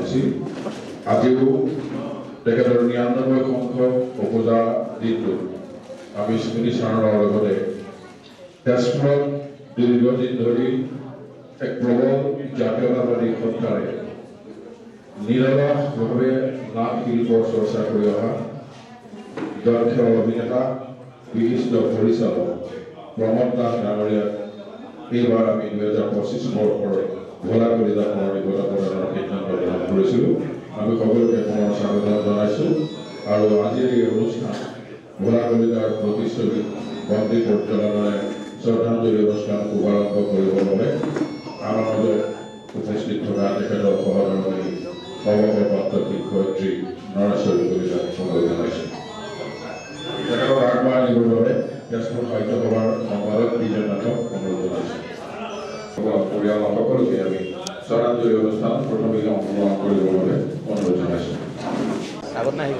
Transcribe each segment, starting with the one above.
হৈছিল আজিও তেখেতৰ ৯৯ সংখ্যক উপজা দিনটো আমি স্মৃতি চাৰণৰ লগতে তেজপুৰত দীৰ্ঘদিন ধৰি এক প্ৰবল জাতীয়তাবাদী সত্তাৰে নিৰলসভাৱে নাট শিল্পৰ চৰ্চা কৰি অহা দক্ষ অভিনেতা বিশিষ্ট পৰিচালক প্ৰমোদ দাস ডাঙৰীয়াক এইবাৰ আমি ২০২৫ বৰ্ষৰ ভোলা কলিতা সমাৰোহ প্ৰদানৰ সিদ্ধান্ত গ্ৰহণ কৰিছিলোঁ। আমি সকলোকে পুনৰ স্বাগতম জনাইছোঁ আৰু আজিৰ এই অনুষ্ঠান ভোলা কলিতাৰ প্ৰতিচ্ছবি বন্দী পৰ্যটনেৰে শ্ৰদ্ধাঞ্জলি অনুষ্ঠান শুভাৰম্ভ কৰিবৰ বাবে আমাৰ মাজত উপস্থিত থকা তেখেতৰ সহধৰ্মী অৱসৰপ্ৰাপ্ত শিক্ষয়িত্ৰী নৰেশ্বৰী কলিতাক অনুৰোধ জনাইছোঁ। তেখেতক আগবঢ়াই নিবৰ বাবে তেজপুৰ সাহিত্য সভাৰ সম্পাদক বিজয় নাথক অনুৰোধ জনাইছোঁ। পৰিয়ালৰ সকলোকে আমি শ্ৰদ্ধাঞ্জলি অনুষ্ঠান প্ৰথমে অংশগ্ৰহণ কৰিবৰ বাবে অনুৰোধ জনাইছোঁ। আগত নাহিব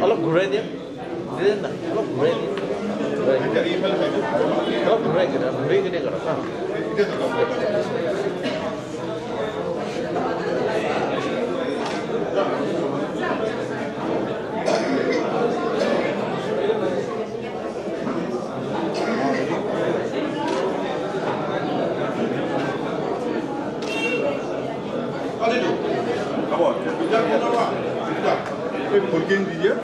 অলপ ঘূৰাই দিয়া না অলপ ঘূৰাই দিয়া অলপ ঘূৰাই কিনে কৰা Porque dia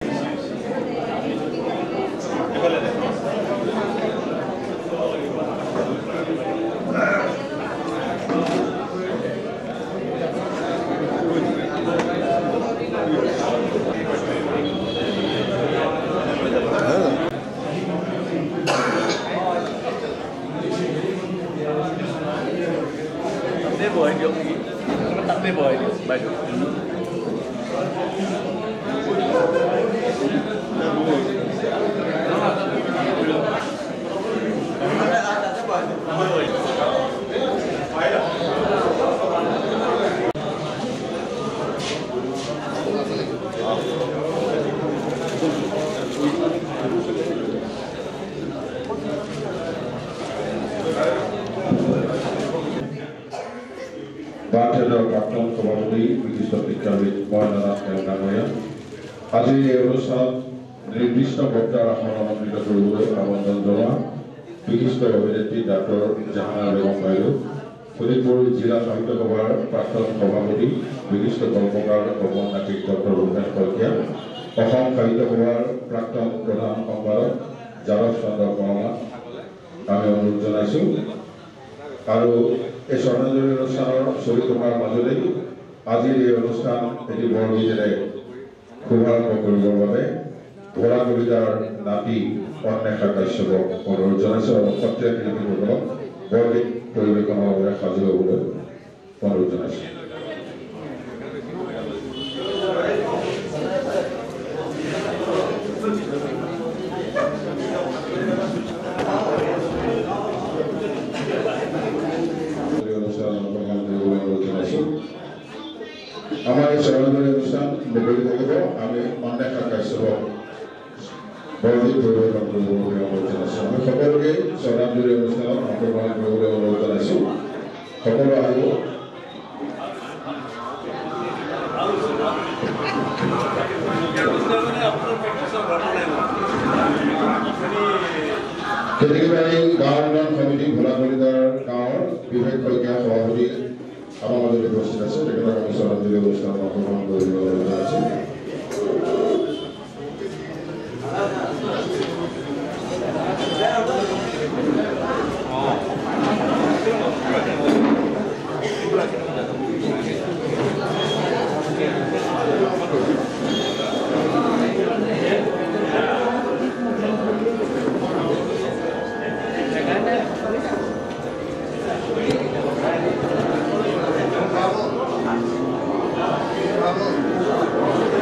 বাৰটেডৰ প্ৰাক্তন সভাপতি বিশিষ্ট শিক্ষাবিদ মহেন্দ্ৰনাথ ডাঙৰীয়া আজি এই অনুষ্ঠানত নিৰ্দিষ্ট বক্তাৰ আসন অলংকৃত কৰিবলৈ আমন্ত্ৰণ জনোৱা বিশিষ্ট অভিনেত্ৰী ডাক্তৰ জাহানা বেগম বাইদেউ, শোণিতপুৰ জিলা সাহিত্য সভাৰ প্ৰাক্তন সভাপতি বিশিষ্ট কল্পকাৰ ভৱন নাগৰিক ডক্টৰ ভূপেন শইকীয়া, অসম সাহিত্য সভাৰ প্ৰাক্তন প্ৰধান সম্পাদক যাদৱ চন্দ্ৰ কৰ্মা আমি অনুৰোধ জনাইছোঁ। আৰু এই শ্ৰদ্ধাঞ্জলি অনুষ্ঠানৰ চলি থকাৰ মাজতেই আজিৰ এই অনুষ্ঠান এটি বৰগীতেৰে শুভাৰম্ভ কৰিবৰ বাবে ভোলা কলিতাৰ নাতি অন্বেষা কাশ্যপক অনুৰোধ জনাইছোঁ আৰু সত্ৰীয়া শিল্পীসকলক বৰগীত পৰিৱেশনৰ বাবে সাজু হ'বলৈ অনুৰোধ জনাইছোঁ। আমাৰ এই শ্ৰদ্ধাঞ্জলি অনুষ্ঠান মুকলি থাকিব। আমি অন্বেষা কাশ্যপক বৰগীত পৰিৱেশন কৰিবলৈ অনুৰোধ জনাইছোঁ। আমি সকলোকে শ্ৰদ্ধাঞ্জলি অনুষ্ঠানত অংশগ্ৰহণ কৰিবলৈ অনুৰোধ জনাইছোঁ। সকলো আহিব। কেতেকীবাৰী গাঁও উন্নয়ন সমিতি ভোলা কলিতাৰ গাঁৱৰ বিবেক শইকীয়া সভাপতি আমাৰ মাজত উপস্থিত আছে। তেখেতক আমি শ্ৰদ্ধাঞ্জলি অনুষ্ঠানত অংশগ্ৰহণ কৰিবলৈ অনুৰোধ জনাইছোঁ। Bravo.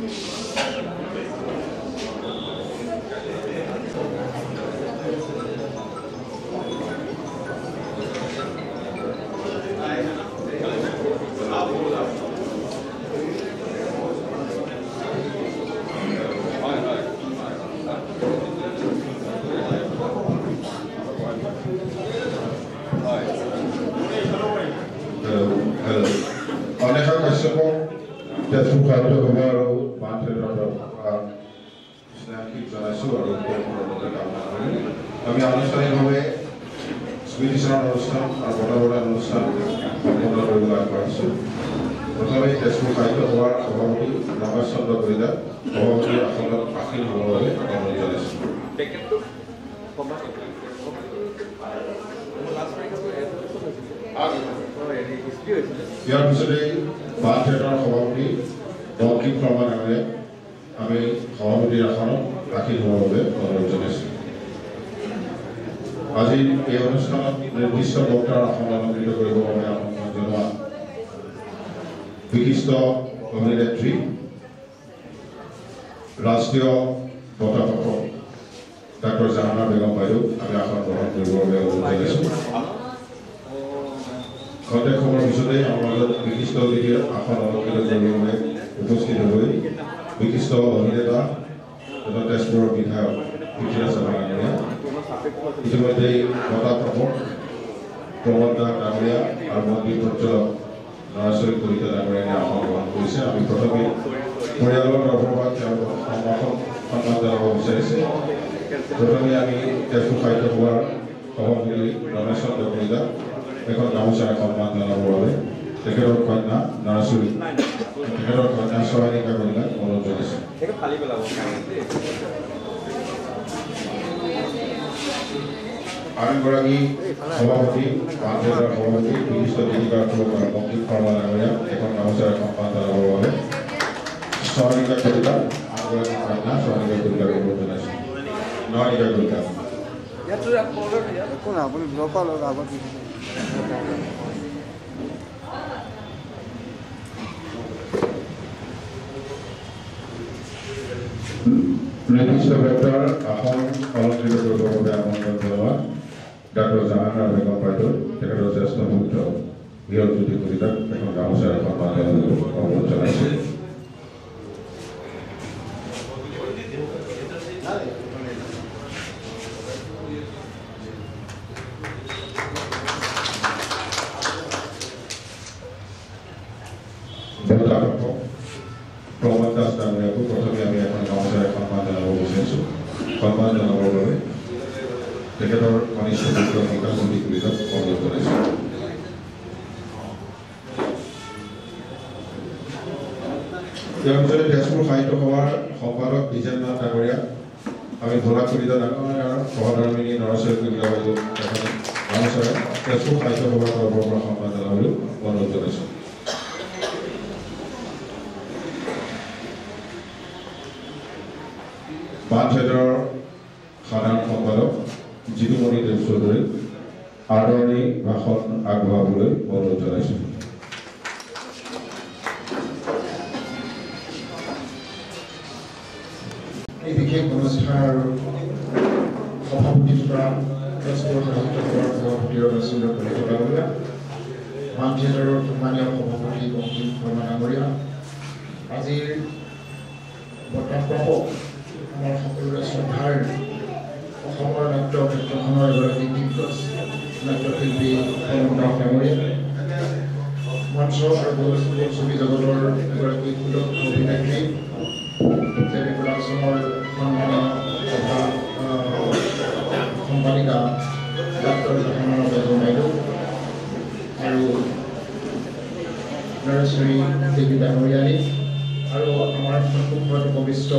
অনেক কাশ্যপ তেজপুৰ সাহিত্য সভা আৰু মানথিয়েটাৰৰ স্নেহাশীষ জনাইছোঁ আৰু কামনা কৰি আমি আনুষ্ঠানিকভাৱে স্মৃতিচাৰণ অনুষ্ঠান আৰু বঁটা অনুষ্ঠান সম্পন্ন কৰিবলৈ আগবাঢ়িছোঁ। প্ৰথমে তেজপুৰ সাহিত্য সভাৰ সভাপতি ৰমেশ চন্দ্ৰ কলিতা সভাপতিৰ আসনত আসীন হ'বৰ বাবে অনুৰোধ জনাইছোঁ। ইয়াৰ পিছতেই বান থিয়েটাৰৰ সভাপতি বংকিম শৰ্মা ডাঙৰীয়াক আমি সভাপতিৰ আসনত আসীন হ'বৰ বাবে অনুৰোধ জনাইছোঁ। আজি এই অনুষ্ঠানত নিৰ্দিষ্ট বক্তাৰ আসন অলংকৃত কৰিবৰ বাবে আমন্ত্ৰণ জনোৱা বিশিষ্ট অভিনেত্ৰী ৰাষ্ট্ৰীয় বঁটা প্ৰাপক ডাক্তৰ জাহানাৰা বেগম বাইদেউ আমি আসন গ্ৰহণ কৰিবৰ বাবে অনুৰোধ জনাইছোঁ। খন্তেক সময়ৰ পিছতেই আমাৰ মাজত বিশিষ্ট অতিথিৰ আসন অলংকৃত কৰিবৰ বাবে উপস্থিত হৈ বিশিষ্ট অভিনেতা তথা তেজপুৰৰ বিধায়ক পৃথ্বীৰাজ ডাঙৰীয়া, ইতিমধ্যেই বঁটা প্ৰাপক প্ৰমোদ দাস ডাঙৰীয়া আৰু মন্ত্ৰী পৰিচালক নৰেশ্বৰী কলিতা ডাঙৰীয়াই আসন গ্ৰহণ কৰিছে। আমি প্ৰথমে পৰিয়ালৰ তৰফৰ পৰা তেওঁলোকক সন্মান জনাব বিচাৰিছোঁ। প্ৰথমে আমি তেজপুৰ সাহিত্য সভাৰ সভাপতি ৰমেশ চন্দ্ৰ কলিতা এখন গামোচাৰে সন্মান জনাবৰ বাবে তেখেতৰ কন্যা নৰেশ্বৰী তেখেতৰ কন্যা চয়নিকা কলিতাক অনুৰোধ জনাইছোঁ। আন এগৰাকী সভাপতি মানথিয়েটাৰৰ সভাপতি বিশিষ্ট গীতিকাৰ বংকিম শৰ্মা ডাঙৰীয়াক এখন গামোচাৰে সন্মান জনাবৰ বাবে চয়নিকা কলিতা আন এগৰাকী কন্যা চয়নিকা কলিতাক অনুৰোধ জনাইছোঁ। নয়নিকা কলিতা নিৰ্দিষ্ট বক্তাৰ আসন অলংকৃত কৰিবৰ বাবে আমন্ত্ৰণ জনোৱা ডাক্তৰ জাহানাৰা বেগম বাইদেউ তেখেতৰ জ্যেষ্ঠ পুত্ৰ হীৰকজ্যোতি কলিতাক এখন গামোচাৰে সন্মান জনাবলৈ অনুৰোধ জনাইছোঁ। প্ৰমোদ দাস ডাঙৰীয়াকো প্ৰথমে আমি এখন গামোচাৰে সন্মান জনাব বিচাৰিছোঁ। সন্মান জনাবৰ বাবে তেখেতৰ কনিষ্ঠ পুত্ৰ বিকাশজ্যোতি কলিতাক অনুৰোধ জনাইছোঁ। ইয়াৰ পিছতে তেজপুৰ সাহিত্য সভাৰ সম্পাদক দ্বিজেন্দ্ৰ ডাঙৰীয়াক আমি ভোলা কলিতা ডাঙৰীয়াৰ সহধৰ্মিনী নৰেশ্বৰী কলিতা বাইদেউ এখন গামোচাৰে তেজপুৰ সাহিত্য সভাৰ তৰফৰ পৰা সন্মান জনাবলৈ অনুৰোধ জনাইছোঁ। বান থিয়েটাৰৰ সাধাৰণ সম্পাদক জিতুমণি দেৱ চৌধুৰীক আদৰণি ভাষণ আগবঢ়াবলৈ অনুৰোধ জনাইছোঁ। এই বিশেষ অনুষ্ঠানৰ সভাপতিত্ব কৰা তেজপুৰ সাহিত্য সভাৰ সভাপতি ৰমেশ চন্দ্ৰ কলিতা ডাঙৰীয়া, বান থিয়েটাৰৰ সন্মানীয় সভাপতি বংকিম শৰ্মা ডাঙৰীয়া, আজিৰ বঁটা প্ৰাপক আমাৰ সকলোৰে শ্ৰদ্ধাৰ অসমৰ নাট্য ক্ষেত্ৰখনৰ এগৰাকী দিগ্গজ নাট্যশিল্পী প্ৰমোদ দাস ডাঙৰীয়া, মঞ্চ আৰু বোলছবি জগতৰ এগৰাকী সুদক্ষ অভিনেত্ৰী জেবি প্ৰডাকশ্যনৰ সন্মানীয় তথা সম্পাদিকা ডাক্তৰ জাহানাৰা বেগম বাইদেউ আৰু নৰেশ্বৰী দেৱী ডাঙৰীয়ানী আৰু আমাৰ উপবিষ্ট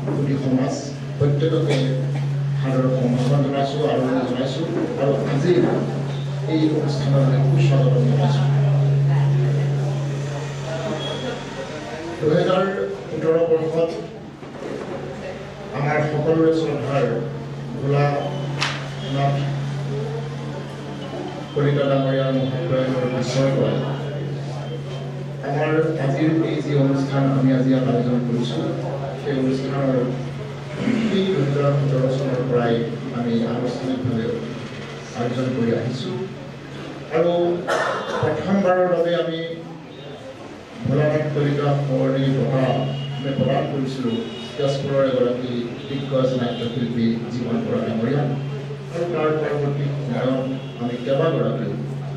সুধী সমাজ প্ৰত্যেককে সাদৰ সম্ভাষণ জনাইছোঁ আৰু জনাইছোঁ আৰু আজি এই অনুষ্ঠানলৈ সুস্বাগতম জনাইছোঁ। 2017 বৰ্ষত আমাৰ সকলোৰে শ্ৰদ্ধাৰ ভোলানাথ কলিতা ডাঙৰীয়াৰ মহাপ্ৰয়াণৰ বিস্ময় কৰে আমাৰ আজিৰ এই যি অনুষ্ঠান আমি আজি আয়োজন কৰিছোঁ সেই অনুষ্ঠানৰ 2017 চনৰ পৰাই আমি আনুষ্ঠানিকভাৱে আয়োজন কৰি আহিছোঁ আৰু প্ৰথমবাৰৰ বাবে আমি ভোলানাথ কলিতা সোঁৱৰণী বঁটা আমি প্ৰদান কৰিছিলোঁ তেজপুৰৰ এগৰাকী দিগ্গজ নাট্যশিল্পী জীৱন বৰা ডাঙৰীয়া আৰু তাৰ পৰৱৰ্তী সময়ত আমি কেইবাগৰাকী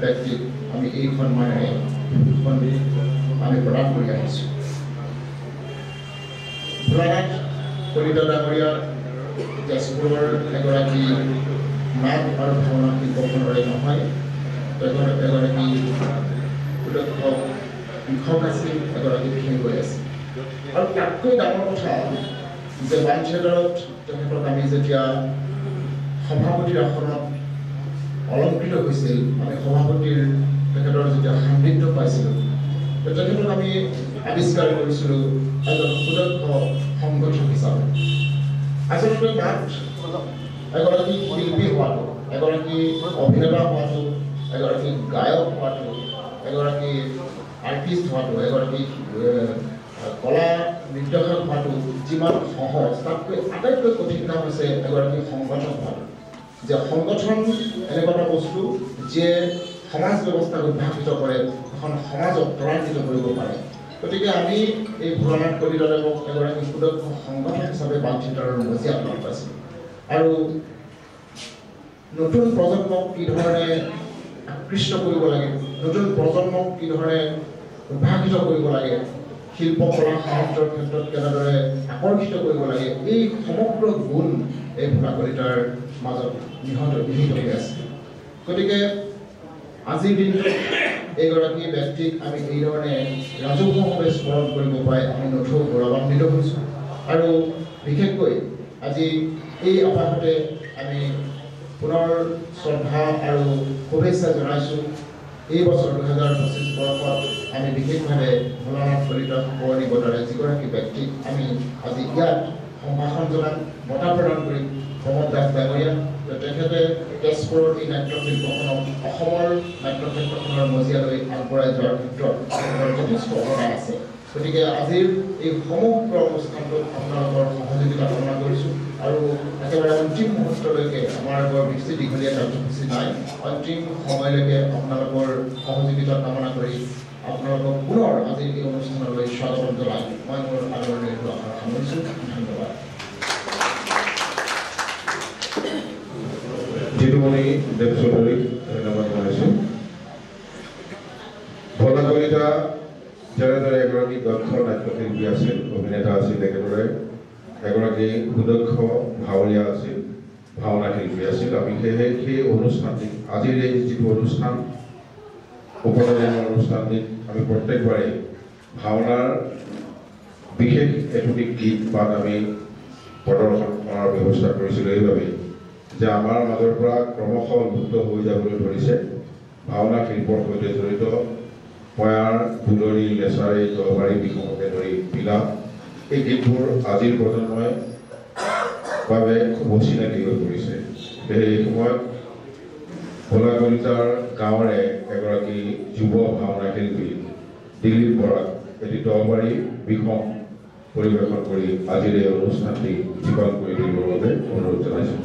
ব্যক্তিক আমি এই সন্মানেৰে আমি প্ৰদান কৰি আহিছোঁ। ভোলানাথ কলিতা ডাঙৰীয়া তেজপুৰৰ এগৰাকী নাট আৰু ভাওনা শিল্পখনৰে নহয়, এগৰাকী সুদক্ষ লিখক আছিল, এগৰাকী বিশেষকৈ আছিল। আৰু তাতকৈ ডাঙৰ কথা যে বাণ থিয়েটাৰত তেখেতক আমি যেতিয়া সভাপতিৰ আসনত অলংকৃত হৈছিল, আমি সভাপতিৰ তেখেতৰ যেতিয়া সান্নিধ্য পাইছিলোঁ, তেখেতক আমি আৱিষ্কাৰ কৰিছিলোঁ এজন সুদক্ষ সংগঠক হিচাপে। আচলতে নাট এগৰাকী শিল্পী হোৱাটো, এগৰাকী অভিনেতা হোৱাটো, এগৰাকী গায়ক হোৱাটো, এগৰাকী আৰ্টিষ্ট হোৱাটো, এগৰাকী কলা নিৰ্দেশক হোৱাটো যিমান সহজ, তাতকৈ আটাইতকৈ কঠিন কাম হৈছে এগৰাকী সংগঠক হোৱাটো। যে সংগঠন এনেকুৱা এটা বস্তু যিয়ে সমাজ ব্যৱস্থাক উদ্ভাসিত কৰে, এখন সমাজক ত্বৰান্বিত কৰিব পাৰে। গতিকে আমি এই ভোলানাথ কলিতাদেৱক এগৰাকী সুদক্ষ সংগঠক হিচাপে বাণ থিয়েটাৰৰ মজিয়াত লগ পাইছোঁ আৰু নতুন প্ৰজন্মক কি ধৰণে আকৃষ্ট কৰিব লাগে, নতুন প্ৰজন্মক কি ধৰণে উদ্ভাসিত কৰিব লাগে, শিল্পকলা সাহিত্যৰ ক্ষেত্ৰত কেনেদৰে আকৰ্ষিত কৰিব লাগে, এই সমগ্ৰ গুণ এই ভোলা কলিতাৰ মাজত নিহিত হৈ আছে। গতিকে আজিৰ দিনটোত এইগৰাকী ব্যক্তিক আমি এইধৰণে ৰাজহুৱাভাৱে স্মৰণ কৰিব পাই আমি নথৈ গৌৰৱান্বিত হৈছোঁ আৰু বিশেষকৈ আজি এই আপাহতে আমি পুনৰ শ্ৰদ্ধা আৰু শুভেচ্ছা জনাইছোঁ। এই বছৰ 2025 বৰ্ষত আমি বিশেষভাৱে ভোলানাথ কলিতা সোঁৱৰণী বঁটাৰে যিগৰাকী ব্যক্তিক আমি আজি ইয়াত সম্ভাষণ জনাম, বঁটা প্ৰদান কৰিম, প্ৰমোদ দাস ডাঙৰীয়া। তেখেতে তেজপুৰৰ এই নাট্যশিল্পখনক অসমৰ নাট্যক্ষেত্ৰখনৰ মজিয়ালৈ আগবঢ়াই যোৱাৰ ক্ষেত্ৰত যথেষ্ট অৱদান আছে। গতিকে আজিৰ এই সমগ্ৰ অনুষ্ঠানটোত আপোনালোকৰ সহযোগিতা কামনা কৰিছোঁ আৰু একেবাৰে অন্তিম মুহূৰ্তলৈকে আমাৰ বৰ বেছি দীঘলীয়া কাৰ্যসূচী নাই, অন্তিম সময়লৈকে আপোনালোকৰ সহযোগিতা কামনা কৰি আপোনালোকক পুনৰ আজিৰ এই অনুষ্ঠানলৈ স্বাগতম জনাই মই মোৰ আদৰণীয় আশা সামৰিছোঁ। ধন্যবাদ। জিতুমণি দেৱ চৌধুৰীক ধন্যবাদ জনাইছোঁ। ভোলা কলিতা যেনেদৰে এগৰাকী দক্ষ নাট্যশিল্পী আছিল, অভিনেতা আছিল, একেদৰে এগৰাকী সুদক্ষ ভাৱৰীয়া আছিল, ভাওনা শিল্পী আছিল। আমি সেয়েহে সেই অনুষ্ঠানটিক, আজিৰ এই যিটো অনুষ্ঠান উপনয়নৰ অনুষ্ঠানটিক আমি প্ৰত্যেকবাৰে ভাওনাৰ বিশেষ এটুটি গীত বাট আমি প্ৰদৰ্শন কৰাৰ ব্যৱস্থা কৰিছিলোঁ এইবাবেই যে আমাৰ মাজৰ পৰা ক্ৰমশঃ লুপ্ত হৈ যাবলৈ ধৰিছে ভাওনা শিল্পৰ সৈতে জড়িত পয়াৰ, ফুলৰি, লেচাৰী, দহবাৰী, বিহুমকে ধৰি বিলাপ, এই গীতবোৰ আজিৰ প্ৰজন্মই বাবে খুব অচিনাকি হৈ পৰিছে। এই সময়ত ভোলা কলিতাৰ গাঁৱৰে এগৰাকী যুৱ ভাওনা শিল্পী দিলীপ বৰাক এটি দহবাৰী বিষম পৰিৱেশন কৰি আজিৰ এই অনুষ্ঠানটি জীৱন কৰি দিবৰ বাবে অনুৰোধ জনাইছোঁ।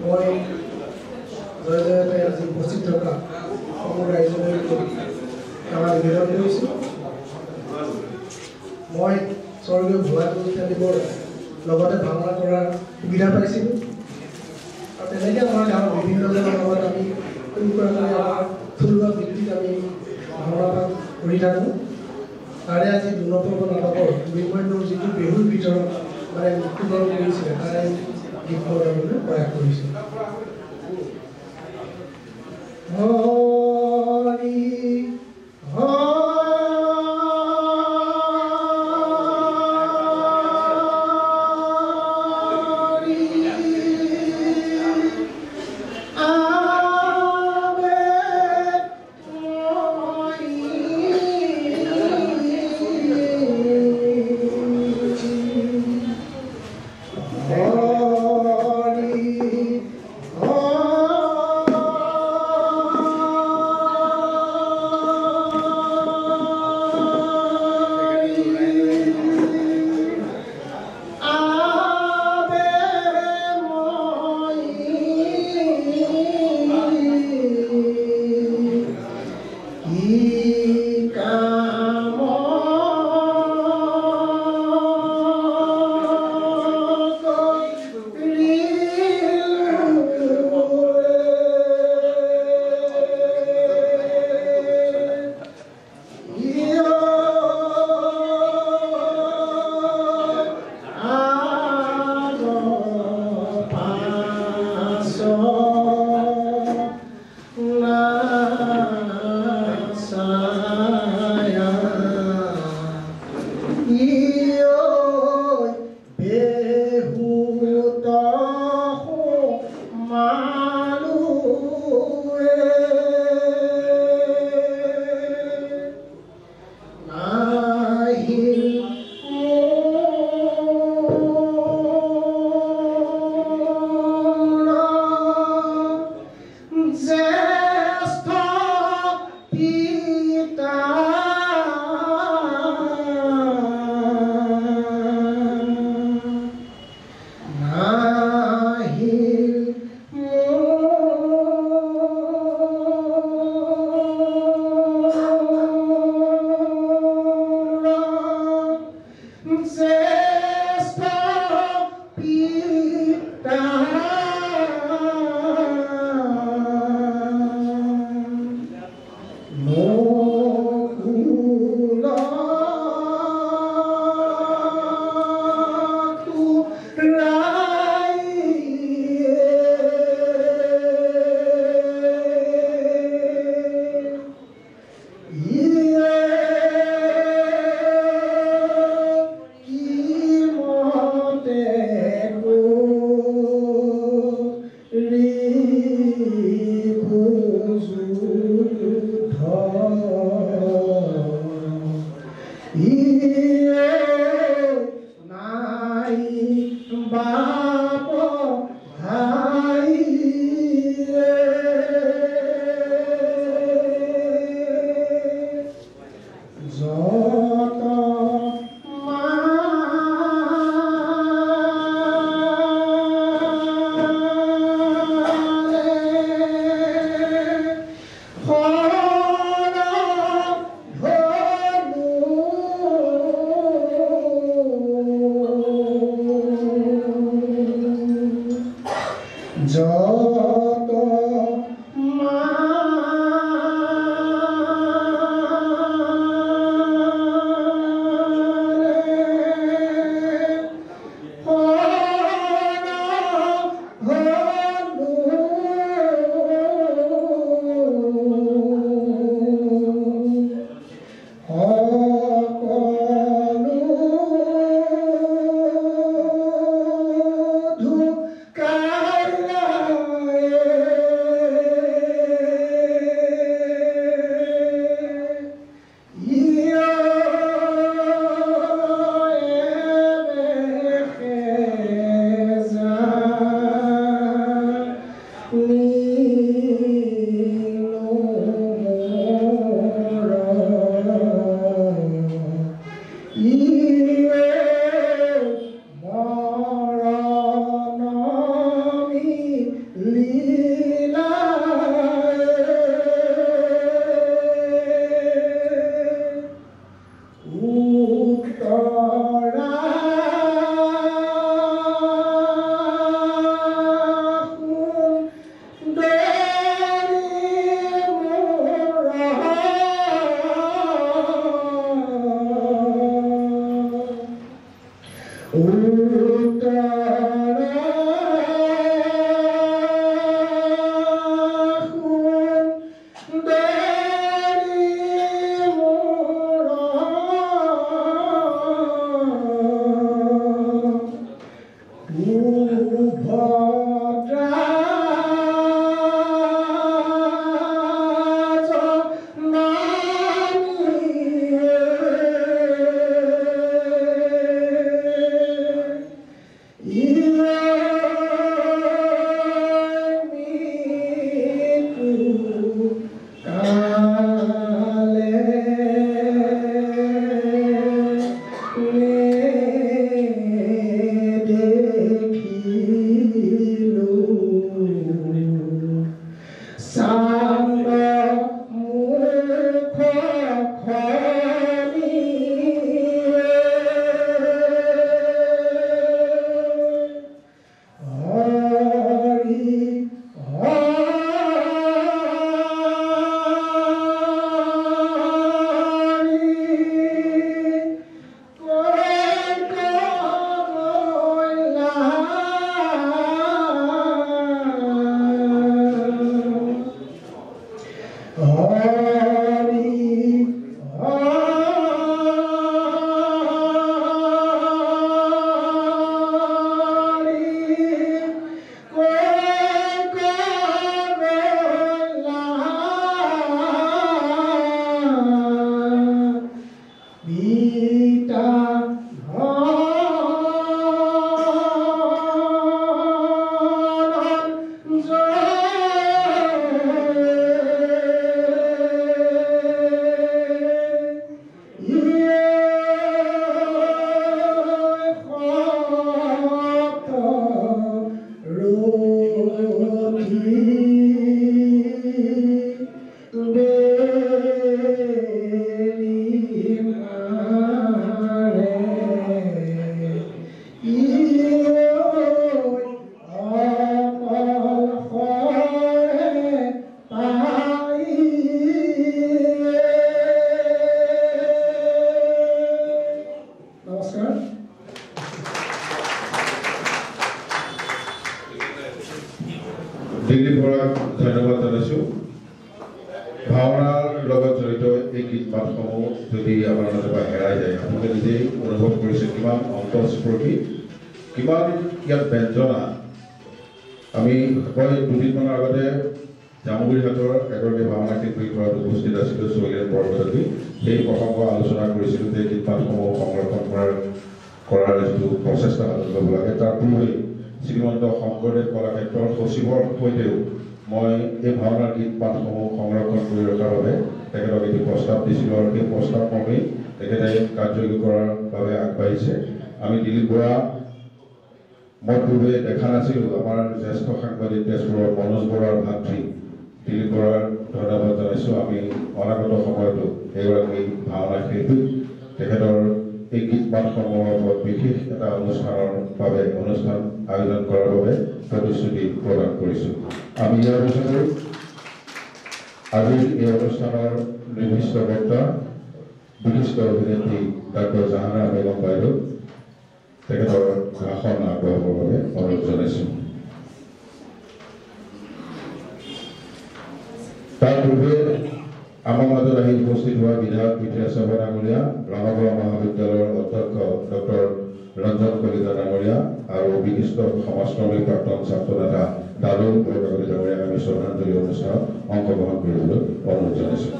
মই জয়তে আজি উপস্থিত থকা সকলো ৰাইজলৈ সেৱা নিবেদন কৰিছোঁ। মই স্বৰ্গীয় ভোলা কলিতাদেৱৰ লগতে ভাওনা কৰাৰ সুবিধা পাইছিলোঁ আৰু তেনেকৈ আমাৰ গাঁৱৰ বিভিন্নজনৰ লগত আমি আমাৰ থলুৱা বৃত্তিত আমি ভাওনা কৰি থাকোঁ। তাৰে আজি দুনপৰ্ব নাটকৰ বিময়নৰ যিটো বিহুৰ ভিতৰত মানে মৃত্যুবৰণ কৰিছিলে তাৰে গীত গাবলৈ প্ৰয়াস কৰিছোঁ। হৰি হৰি ডিগ্ৰী পঢ়াক ধন্যবাদ জনাইছোঁ। ভাওনাৰ লগত জড়িত এই গীত মাতসমূহ যদি আমাৰ মাজৰ পৰা হেৰাই যায়, আপোনালোকে নিজেই অনুভৱ কৰিছে কিমান অন্তঃস্পৰ্শী, কিমান ইয়াত ব্যঞ্জনা। আমি দুদিনমানৰ আগতে জামুগুৰিহাটৰ এগৰাকী ভাওনা শিল্পীৰ ঘৰত উপস্থিত আছিলোঁ শৈলেন বৰপেটানী। সেই প্ৰসংগ আলোচনা কৰিছিলোঁ যে গীত মাতসমূহ সংৰক্ষণ কৰাৰ যিটো প্ৰচেষ্টা হাতত ল'ব লাগে। তাৰ পূৰ্বে শ্ৰীমন্ত শংকৰদেৱ কলাক্ষেত্ৰৰ সচিবৰ সৈতেও মই এই ভাওনাৰ গীত মাতসমূহ সংৰক্ষণ কৰি ৰখাৰ বাবে তেখেতক এটি প্ৰস্তাৱ দিছিলোঁ আৰু সেই প্ৰস্তাৱ ক্ৰমেই তেখেতে কাৰ্যকৰী কৰাৰ বাবে আগবাঢ়িছে। আমি দিলীপ বৰা মই পূৰ্বে দেখা নাছিলোঁ, আমাৰ জ্যেষ্ঠ সাংবাদিক তেজপুৰৰ মনোজ বৰাৰ ভাতৃ দিলীপ বৰাৰ ধন্যবাদ জনাইছোঁ। আমি অনাগত সময়তো এগৰাকী ভাওনা শিল্পী তেখেতৰ এই গীত মাতসমূহৰ ওপৰত বিশেষ এটা অনুষ্ঠান আয়োজন কৰাৰ বাবে প্ৰতিশ্ৰুতি প্ৰদান কৰিছোঁ। আমি ইয়াৰ পিছতে আজিৰ এই অনুষ্ঠানৰ নিৰ্দিষ্ট বক্তা বিশিষ্ট অভিনেত্ৰী ডাক্তৰ জাহানা বেগম বাইদেউ তেখেতৰ ভাষণ আগবঢ়াবৰ বাবে অনুৰোধ জনাইছোঁ। তাৰ পূৰ্বে আমাৰ মাজত আহি উপস্থিত হোৱা বিধায়ক বিদ্যাসাগৰ ডাঙৰীয়া, ৰঙাগড় মহাবিদ্যালয়ৰ অধ্যক্ষ ডক্টৰ ৰঞ্জন কলিতা ডাঙৰীয়া আৰু বিশিষ্ট সমাজকৰ্মী প্ৰাক্তন ছাত্ৰ নেতা দাদুল বৰকাকতি ডাঙৰীয়াক আমি শ্ৰদ্ধাঞ্জলি অনুষ্ঠানত অংশগ্ৰহণ কৰিবলৈ অনুৰোধ জনাইছোঁ।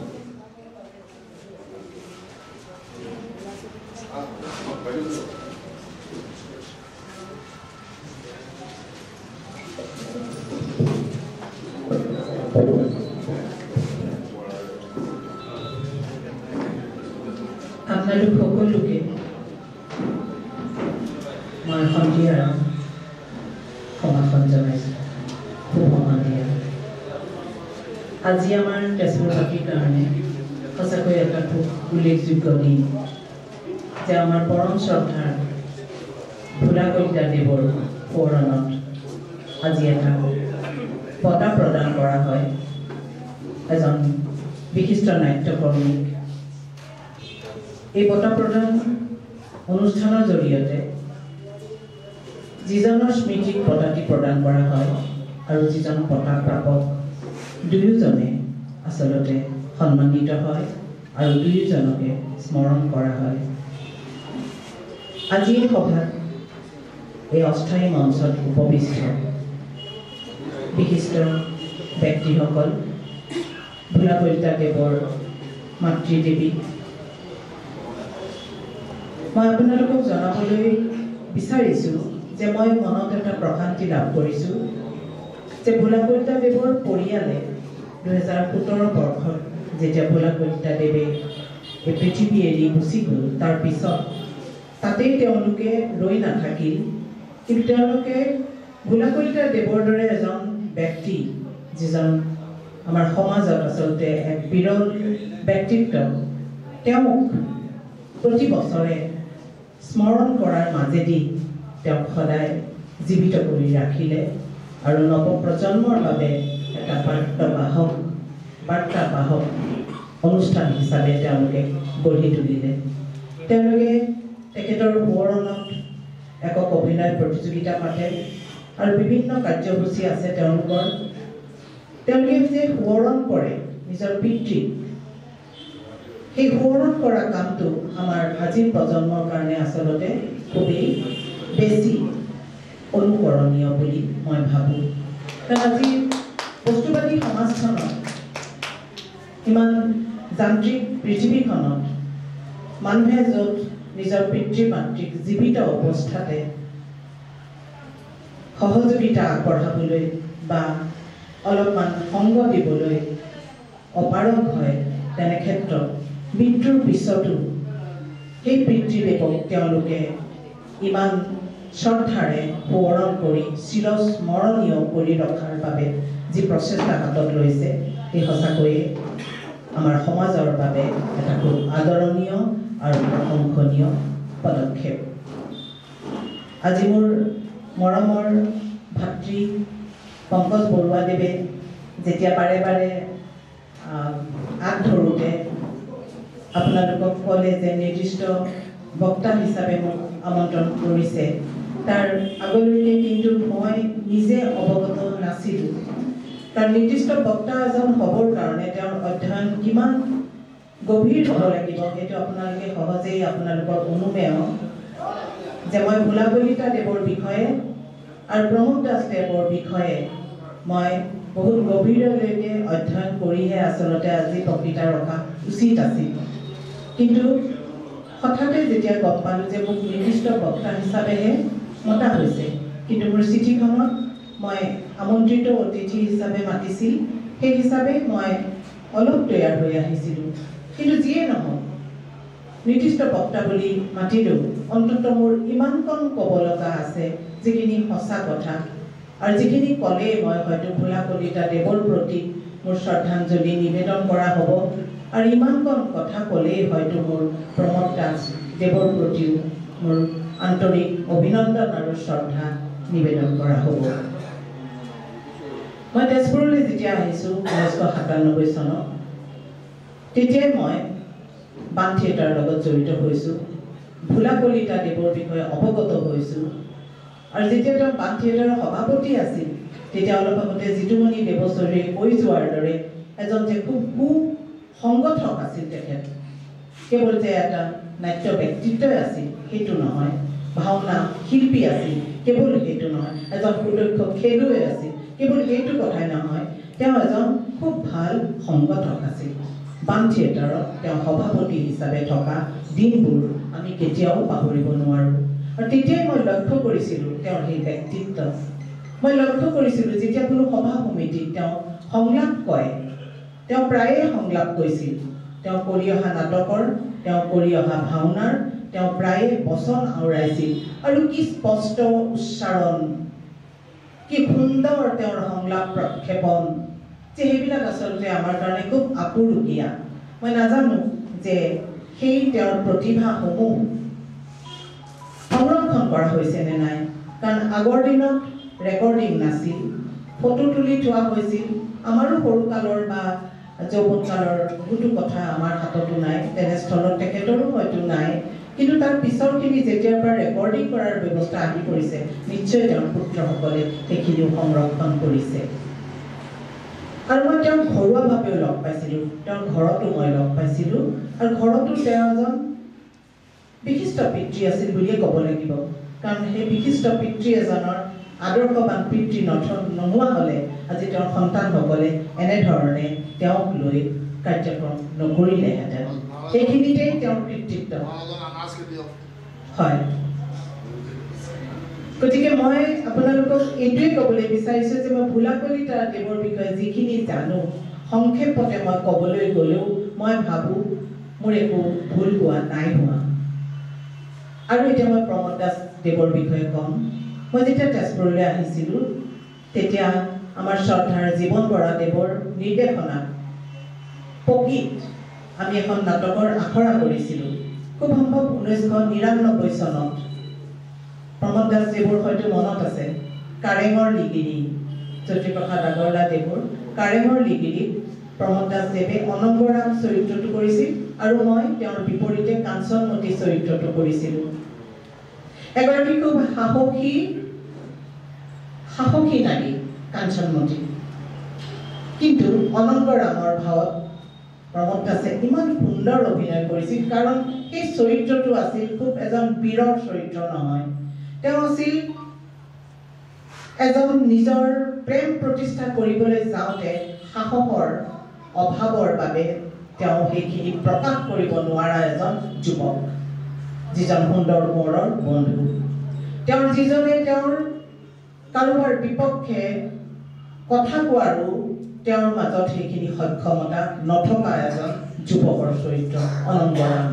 আপোনালোক সকলোকে মই সন্ধিয়াৰ সমাপন জনাইছোঁ। শুভ সন্ধিয়া। আজি আমাৰ তেজপুৰবাসীৰ কাৰণে সঁচাকৈ এটা খুব উল্লেখযোগ্য দিন যে আমাৰ পৰম শ্ৰদ্ধাৰ ভোলা কলিতা দেৱৰ সোঁৱৰণত আজি এটা বঁটা প্ৰদান কৰা হয় এজন বিশিষ্ট নাট্যকৰ্মীক। এই বঁটা প্ৰদান অনুষ্ঠানৰ জৰিয়তে যিজনৰ স্মৃতিক বঁটাটি প্ৰদান কৰা হয় আৰু যিজন বঁটা প্ৰাপক দুয়োজনে আচলতে সন্মানিত হয় আৰু দুয়োজনকে স্মৰণ কৰা হয়। আজি এই সভাত এই অস্থায়ী মঞ্চত উপবিষ্ট বিশিষ্ট ব্যক্তিসকল, ভোলা কলিতা দেৱৰ মাতৃদেৱী, মই আপোনালোকক জনাবলৈ বিচাৰিছোঁ যে মই মনত এটা প্ৰশান্তি লাভ কৰিছোঁ যে ভোলা কলিতা দেৱৰ পৰিয়ালে 2017 বৰ্ষত যেতিয়া ভোলা কলিতা দেৱে এই পৃথিৱী এৰি গুচি গ'ল, তাৰ পিছত তাতেই তেওঁলোকে ৰৈ নাথাকিল, কিন্তু তেওঁলোকে ভোলা কলিতা দেৱৰ দৰে এজন ব্যক্তি যিজন আমাৰ সমাজত আচলতে এক বিৰল ব্যক্তিত্ব, তেওঁক প্ৰতি বছৰে স্মৰণ কৰাৰ মাজেদি তেওঁক সদায় জীৱিত কৰি ৰাখিলে আৰু নৱপ্ৰজন্মৰ বাবে এটা বাৰ্তাবাহক অনুষ্ঠান হিচাপে তেওঁলোকে গঢ়ি তুলিলে। তেওঁলোকে তেখেতৰ সোঁৱৰণত একক অভিনয় প্ৰতিযোগিতা পাতে আৰু বিভিন্ন কাৰ্যসূচী আছে তেওঁলোকৰ। তেওঁলোকে যে সোঁৱৰণ কৰে নিজৰ পিতৃক, সেই সোঁৱৰণ কৰা কামটো আমাৰ আজিৰ প্ৰজন্মৰ কাৰণে আচলতে খুবেই বেছি অনুকৰণীয় বুলি মই ভাবোঁ। কাৰণ আজি বস্তুবাদী সমাজখনত, ইমান যান্ত্ৰিক পৃথিৱীখনত মানুহে য'ত নিজৰ পিতৃ মাতৃক জীৱিত অৱস্থাতে সহযোগিতা আগবঢ়াবলৈ বা অলপমান সংগ দিবলৈ অপাৰগ হয়, তেনে ক্ষেত্ৰত মৃত্যুৰ পিছতো সেই পিতৃদেৱক তেওঁলোকে ইমান শ্ৰদ্ধাৰে সোঁৱৰণ কৰি চিৰস্মৰণীয় কৰি ৰখাৰ বাবে যি প্ৰচেষ্টা হাতত লৈছে, এই সঁচাকৈয়ে আমাৰ সমাজৰ বাবে এটা খুব আদৰণীয় আৰু প্ৰশংসনীয় পদক্ষেপ। আজি মোৰ মৰমৰ ভাতৃ পংকজ বৰুৱাদেৱে যেতিয়া বাৰে বাৰে আগ ধৰোঁতে আপোনালোকক ক'লে যে নিৰ্দিষ্ট বক্তা হিচাপে মোক আমন্ত্ৰণ কৰিছে, তাৰ আগলৈকে কিন্তু মই নিজে অৱগত নাছিলোঁ। তাৰ নিৰ্দিষ্ট বক্তা এজন হ'বৰ কাৰণে তেওঁৰ অধ্যয়ন কিমান গভীৰ হ'ব লাগিব সেইটো আপোনালোকে সহজেই আপোনালোকৰ অনুমেয় যে মই ভোলা কলিতা দেৱৰ বিষয়ে আৰু প্ৰমোদ দাস দেৱৰ বিষয়ে মই বহুত গভীৰলৈকে অধ্যয়ন কৰিহে আচলতে আজি বক্তৃতা ৰখা উচিত আছিল। কিন্তু হঠাতে যেতিয়া গম পালোঁ যে মোক নিৰ্দিষ্ট বক্তা হিচাপেহে মতা হৈছে, কিন্তু মোৰ চিঠিখনত মই আমন্ত্ৰিত অতিথি হিচাপে মাতিছিল, সেই হিচাপে মই অলপ তৈয়াৰ হৈ আহিছিলোঁ। কিন্তু যিয়ে নহওক নিৰ্দিষ্ট বক্তা বুলি মাতিলেও অন্ততঃ মোৰ ইমানকণ ক'ব লগা আছে যিখিনি সঁচা কথা, আৰু যিখিনি ক'লে মই হয়তো ভোলা কলিতা দেৱৰ প্ৰতি মোৰ শ্ৰদ্ধাঞ্জলি নিবেদন কৰা হ'ব, আৰু ইমানকণ কথা ক'লেই হয়তো মোৰ প্ৰমোদ দাস দেৱৰ প্ৰতিও মোৰ আন্তৰিক অভিনন্দন আৰু শ্ৰদ্ধা নিবেদন কৰা হ'ব। মই তেজপুৰলৈ যেতিয়া আহিছোঁ 1997 চনত, তেতিয়াই মই বাণ থিয়েটাৰৰ লগত জড়িত হৈছোঁ, ভোলা কলিতা দেৱৰ বিষয়ে অৱগত হৈছোঁ। আৰু যেতিয়া তেওঁ বাণ থিয়েটাৰৰ সভাপতি আছিল, তেতিয়া অলপ আগতে জিতুমণি দেৱচৌধুৰীয়ে কৈ যোৱাৰ দৰে এজন যে খুব সুসংগঠক আছিল তেখেত। কেৱল যে এটা নাট্য ব্যক্তিত্বই আছিল সেইটো নহয়, ভাওনা শিল্পী আছিল কেৱল সেইটো নহয়, এজন সুদক্ষ খেলুৱৈ আছিল কেৱল সেইটো কথাই নহয়, তেওঁ এজন খুব ভাল সংগঠক আছিল। বাণ থিয়েটাৰত তেওঁ সভাপতি হিচাপে থকা দিনবোৰ আমি কেতিয়াও পাহৰিব নোৱাৰোঁ। আৰু তেতিয়াই মই লক্ষ্য কৰিছিলোঁ তেওঁৰ সেই ব্যক্তিত্ব। মই লক্ষ্য কৰিছিলোঁ যেতিয়া কোনো সভা সমিতিত তেওঁ সংলাপ কয়, তেওঁ প্ৰায়ে সংলাপ কৈছিল। তেওঁ কৰি অহা নাটকৰ, তেওঁ কৰি অহা ভাওনাৰ তেওঁ প্ৰায়ে বচন আওৰাইছিল, আৰু কি স্পষ্ট উচ্চাৰণ, কি সুন্দৰ তেওঁৰ সংলাপ প্ৰক্ষেপণ, যে সেইবিলাক আচলতে আমাৰ কাৰণে খুব আপুৰুগীয়া। মই নাজানো যে সেই তেওঁৰ প্ৰতিভাসমূহ সংৰক্ষণ কৰা হৈছে নে নাই, কাৰণ আগৰ দিনত ৰেকৰ্ডিং নাছিল, ফটো তুলি থোৱা হৈছিল। আমাৰো সৰুকালৰ বা যৌৱনকালৰ বহুতো কথা আমাৰ হাততো নাই, তেনেস্থলত তেখেতৰো হয়তো নাই, কিন্তু তাৰ পিছৰখিনি যেতিয়াৰ পৰা ৰেকৰ্ডিং কৰাৰ ব্যৱস্থা আহি পৰিছে, নিশ্চয় তেওঁৰ পুত্ৰসকলে সেইখিনিও সংৰক্ষণ কৰিছে। আৰু মই তেওঁক ঘৰুৱাভাৱেও লগ পাইছিলোঁ, তেওঁৰ ঘৰতো মই লগ পাইছিলোঁ, আৰু ঘৰতো তেওঁ এজন বিশিষ্ট পিতৃ আছিল বুলিয়ে ক'ব লাগিব, কাৰণ সেই বিশিষ্ট পিতৃ এজনৰ আদৰ্শবান পিতৃ নোহোৱা হ'লে আজি তেওঁৰ সন্তানসকলে এনেধৰণে তেওঁক লৈ কাৰ্যক্ৰম নকৰিলেহেঁতেন। সেইখিনিতেই তেওঁৰ কৃতিত্ব। হয়, গতিকে মই আপোনালোকক এইটোৱে ক'বলৈ বিচাৰিছোঁ যে মই ভোলা কলিতা দেৱৰ বিষয়ে যিখিনি জানো, সংক্ষেপতে মই ক'বলৈ গ'লেও মই ভাবোঁ মোৰ একো ভুল হোৱা নাই হোৱা। আৰু এতিয়া মই প্ৰমোদ দাস দেৱৰ বিষয়ে ক'ম। মই যেতিয়া তেজপুৰলৈ আহিছিলোঁ, তেতিয়া আমাৰ শ্ৰদ্ধাৰ জীৱন বৰা দেৱৰ নিৰ্দেশনাত পকীত আমি এখন নাটকৰ আখৰা কৰিছিলোঁ। খুব সম্ভৱ 1999 চনত। প্ৰমোদ দাস দেৱৰ হয়তো মনত আছে, কাৰেঙৰ লিগিৰি, জ্যোতিপ্ৰসাদ আগৰৱালা দেৱৰ কাৰেঙৰ লিগিৰিত প্ৰমোদ দাস দেৱে অনংগৰাম চৰিত্ৰটো কৰিছিল, আৰু মই তেওঁৰ বিপৰীতে কাঞ্চনমতী চৰিত্ৰটো কৰিছিলোঁ। এগৰাকী খুব সাহসী নাৰী কাঞ্চনমতী, কিন্তু অনংগৰামৰ ভাৱত প্ৰমোদ দাসে ইমান সুন্দৰ অভিনয় কৰিছিল, কাৰণ সেই চৰিত্ৰটো আছিল খুব এজন বীৰৰ চৰিত্ৰ নহয়, তেওঁ আছিল এজন নিজৰ প্ৰেম প্ৰতিষ্ঠা কৰিবলৈ যাওঁতে সাহসৰ অভাৱৰ বাবে তেওঁ সেইখিনি প্ৰকাশ কৰিব নোৱাৰা এজন যুৱক, যিজন সুন্দৰ কোঁৱৰৰ বন্ধু, তেওঁৰ যিজনে তেওঁৰ কাৰোবাৰ বিপক্ষে কথা কোৱাৰো তেওঁৰ মাজত সেইখিনি সক্ষমতা নথকা এজন যুৱকৰ চৰিত্ৰ অনংগৰাম।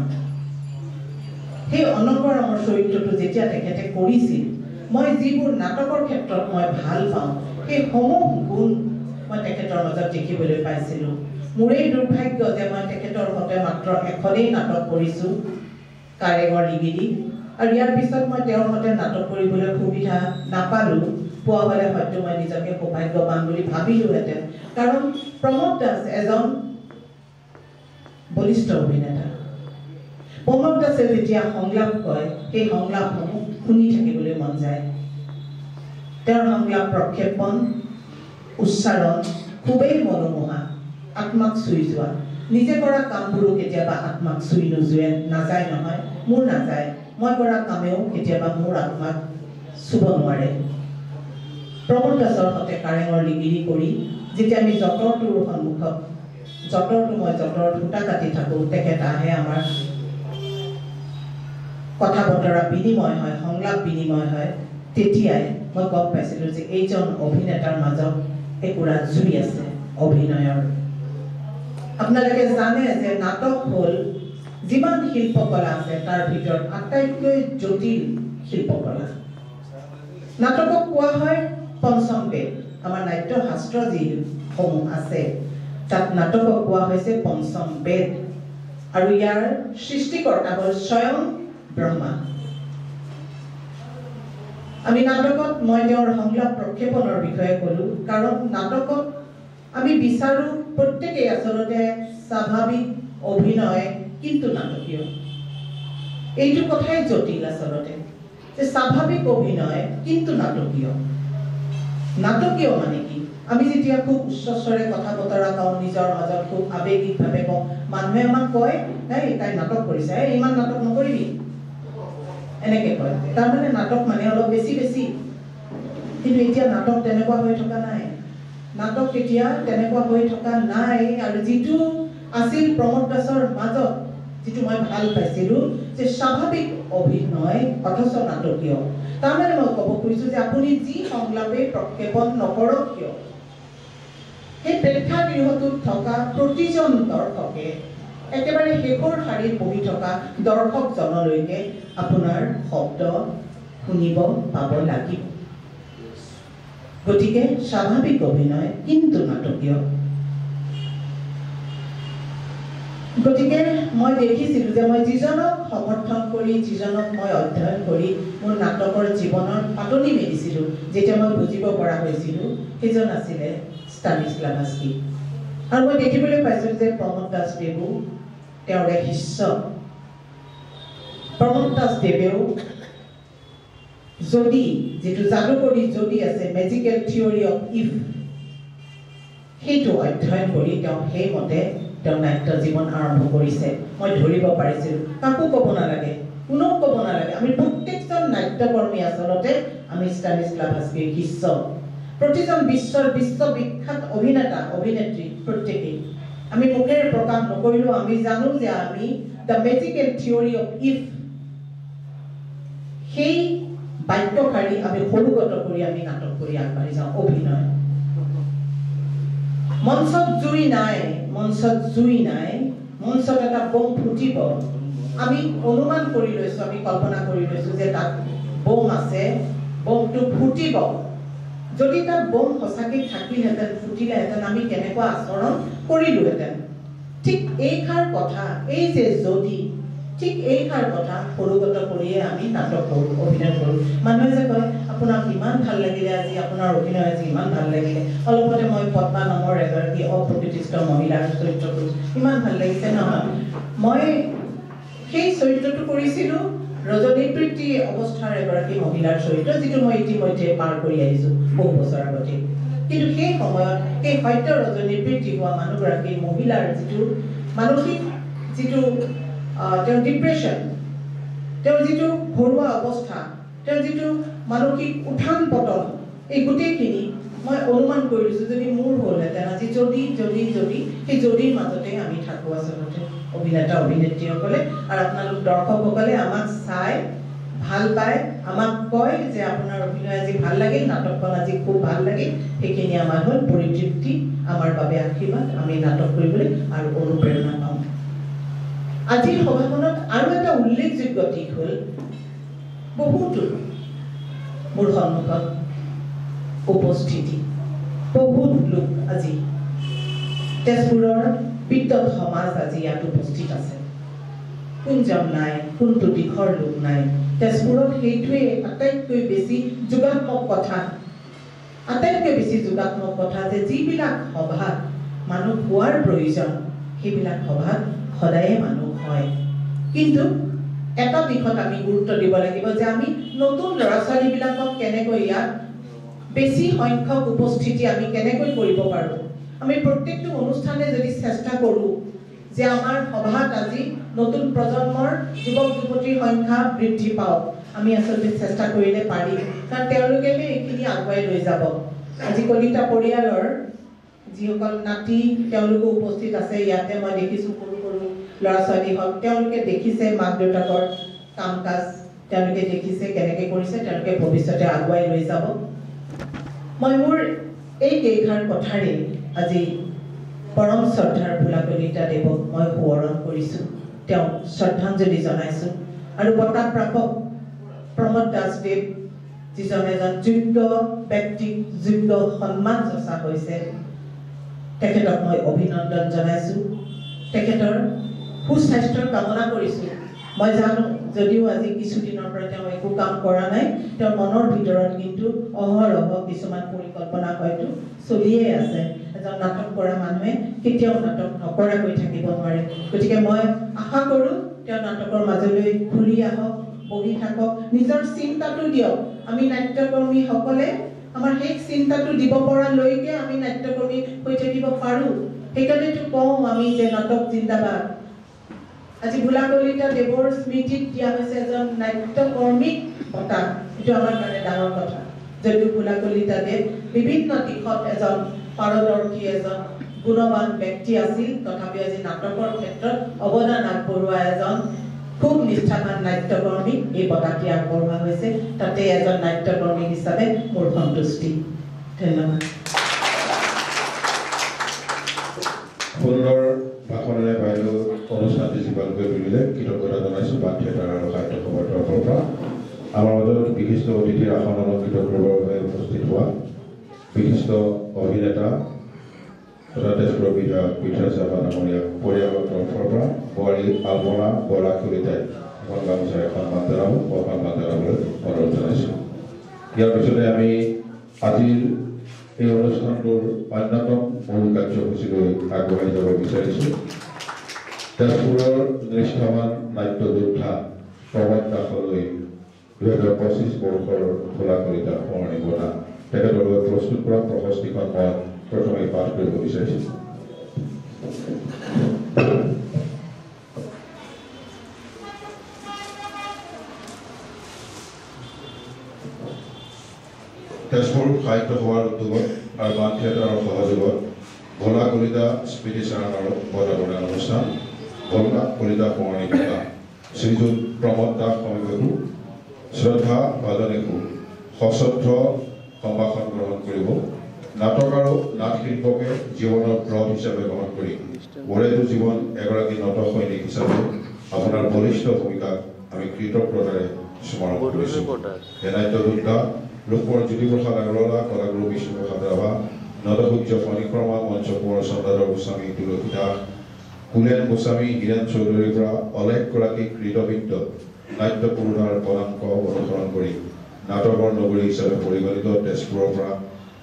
সেই অনংগৰামৰ চৰিত্ৰটো যেতিয়া তেখেতে কৰিছিল, মই যিবোৰ নাটকৰ ক্ষেত্ৰত মই ভাল পাওঁ, সেই সমূহ গুণ মই তেখেতৰ মাজত দেখিবলৈ পাইছিলোঁ। মোৰেই দুৰ্ভাগ্য যে মই তেখেতৰ সৈতে মাত্ৰ এখনেই নাটক কৰিছোঁ, কাৰেঙৰ লিগিৰি, আৰু ইয়াৰ পিছত মই তেওঁৰ সৈতে নাটক কৰিবলৈ সুবিধা নাপালোঁ। পোৱা হ'লে হয়তো মই নিজকে সৌভাগ্যৱান বুলি ভাবিলোহেঁতেন, কাৰণ প্ৰমোদ দাস এজন বলিষ্ঠ অভিনেতা। প্ৰমোদ দাসে যেতিয়া সংলাপ কয়, সেই সংলাপসমূহ শুনি থাকিবলৈ মন যায়। তেওঁৰ সংলাপ প্ৰক্ষেপণ, উচ্চাৰণ খুবেই মনোমোহা, আত্মাক চুই যোৱা। নিজে কৰা কামবোৰো কেতিয়াবা আত্মাক চুই নাযায় নহয়, মোৰ নাযায়। মই কৰা কামেও কেতিয়াবা মোৰ আত্মাক চুব নোৱাৰে। প্ৰমোদ দাসৰ সৈতে কাৰেঙৰ লিগিৰি কৰি যেতিয়া আমি যঁতৰটোৰ সন্মুখত মই যঁতৰত সূতা কাটি থাকোঁ, তেখেত আহে, আমাৰ কথা বতৰা বিনিময় হয়, সংলাপ বিনিময় হয়। তেতিয়াই মই গম পাইছিলোঁ যে এইজন অভিনেতাৰ মাজত একুৰা জুই আছে অভিনয়ৰ। আপোনালোকে জানে যে নাটক হ'ল যিমান শিল্পকলা আছে তাৰ ভিতৰত আটাইতকৈ জটিল শিল্পকলা। নাটকক কোৱা হয় পঞ্চম বেদ। আমাৰ নাট্য শাস্ত্ৰ যিসমূহ আছে তাত নাটকক কোৱা হৈছে পঞ্চম বেদ, আৰু ইয়াৰ সৃষ্টিকৰ্তা হ'ল স্বয়ং ব্ৰহ্মা। আমি নাটকত মই তেওঁৰ সংলাপ প্ৰক্ষেপণৰ বিষয়ে ক'লোঁ, কাৰণ নাটকত আমি বিচাৰোঁ প্ৰত্যেকেই আচলতে স্বাভাৱিক অভিনয় কিন্তু নাটকীয়। এইটো কথাই জটিল আচলতে, যে স্বাভাৱিক অভিনয় কিন্তু নাটকীয়। নাটকীয় মানে কি? আমি যেতিয়া খুব উচ্চস্বৰে কথা বতৰা কওঁ, নিজৰ মাজত খুব আৱেগিকভাৱে কওঁ, মানুহে আমাক কয়, তাই নাটক কৰিছে, ইমান নাটক নকৰিবি, এনেকৈ কয়। তাৰমানে নাটক মানে অলপ বেছি বেছি। কিন্তু এতিয়া নাটক তেনেকুৱা হৈ থকা নাই। নাটক এতিয়া তেনেকুৱা হৈ থকা নাই। আৰু যিটো আছিল প্ৰমোদ দাসৰ মাজত, যিটো মই ভাল পাইছিলোঁ, যে স্বাভাৱিক অভিনয় অথচ নাটকীয়। তাৰমানে মই ক'ব খুজিছোঁ যে আপুনি যি সংলাপে প্ৰক্ষেপণ নকৰক কিয়, সেই প্ৰেক্ষাগৃহটোত থকা প্ৰতিজন দৰ্শকে একেবাৰে শেষৰ শাৰীত বহি থকা দৰ্শকজনলৈকে আপোনাৰ শব্দ শুনিব পাব লাগিব। গতিকে স্বাভাৱিক অভিনয় কিন্তু নাটকীয়। গতিকে মই দেখিছিলোঁ যে মই যিজনক সমৰ্থন কৰি, যিজনক মই অধ্যয়ন কৰি মোৰ নাটকৰ জীৱনৰ পাতনি মেলিছিলোঁ, যেতিয়া মই বুজিব পৰা হৈছিলোঁ, সেইজন আছিলে ষ্টানিস্লাভাস্কি। আৰু মই দেখিবলৈ পাইছিলোঁ যে প্ৰমোদ দাসদেৱো তেওঁৰ এক শিষ্য। প্ৰমোদ দাসদেৱেও যদি, যিটো যাদুকৰী যদি আছে, মেজিকেল থিয়ৰী অফ ইফ, সেইটো অধ্যয়ন কৰি তেওঁ সেইমতে তেওঁ নাট্য জীৱন আৰম্ভ কৰিছে। মই ধৰিব পাৰিছিলোঁ। কাকো ক'ব নালাগে, কোনেও ক'ব নালাগে, আমি প্ৰত্যেকজন নাট্যকৰ্মী আচলতে আমি ষ্টানিস্লাভাস্কিৰ শিষ্য। প্ৰতিজন বিশ্ববিখ্যাত অভিনেতা অভিনেত্ৰী প্ৰত্যেকেই আমি মুখেৰে প্ৰকাশ নকৰিলেও আমি জানো যে আমি the magical theory of if, সেই বাক্যশাৰী আমি সৰুগত কৰি আমি নাটক কৰি আগবাঢ়ি যাওঁ। অভিনয় মঞ্চত জুই নাই, মঞ্চত জুই নাই, মঞ্চত এটা বোম ফুটিব। আমি অনুমান কৰি লৈছোঁ, আমি কল্পনা কৰি লৈছোঁ যে তাত বোম আছে, বোমটো ফুটিব। যদি তাত বোম সঁচাকৈ থাকিলহেঁতেন, ফুটিলেহেঁতেন, আমি কেনেকুৱা আচৰণ কৰিলোহেঁতেন। ঠিক এইষাৰ কথা, এই যে যদি, ঠিক এইষাৰ কথা সৰুগত কৰিয়ে আমি নাটক কৰোঁ, অভিনয় কৰোঁ। মানুহে যে কয় আপোনাক ইমান ভাল লাগিলে আজি, আপোনাৰ অভিনয় আজি ইমান ভাল লাগিলে। অলপতে মই পদ্মা নামৰ এগৰাকী অপ্ৰকৃতিস্থ মহিলাৰ চৰিত্ৰটো ইমান ভাল লাগিছে নহয়। মই সেই চৰিত্ৰটো কৰিছিলোঁ ৰজনীপ্ৰীতি অৱস্থাৰ এগৰাকী মহিলাৰ চৰিত্ৰ, যিটো মই ইতিমধ্যে পাৰ কৰি আহিছোঁ বহু বছৰ আগতে। কিন্তু সেই সময়ত সেই সত্য ৰজনীপ্ৰীতি হোৱা মানুহগৰাকী মহিলাৰ যিটো মানসিক, যিটো তেওঁৰ ডিপ্ৰেশ্যন, তেওঁৰ যিটো ঘৰুৱা অৱস্থা, তেওঁৰ যিটো মানসিক উত্থান পতন, এই গোটেইখিনি মই অনুমান কৰি লৈছোঁ যদি মোৰ হ'লহেঁতেন আজি, যদি যদি যদি সেই যদিৰ মাজতে আমি থাকোঁ আচলতে অভিনেতা অভিনেত্ৰীসকলে। আৰু আপোনালোক দৰ্শকসকলে আমাক চাই ভাল পায়, আমাক কয় যে আপোনাৰ অভিনয় আজি ভাল লাগিল, নাটকখন আজি খুব ভাল লাগিল। সেইখিনি আমাৰ হ'ল পৰিতৃপ্তি, আমাৰ বাবে আশীৰ্বাদ। আমি নাটক কৰিবলৈ আৰু অনুপ্ৰেৰণা পাওঁ। আজিৰ সভাখনত আৰু এটা উল্লেখযোগ্য দিশ হ'ল বহুতো মোৰ সন্মুখত উপস্থিতি, বহুত লোক আজি তেজপুৰৰ বিদ্যুৎ সমাজ আজি ইয়াত উপস্থিত আছে। কোনজন নাই, কোনটো দিশৰ লোক নাই। তেজপুৰত সেইটোৱে আটাইতকৈ বেছি যোগাত্মক কথা, আটাইতকৈ বেছি যোগাত্মক কথা যে যিবিলাক সভাত মানুহ হোৱাৰ প্ৰয়োজন, সেইবিলাক সভাত সদায়ে মানুহ হয়। কিন্তু এটা দিশত আমি গুৰুত্ব দিব লাগিব যে আমি নতুন ল'ৰা ছোৱালীবিলাকক কেনেকৈ ইয়াত বেছি সংখ্যক উপস্থিতি আমি কেনেকৈ কৰিব পাৰোঁ। আমি প্ৰত্যেকটো অনুষ্ঠানে যদি চেষ্টা কৰোঁ যে আমাৰ সভাত আজি নতুন প্ৰজন্মৰ যুৱক যুৱতীৰ সংখ্যা বৃদ্ধি পাওক, আমি আচলতে চেষ্টা কৰিলে পাৰিম, কাৰণ তেওঁলোকেহে এইখিনি আগুৱাই লৈ যাব। আজি কলিতা পৰিয়ালৰ যিসকল নাতি তেওঁলোকো উপস্থিত আছে ইয়াতে মই দেখিছোঁ সৰু সৰু ল'ৰা ছোৱালী হওক তেওঁলোকে দেখিছে মাক দেউতাকৰ কাম কাজ তেওঁলোকে দেখিছে কেনেকৈ কৰিছে তেওঁলোকে ভৱিষ্যতে আগুৱাই লৈ যাব মই মোৰ এই কেইষাৰ কথাৰে আজি পৰম শ্ৰদ্ধাৰ ভোলা কলিতা দেৱক মই সোঁৱৰণ কৰিছোঁ তেওঁ শ্ৰদ্ধাঞ্জলি জনাইছোঁ আৰু বঁটা প্ৰাপক প্ৰমোদ দাসদেৱ যিজন এজন যোগ্য ব্যক্তিক যোগ্য সন্মান যচা হৈছে তেখেতক মই অভিনন্দন জনাইছোঁ তেখেতৰ সুস্বাস্থ্যৰ কামনা কৰিছোঁ মই জানো যদিও আজি কিছুদিনৰ পৰা তেওঁ একো কাম কৰা নাই তেওঁৰ মনৰ ভিতৰত কিন্তু অহৰহ কিছুমান পৰিকল্পনা হয়তো চলিয়ে আছে এজন নাটক কৰা মানুহে কেতিয়াও নাটক নকৰাকৈ থাকিব নোৱাৰে গতিকে মই আশা কৰোঁ তেওঁ নাটকৰ মাজলৈ ঘূৰি আহক বহি থাকক নিজৰ চিন্তাটো দিয়ক আমি নাট্যকৰ্মীসকলে আমাৰ সেই চিন্তাটো দিব পৰালৈকে আমি নাট্যকৰ্মী হৈ থাকিব পাৰোঁ সেইকাৰণেতো কওঁ আমি যে নাটক জিন্দাবাদ আজি ভোলা কলিতা দেৱৰ স্মৃতিত দিয়া হৈছে এজন নাট্যকৰ্মীক বঁটা এইটো আমাৰ কাৰণে ডাঙৰ কথা যদিও ভোলা কলিতা দেৱ বিভিন্ন দিশত এজন পাৰদৰ্শী এজন গুণৱান ব্যক্তি আছিল তথাপিও আজি নাটকৰ ক্ষেত্ৰত অৱদান আগবঢ়োৱা এজন খুব নিষ্ঠাবান নাট্যকৰ্মী এই বঁটাটি আগবঢ়োৱা হৈছে তাতে এজন নাট্যকৰ্মী হিচাপে মোৰ সন্তুষ্টি ধন্যবাদ সুন্দৰ ভাষণেৰে বাইদেউ অনুষ্ঠানটি জীৱালকৈ তুলিলে কৃতজ্ঞতা জনাইছোঁ বান থিয়েটাৰ আৰু সাহিত্য সভাৰ তৰফৰ পৰা আমাৰ মাজত বিশিষ্ট অতিথিৰ আসন অলংকৃত কৰিবৰ বাবে উপস্থিত হোৱা বিশিষ্ট অভিনেতা তথা তেজপুৰৰ বিধায়ক পৃথ্বীৰাজ ৰাভা ডাঙৰীয়া পৰিয়ালৰ তৰফৰ পৰা বোৱাৰী আলমৰা বৰা কলিতাই এখন গামোচাৰে সন্মান জনাব সন্মান জনাবলৈ অনুৰোধ জনাইছোঁ ইয়াৰ পিছতে আমি আজিৰ এই অনুষ্ঠানটোৰ অন্যতম মূল কাৰ্যসূচীলৈ আগবঢ়াই যাব বিচাৰিছোঁ তেজপুৰৰ নিষ্ঠাবান নাট্য যোদ্ধা প্ৰমোদ দাসলৈ 2025 বৰ্ষৰ ভোলা কলিতা সোঁৱৰণি বঁটা তেখেতৰ বাবে প্ৰস্তুত কৰা প্ৰশস্তিখন মই প্ৰথমে পাঠ কৰিব বিচাৰিছোঁ তেজপুৰ সাহিত্য সভাৰ উদ্যোগত আৰু বান থিয়েটাৰৰ সহযোগত ভোলা কলিতা স্মৃতিচাৰণৰ বঁটা প্ৰদান অনুষ্ঠান ভোলা কলিতা সোঁৱৰণি বঁটা শ্ৰীযুত প্ৰমোদ দাস সমীপতো শ্ৰদ্ধা ভাজনীকো সশ্ৰদ্ধ সম্ভাষণ গ্ৰহণ কৰিব নাটক আৰু নাট শিল্পকে জীৱনৰ ব্ৰত হিচাপে গ্ৰহণ কৰি বৰেটো জীৱন এগৰাকী নট সৈনিক হিচাপে আপোনাৰ বলিষ্ঠ ভূমিকাক আমি কৃতজ্ঞতাৰে স্মৰণ কৰিছোঁ এই নাট্য যোদ্ধা লোকপৰ জ্যোতিপ্ৰসাদ আগৰৱালা কলাগুৰু বিষ্ণুপ্ৰসাদ ৰাভা নটসূৰ্য ফণীক্ৰমা মঞ্চ কোঁৱৰ চন্দ্ৰধৰ গোস্বামী তুলসী দাস কুলেন গোস্বামী হীৰেণ চৌধুৰীৰ পৰা অলেখগৰাকী কৃতবিদ্য নাট্য পুৰুষাৰ পদাংক অনুসৰণ কৰি নাটকৰ নগৰী হিচাপে পৰিগণিত তেজপুৰৰ পৰা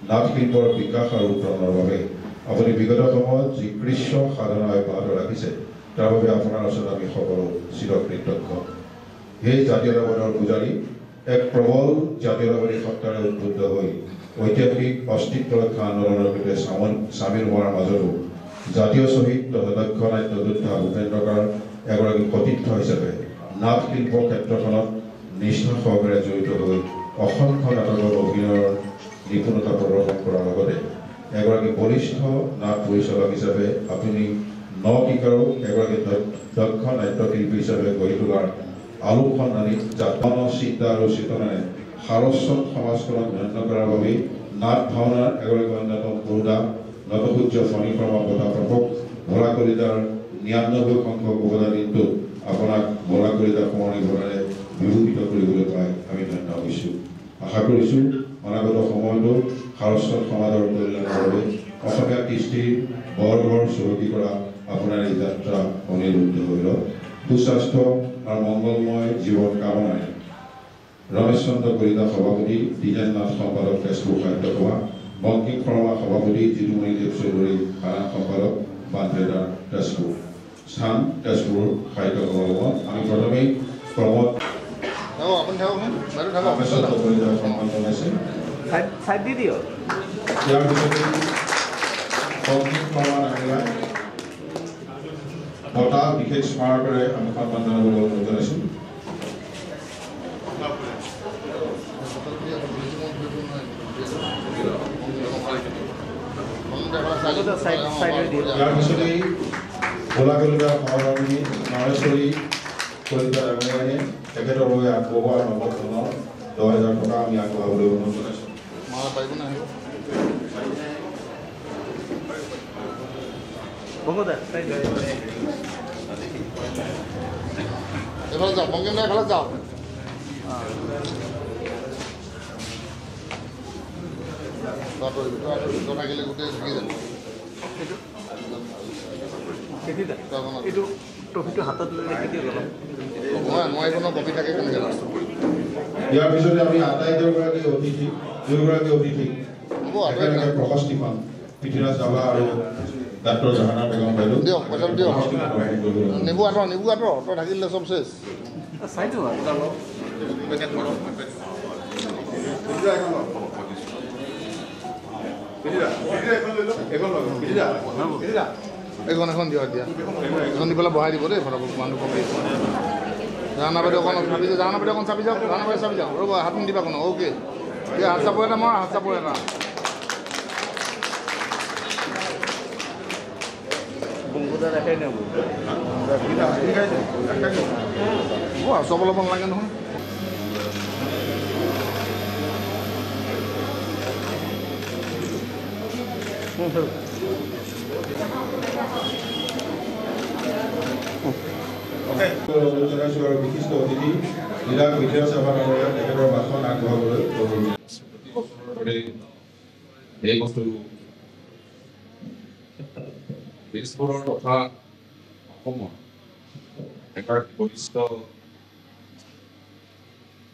নাট শিল্পৰ বিকাশ আৰু উত্তৰণৰ বাবে আপুনি বিগত সময়ত যি কৃষ্য সাধনা অব্যাহত ৰাখিছে তাৰ বাবে আপোনাৰ ওচৰত আমি সকলো চিৰকৃতজ্ঞ এই জাতীয়তাবাদৰ পূজাৰী এক প্ৰবল জাতীয়তাবাদী সত্তাৰে উদ্বুদ্ধ হৈ ঐতিহাসিক অস্তিত্ব ৰক্ষা আন্দোলনৰ সৈতে চামিল হোৱাৰ মাজতো জাতীয় শ্বহীদ তথা দক্ষ নাট্য যোদ্ধা ভূপেন্দ্ৰকাৰ এগৰাকী সতীৰ্থ হিচাপে নাট শিল্প ক্ষেত্ৰখনত নিষ্ঠা সহকাৰে জড়িত হৈ অসংখ্য নাটকৰ অভিনয়ৰ নিপুণতা প্ৰদৰ্শন কৰাৰ লগতে এগৰাকী বলিষ্ঠ নাট পৰিচালক হিচাপে আপুনি নকিকাৰো এগৰাকী দক্ষ নাট্যশিল্পী হিচাপে গঢ়ি তোলাৰ আলোকখন আনি জাতন চিন্তা আৰু চেতনাৰে সাৰস্বত সমাজখনক ধন্য কৰাৰ বাবে নাট ভাওনাৰ এগৰাকী অন্যতম পুৰুষা নটসূৰ্য ফণীক্ৰমা বঁটা প্ৰাপক ভোলা কলিতাৰ 99 সংখ্যক অৱদান দিনটোত আপোনাক ভোলা কলিতা সোঁৱৰণি বঁটাৰে বিভূষিত কৰিবলৈ পাই আমি ধন্য হৈছোঁ আশা কৰিছোঁ অনাগত সময়তো সাৰস্বত সমাজৰ কল্যাণৰ বাবে অসমীয়া কৃষ্টিৰ বৰঘৰ চহকী কৰা আপোনাৰ এই যাত্ৰা অনিৰুদ্ধ হৈ লওক সুস্বাস্থ্য আৰু মংগলময় জীৱন কামনাৰে ৰমেশ চন্দ্ৰ কলিতা সভাপতি দ্বিজেন নাথ সম্পাদক তেজপুৰ সাহিত্য সভা বংকিম শৰ্মা সভাপতি জিতুমণি দেৱ চৌধুৰী খানা সম্পাদক বান থিয়েটাৰ তেজপুৰ স্থান তেজপুৰ সাহিত্য সভা আমি প্ৰথমেই প্ৰমোদ ৰমেশ চন্দ্ৰ কলিতাক সন্মান জনাইছে সাইড দি দিয়ক ইয়াৰ পিছতে বংকিম শৰ্মা ডাঙৰীয়া বঁটা বিশেষ স্মাৰকেৰে আমি সন্মান জনাবলৈ অনুৰোধ জনাইছোঁ ইয়াৰ পিছতেই গোলাকলীয়া সহকৰ্মী মাহেশ্বৰী কলিতা ডাঙৰীয়াই তেখেতৰ বাবে আগবঢ়োৱা নগদ ধনৰ 10,000 টকা আমি আগবঢ়াবলৈ অনুৰোধ জনাইছোঁ। এফালে যাও বঙ্গেম না এফালে যাও গেলে গোটেই ঢুকি যাব এইটো ট্ৰফিটো হাতত লৈ মই কোনো কপি থাকে কেনেকৈ ইয়াৰ পিছতে আমি আটাইকেইগৰাকী অতিথি হ'ব একেলগে প্ৰশস্তি পাম পৃথ্বীৰাজ ৰাভা আৰু ডাক্তৰ জাহানা বেগম বাইদেউ দিয়ক পইচাটো দিয়ক নেবু আঁতৰ তই ঢাকি দিলে চব শেষ চাইছোঁ এখন দিয়ক এতিয়া এখন দি পেলাই বহাই দিব দেই ফটাফট মানুহ কপি জাহানা বাইদেউ অকণ চাবি যাওক জাহানা বাইদেউ অকণ চাবি যাওক জাহানা বাইদেউ চাবি যাওক ৰ'ব হাত নিদিবা কোনো অ'কে এতিয়া হাত চাপৰ এটা মই হাত চাপৰ এটা বংগুদা দেখাই নেব চব অলপ লাগে নহয় জনাইছোঁ আৰু বিশিষ্ট অতিথি জিলা পৃথ্বীৰাজ ৰাভা ডাঙৰীয়া তেখেতৰ ভাষণ আগবঢ়াবলৈ এই বস্তু তেজপুৰৰ তথা অসমৰ এগৰাকী বৰিষ্ঠ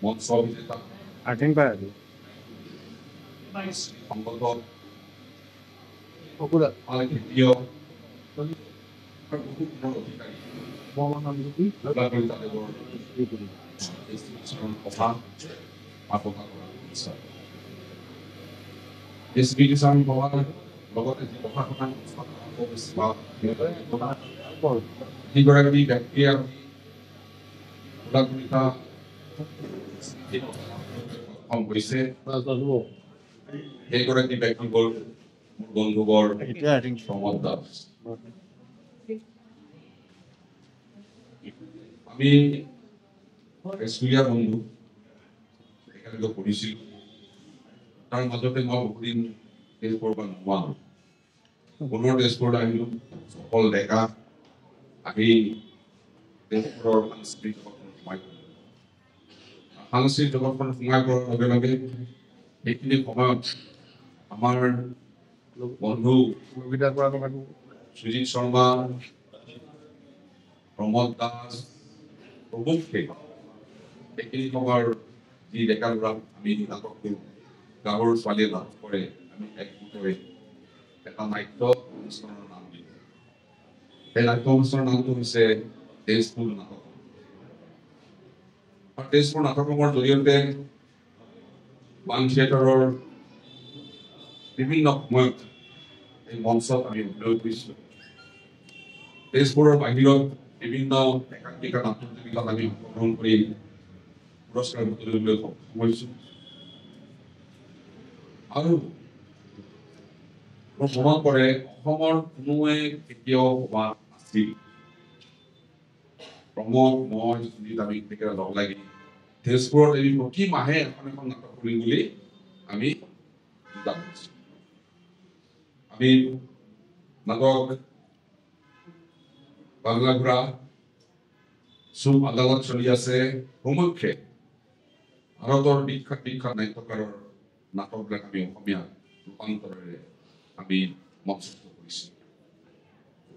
মঞ্চ অভিনেতা সংগঠন খেতিয় কথা প্ৰকাশ কৰা বিচাৰ লগতে যি প্ৰশাসন যিগৰাকী ব্যক্তিয়ে হৈছে সেইগৰাকী ব্যক্তি হ'ল মোৰ বন্ধুবৰ প্ৰমোদ দাস আমি স্কুলীয়া বন্ধু একেলগে পঢ়িছিলোঁ তাৰ মাজতে মই বহুদিন তেজপুৰৰ পৰা নোহোৱা হ'ল পুনৰ তেজপুৰত আহিলোঁ সকল ডেকা আহি তেজপুৰৰ সাংস্কৃতিক জগতখন সোমাই পৰাৰ লগে লগে সেইখিনি সময়ত আমাৰ বন্ধু সুজিত শৰ্মা প্ৰমোদ দাস প্ৰমুখে সেইখিনি সময়ৰ যি ডেকা ল'ৰা আমি নাটক কৰোঁ গাঁৱৰ ছোৱালীয়ে লাভ কৰে আমি একগোটৰে এটা নাট্য অনুষ্ঠানৰ নাম দিওঁ সেই নাট্য অনুষ্ঠানৰ নামটো হৈছে তেজপুৰ নাটক আৰু তেজপুৰ নাটকৰ জৰিয়তে বান থিয়েটাৰৰ বিভিন্ন সময়ত এই মঞ্চত আমি অভিনয় কৰিছিলোঁ তেজপুৰৰ বাহিৰত বিভিন্ন একাংকিকা নাট্য প্ৰতিযোগিতাত আমি অংশগ্ৰহণ কৰি পুৰস্কাৰ বুটলিবলৈ সক্ষম হৈছোঁ আৰু মোৰ মনত পৰে অসমৰ কোনোৱে কেতিয়াও ভবা নাছিল প্ৰমোদ মই সুজিত আমি তেখেতে লগ লাগি তেজপুৰত এৰি প্ৰতি মাহে এখন নাটক কৰিম বুলি আমি আমি নাটক বাংলা ঘোঁৰা চুপ আদালত চলি আছে সমক্ষে ভাৰতৰ বিখ্যাত নাট্যকাৰৰ নাটকবিলাক আমি অসমীয়া ৰূপান্তৰেৰে আমি মঞ্চস্থ কৰিছোঁ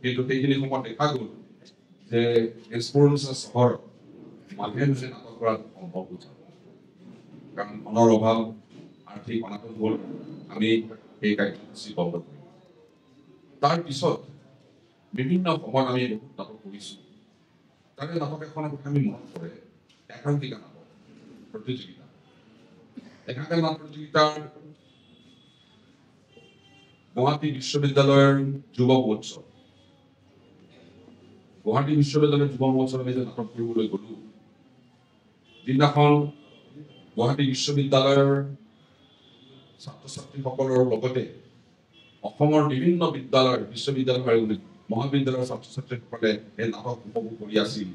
কিন্তু সেইখিনি সময়ত দেখা গ'ল যে তেজপুৰ চহৰ মানুহে নাটক কৰাত সম্ভৱ হৈছে কাৰণ ধনৰ অভাৱ আৰ্থিক অনাটন হ'ল আমি এই কাৰ্যসূচী বন্ধ কৰিম তাৰপিছত বিভিন্ন সময়ত আমি বহুত নাটক কৰিছোঁ তাৰে নাটক এখনৰ কথা আমি মনত পৰে একাংকিকা নাটক প্ৰতিযোগিতা একাংকিকা নাটক প্ৰতিযোগিতাৰ গুৱাহাটী বিশ্ববিদ্যালয়ৰ যুৱ মহোৎসৱ গুৱাহাটী বিশ্ববিদ্যালয়ৰ যুৱ মহোৎসৱ আমি যে নাটক কৰিবলৈ গ'লোঁ যিদিনাখন গুৱাহাটী বিশ্ববিদ্যালয়ৰ ছাত্ৰ ছাত্ৰীসকলৰ লগতে অসমৰ বিভিন্ন বিদ্যালয় বিশ্ববিদ্যালয় মহাবিদ্যালয়ৰ ছাত্ৰ ছাত্ৰীসকলে এই নাটক উপভোগ কৰি আছিল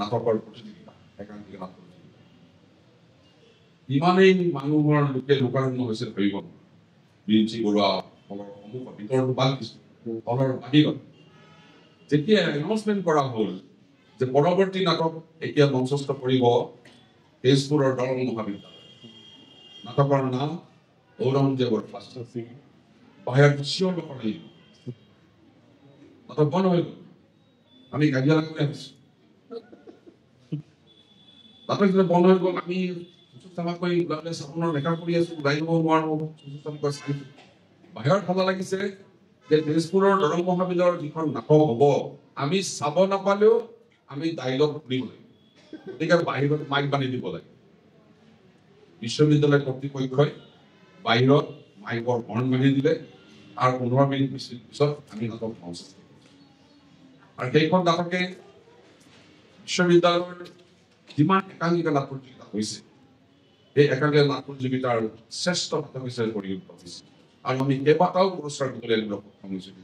নাটকৰ প্ৰতিযোগিতা একাংকিকা নাটক প্ৰতিযোগিতা ইমানেই মানুহৰ লোকে লোকাৰণ্য হৈছিল ভাবিব বিৰিঞ্চি বৰুৱা হলৰ সন্মুখত ভিতৰতো বাদ দিছিল হলৰ বাহিৰত যেতিয়া এনাউন্সমেণ্ট কৰা হ'ল যে পৰৱৰ্তী নাটক এতিয়া মঞ্চস্থ কৰিব তেজপুৰৰ দৰং মহাবিদ্যালয় নাটকৰ নাম ঔৰংজেবৰ ফাঁচী বাহিৰত চিঞৰ বাখৰ আহিল নাটক বন্ধ হৈ গ'ল আমি কাজিয়া লাগি আহিছোঁ নাটক যেতিয়া বন্ধ হৈ গ'ল আমি চামাকৈ ওলালে চাবোনৰ মেকআপ কৰি আছোঁ ওলাই যাব নোৱাৰোঁ চামাকৈ চাইছোঁ বাহিৰত ভাল লাগিছে যে তেজপুৰৰ দৰং মহাবিদ্যালয়ৰ যিখন নাটক হ'ব আমি চাব নাপালেও আমি ডাইলগ শুনিব লাগিব গতিকে বাহিৰত মাইক বান্ধি দিব লাগে বিশ্ববিদ্যালয় কৰ্তৃপক্ষই বাহিৰত মাইকৰ হৰ্ণ বান্ধি দিলে আৰু 15 মিনিট পিছত আমি নাটক মঞ্চস্থ আৰু সেইখন নাটকে বিশ্ববিদ্যালয়ৰ যিমান একাংকিকা নাট প্ৰতিযোগিতা হৈছে এই একাংকিকা নাট প্ৰতিযোগিতাৰ শ্ৰেষ্ঠ নাটক হিচাপে পৰিগণিত হৈছে আৰু আমি কেইবাটাও পুৰস্কাৰ দিবলৈ সক্ষম হৈছোঁ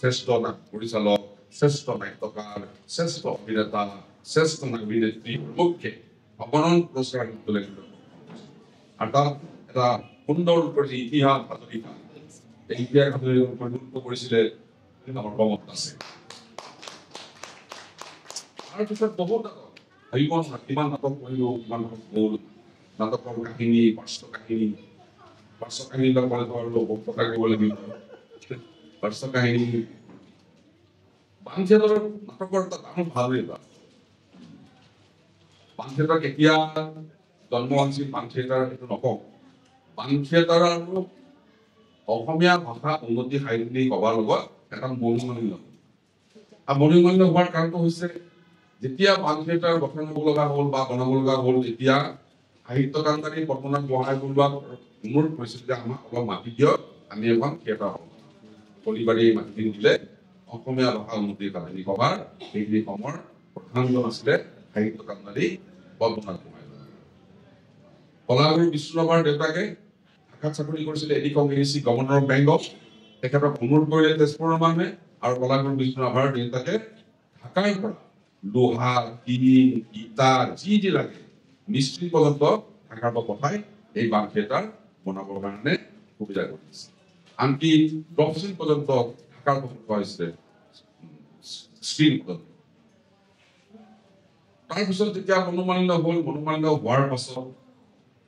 শ্ৰেষ্ঠ নাট পৰিচালক শ্ৰেষ্ঠ নাট্যকাৰ শ্ৰেষ্ঠ অভিনেতা শ্ৰেষ্ঠ অভিনেত্ৰী মুখ্যে অৱনন পুৰস্কাৰ দিবলৈ আৰু তাত এটা সুন্দৰ ৰূপৰ ইতিহাস সাধনিকা এই ইতিহাস সাধনিকা কৰিছিলে আমাৰ প্ৰমোদ আছে তাৰপিছত বহুত নাটক ভাবিব নহয় কিমান নাটক কৰিলোঁ কিমান নাটক গ'ল নাটকৰ কাহিনী পাৰ্শ্ব কাহিনী ক'লে আৰু কথা ক'ব লাগিব পাৰ্শ্ব কাহিনী বানথিয়েটাৰৰ নাটকৰ এটা ডাঙৰ ভাল বানথিয়েটাৰ কেতিয়া জন্ম হৈছিল বানথিয়েটাৰ সেইটো নকওঁ বানথিয়েটাৰ আৰু অসমীয়া ভাষা উন্নতি সাহিত্যিক সভাৰ লগত এটা মনোমালিন্য আৰু মনোমালিন্য হোৱাৰ কাৰণটো হৈছে যেতিয়া বানথিয়েটাৰ গঠন হ'ব লগা হ'ল বা বনাব লগা হ'ল তেতিয়া সাহিত্য কাণ্ডাৰী পদ্মনাথ গোহাঁই বৰুৱাক অনুৰোধ কৰিছিল যে আমাক অলপ মাটি দিয়ক আমি এখন থিয়েটাৰ হ'ম কলিবাৰী মাটি দিলে অসমীয়া ভাষা উন্নতি সাহিত্যিক সভাৰ সেইখিনি সময়ৰ প্ৰধানজন আছিলে সাহিত্য কাণ্ডাৰী পদ্মনাথ গোহাঁই কলাগুৰু বিষ্ণুৰাভাৰ দেউতাকে ঢাকাত চাকৰি কৰিছিলে এডিকং এডিচি গভৰ্ণৰ অফ বেংগল তেখেতক অনুৰোধ কৰিলে তেজপুৰৰ মানুহে আৰু কলাগুৰু বিষ্ণুৰাভাৰ দেউতাকে ঢাকাৰ পৰা লোহা টিং ইটা যি লাগে মিস্ত্ৰী পৰ্যন্ত ঢাকাৰ পৰা পঠাই এই বান থিয়েটাৰ বনাবৰ কাৰণে সুবিধা কৰিছে আনকি প্ৰফেচন পৰ্যন্ত ঢাকাৰ পৰা পঠোৱা হৈছিলে স্ক্ৰীন পৰ্যন্ত তাৰপিছত যেতিয়া মনোমালিন্য হ'ল মনোমালিন্য হোৱাৰ পাছত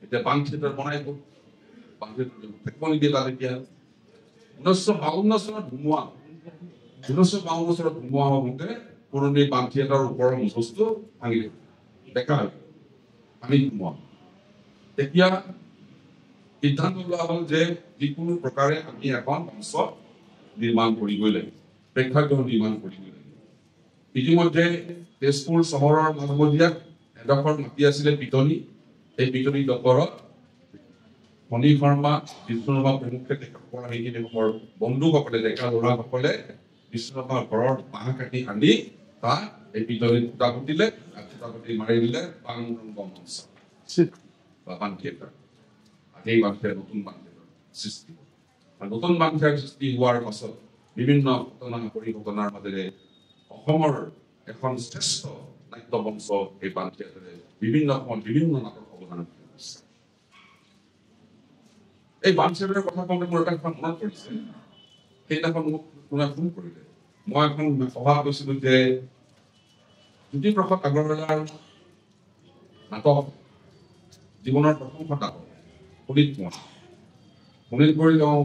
এতিয়া বান থিয়েটাৰ বনাই গ'ল বান থিয়েটাৰ থাকিব নিদিয়ে তাত এতিয়া 1952 চনত ধুমুহা হওঁতে পুৰণি বান থিয়েটাৰৰ ওপৰৰ মঞ্চটো ভাঙি গ'ল বেকা হৈ গ'ল আমি ধুমুহা তেতিয়া সিদ্ধান্ত লোৱা হ'ল যে যিকোনো প্ৰকাৰে আমি এখন মঞ্চ নিৰ্মাণ কৰিবই লাগিব প্ৰেক্ষাগৃহ নিৰ্মাণ কৰিবই লাগিব ইতিমধ্যে তেজপুৰ চহৰৰ মাজমজিয়াত এডোখৰ মাটি আছিলে পিটনি এই পিটনি ডোখৰত মণি শৰ্মা বিষ্ণুৰাভা প্ৰমুখে তেখেতসকলৰ সেইখিনি বন্ধুসকলে ডেকা ল'ৰাসকলে বিষ্ণুৰাভাৰ ঘৰৰ বাঁহ কাটি আনি তাত এই পিটনিত ফুটা পুতিলে ফুটা পুতি মাৰি দিলে পাংৰংগ মঞ্চ বা বান থিয়েটাৰ এই বান থিয়েটাৰ নতুন বান থিয়েটাৰ সৃষ্টি আৰু নতুন বান থিয়েটাৰ সৃষ্টি হোৱাৰ পাছত বিভিন্ন ঘটনা পৰিঘটনাৰ মাজেৰে অসমৰ এখন শ্ৰেষ্ঠ নাট্য মঞ্চ এই বান থিয়েটাৰে বিভিন্ন সময়ত বিভিন্ন নাটক অৱদান কৰিছে এই বান থিয়েটাৰৰ কথা কওঁতে মোৰ এটা কথা মনত পৰিছে সেইদিনাখন মোক কোনোবাই ফোন কৰিলে মই এখন সভা কৈছিলোঁ যে জ্যোতিপ্ৰসাদ আগৰৱালাৰ নাটক জীৱনৰ প্ৰথমখন নাটক শোণিতপুৰ তেওঁ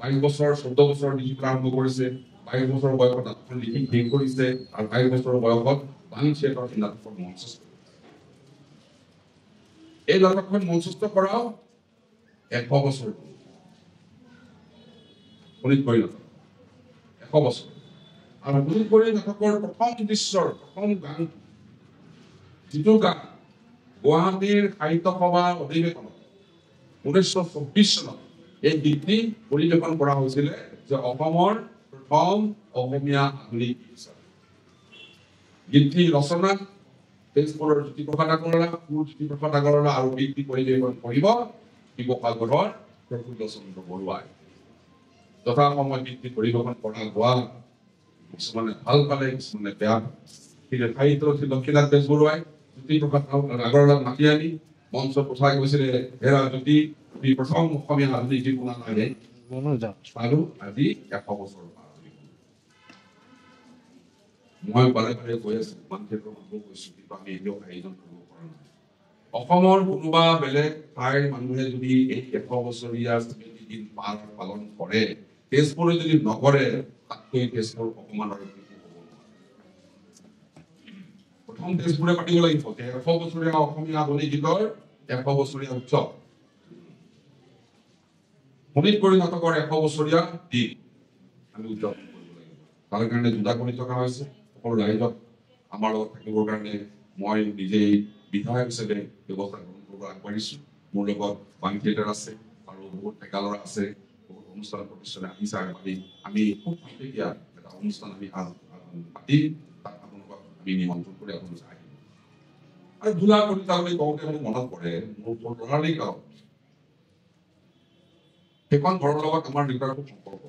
22 বছৰ 14 বছৰ লিখি আৰম্ভ কৰিছে 22 বছৰ বয়সত নাটকখন লিখি শেষ কৰিছে আৰু 22 বছৰ বয়সত বান থিয়েটাৰ নাটকখন মঞ্চস্থ এই নাটকখন মঞ্চস্থ কৰাও 100 বছৰ শোণিতপুৰ নাটক 100 বছৰ আৰু শোণিতপুৰ নাটকৰ প্ৰথম দৃশ্যৰ প্ৰথম গান যিটো গান গুৱাহাটীৰ সাহিত্য সভাৰ অধিৱেশনত 1924 চনত এই গীতটি পৰিৱেশন কৰা হৈছিলে যে অসমৰ প্ৰথম অসমীয়া আধুনিক গীতটি ৰচনা তেজপুৰৰ জ্যোতিপ্ৰসাদ আগৰৱালা আৰু গীতটি পৰিৱেশন কৰিব শিৱসাগৰৰ প্ৰফুল্ল চন্দ্ৰ বৰুৱাই যথা সময় ভিত্তিক পৰিৱেশন কৰা হোৱা কিছুমানে ভাল পালে কিছুমানে বেয়া কিন্তু সাহিত্য লক্ষ্মীনাথ বেজবৰুৱাই জ্যোতিপ্ৰসাদ আগৰৱালাক মাতি আনি মঞ্চত উঠাই কৈছিলে হেৰা জ্যোতি প্ৰথম অসমীয়া আধুনিক গীত শুনা নাই আৰু আজি 100 বছৰ মই বাৰে বাৰে কৈ আছো মানুহেতো কৈছো কিন্তু আমি এতিয়াও আয়োজন কৰিব পৰা নাই অসমৰ কোনোবা বেলেগ ঠাইৰ মানুহে যদি এই 100 বছৰীয়া স্মৃতি দিন পালন কৰে তেজপুৰে যদি নকৰে তাতকৈ তেজপুৰ অকমানৰ প্ৰথম তেজপুৰে পাতিব লাগিব 100 বছৰীয়া অসমীয়া আধুনিক গীতৰ 100 বছৰীয়া উৎসৱ শোণিতপুৰ নাটকৰ 100 বছৰীয়া দিন আমি উদযাপন কৰিব লাগিব তাৰ কাৰণে যোজনা কৰি থকা হৈছে সকলো ৰাইজক আমাৰ লগত থাকিবৰ কাৰণে মই নিজেই বিধায়ক হিচাপে ব্যৱস্থা গ্ৰহণ কৰিব আগবাঢ়িছো মোৰ লগত বাং থিয়েটাৰ আছে আৰু বহুত ডেকালৰা আছে বহুত অনুষ্ঠান প্ৰতিষ্ঠানে আহিছে আমি খুব এতিয়া এটা অনুষ্ঠান আমি পাতি তাত আপোনালোকক আমি নিমন্ত্ৰণ কৰি আপোনালোক আহিব আৰু ধূলা কৰি তাৰলৈ কওঁতে মোৰ মনত পৰে মোৰ ল'ৰালি কালত সেইখন ঘৰৰ লগত আমাৰ দেউতাৰ খুব সম্পৰ্ক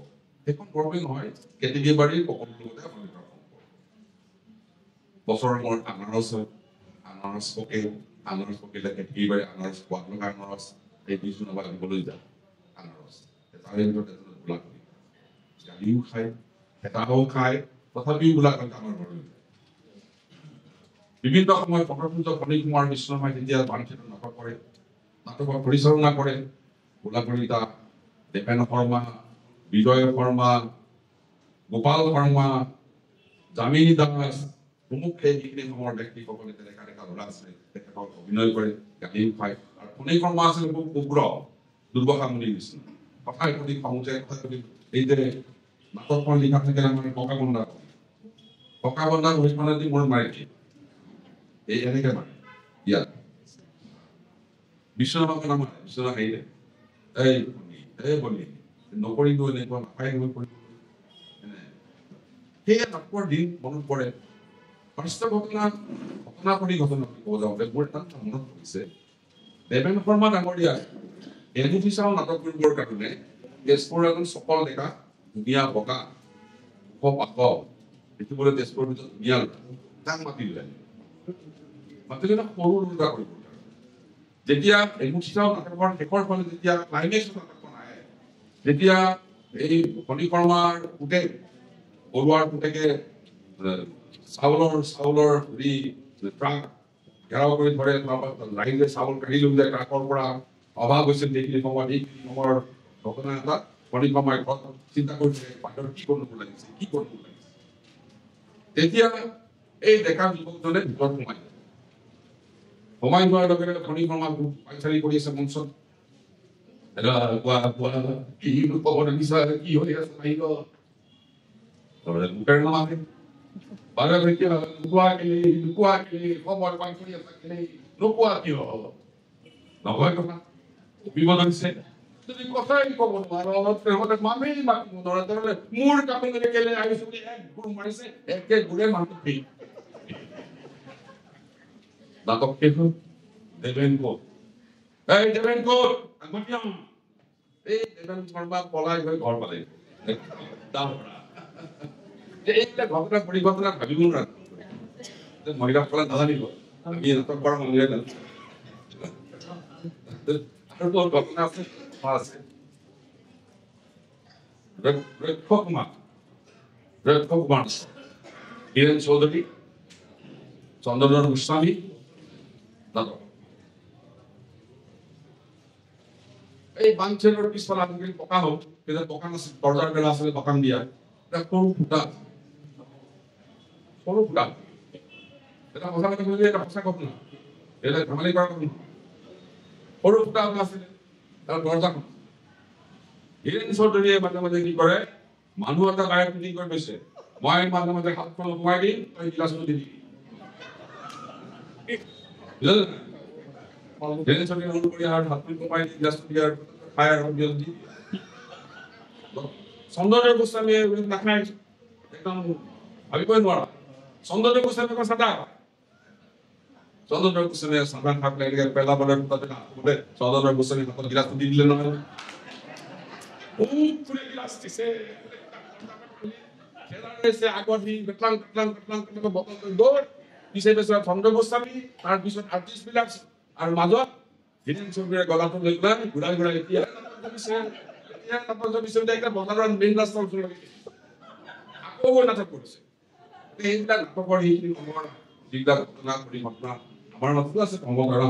সেইখন ঘৰ বুলি নহয় কেটেগীবাৰীৰ সকলোৰ লগতে আমাৰ দেউতাৰ সম্পৰ্ক বছৰৰ মূৰত আনাৰস পকিলে কেটেগীবাৰী আনাৰস সোৱাদ লগা আনাৰস এই দুইজন আমাৰ দিবলৈ যায় আনাৰস তাৰে ভিতৰত এজনে গোলাপ গালিও খায় হেতাও খায় তথাপিও গোলাপ আমাৰ ঘৰলৈ বিভিন্ন সময়ত পটভূজ ফণী কুমাৰ বিষ্ণুমাই যেতিয়া বাণিজ্যত নাটক কৰে নাটকৰ পৰিচালনা কৰে গোলাপৰীতা দেৱেন শৰ্মা বিজয় শৰ্মা গোপাল শৰ্মা জামিনী দাস প্ৰমুখ্যে যিখিনি সময়ৰ ব্যক্তিসকলে ডেকা ল'ৰা আছে তেখেতক অভিনয় কৰে গালিও খায় আৰু ফণী শৰ্মা আছিল খুব উগ্ৰ দুৰ্বাসা মুনিৰ নিচিনা কথাই প্ৰতি খঙতে এই যে নাটকখন লিখা থাকিলে আমাৰ ককা বন্ধা অভিমানে দি মোৰ মাৰি দিয়ে এই এনেকে মানে ইয়াত বিশ্বনাথ আমাৰ বিশ্বনাথ আহিলে এই বলি নকৰিব এনেকুৱা নাপায় সেয়ে নাটকৰ দিন মনত পৰে বাস্তৱ ঘটনা ক'ব যাওঁতে মোৰ এটা মনত পৰিছে দেৱেন শৰ্মা ডাঙৰীয়াই এমুঠি চাও নাটক কৰিবৰ কাৰণে তেজপুৰ এজন চকল ডেকা ধুনীয়া বগা পাক দেখিবলৈ তেজপুৰৰ ভিতৰত ধুনীয়া তাক মাতিলে সৰু দুটা কৰিব যেতিয়া এমুঠি চাও নাটকৰ শেষৰ ফালে যেতিয়া ক্লাইমেক্স নাটকখন আহে যেতিয়া এই ফণী শৰ্মাৰ পুতেক বৰুৱাৰ পুতেকে চাউলৰ ট্ৰাক ঘেৰাও কৰি ধৰে ৰাইজে চাউল কাঢ়ি লৈ যায় ট্ৰাকৰ পৰা অভাৱ হৈছে সেইখিনি সময়ত এইখিনি সময়ৰ ঘটনা এটা ফণী শৰ্মাই চিন্তা কৰিছে বাহিৰত কি কৰিব লাগিছে তেতিয়া এই ডেকা যুৱকজনে ভিতৰত সোমাই যোৱাৰ লগে লগে ফণী শৰ্মা পাইচাৰি কৰি আছে মঞ্চত কি ক'ব লাগিছা কি হৈ আছে মুখেৰে নামাতে বাৰে লুকুৱা কেলে সময় পাই কৰি আছে কেলে নোকোৱা কিয় নকয় কথা বিপদ হৈছে যদি কথাই ক'ব নোৱাৰো মামেই মাতিব নোৱাৰে তেনেহ'লে মোৰ কাপোৰ কেলে আহিছো বুলি এক গুৰ মাৰিছে একে গুৰে মানুহ নাটক শেষ হ'ল দেৱেন ক'ত এই দেৱেন শৰ্মা পলাই গৈ ঘৰ পালে এইবিলাক ঘটনা পৰিঘটনা ভাবিব নোৱাৰে মহিলাসকলে নাজানিব আমি নাটক কৰা মহিলাই নাজানো আৰু বহুত ঘটনা আছে ৰক্ষ কুমাৰ হীৰেণ চৌধুৰী চন্দ্ৰধৰ গোস্বামী নাটক এই বাংচেলৰ পিছফালে আজিকালি পকা হ'ল কিন্তু পকা নাছিল দৰ্জাৰ বেলা আছিলে দোকান দিয়া সৰু ফুটা এটা সঁচা কথা কৈছে এটা সঁচা ঘটনা এটা ধেমালি কৰা ঘটনা সৰু ফুটা আছিলে তাৰ দৰ্জাখন হীৰেণ চৌধুৰীয়ে মাজে মাজে কি কৰে মানুহ এটা গায়ক মিটিং কৰি গৈছে মই মাজে মাজে হাতখন সোমাই দিম তই গিলাচটো দিবি হীৰেণ চৌধুৰীয়ে অনুৰোধ কৰি হাতখন সোমাই দি গিলাচটো দিয়াৰ খাই আৰু দি চন্দ্ৰধৰ গোস্বামীয়ে নাখায় একদম ভাবিবই নোৱাৰা চন্দ্ৰধৰ গোস্বামীক চাদা চন্দ্ৰধৰ গোস্বামীয়ে চাদা খাই পেলাই পেলাবলৈ চন্দ্ৰধৰ গোস্বামী হাতত গিলাচটো দি দিলে নহয় ফুলে গিলাস দিছে খেলাইছে আগত সি বেটলাং বটল দৌৰ পিছে পিছে ধন্দ গোস্বামী তাৰপিছত আৰ্টিষ্টবিলাক আৰু মাজত হিৰেণ চৌধুৰীয়ে গলাটো লৈ পেলাই ঘূৰাই এতিয়া বজাৰৰ মেইন ৰাস্তাৰ ওচৰত আকৌ নাটক কৰিছে এইবিলাক নাটকৰ সেইখিনি সময়ৰ যিবিলাক ঘটনা আমাৰ মাজতো আছে কৰ্মকাৰা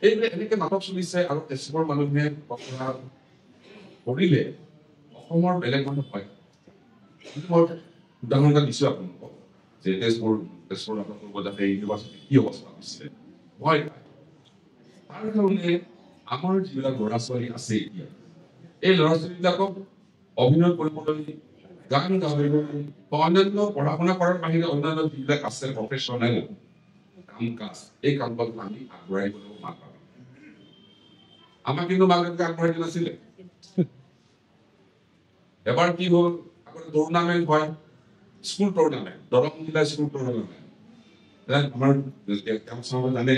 এইবিলাক এনেকে নাটক চলিছে আৰু তেজপুৰৰ মানুহে কৰিলে অসমৰ বেলেগ মানুহ হয় মই উদাহৰণ এটা দিছো আপোনালোকক যে তেজপুৰ নাটক কৰিব যাতে ইউনিভাৰ্চিটি কি অৱস্থা হৈছে ভয় তাৰ কাৰণে আমাৰ যিবিলাক ল'ৰা ছোৱালী আছে এতিয়া এই ল'ৰা ছোৱালীবিলাকক অভিনয় কৰিবলৈ গান গাবলৈ অন্যান্য পঢ়া শুনা কৰাৰ বাহিৰে অন্যান্য যিবিলাক আছে প্ৰফেশ্যনেল কাম কাজ এই কামবিলাক আমি আগবঢ়াই গ'লেও মাক বাপেকে আমাক কিন্তু মাক বাপেকে আগবঢ়াই দিয়া নাছিলে এবাৰ কি হ'ল আগতে টুৰ্ণামেণ্ট হয় স্কুল টুৰ্ণামেণ্ট দৰং জিলা স্কুল টুৰ্ণামেণ্ট আমাৰ জানে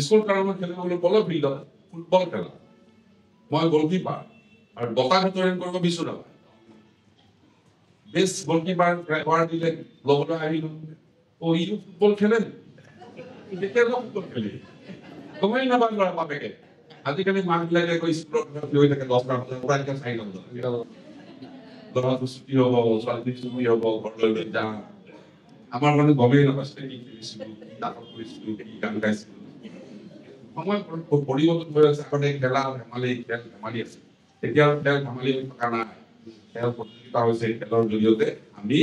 স্কুল টুৰ্ণামেণ্ট খেলিবলৈ বলৰ ফিল্ডত ফুটবল খেলা মই গলকিপাৰ আৰু বঁটা বিতৰণ কৰিব বিচৰা বেষ্ট গলকিপাৰ এৱাৰ্ড দিলে লগতে আহিলো ইটো ফুটবল খেলে ফুটবল খেলি গমেই নাপায় ল'ৰা বাপেকে আজিকালি মাকবিলাকে গৈ স্কুলত হৈ থাকে 10টা বজাত চাই ল'ৰাটো ছুটি হ'ব ছোৱালী ছুটি হ'ব ঘৰলৈ যাম আমাৰ মানে গমেই নাপাইছিলে কি কৰিছিলো কি নাটক কৰিছিলো কি গান গাইছিলো সময় পৰিৱৰ্তন হৈ আছে আগতে খেল ধেমালি আছে এতিয়া খেল ধেমালি থকা নাই খেল প্ৰতিযোগিতা হৈছে খেলৰ জৰিয়তে আমি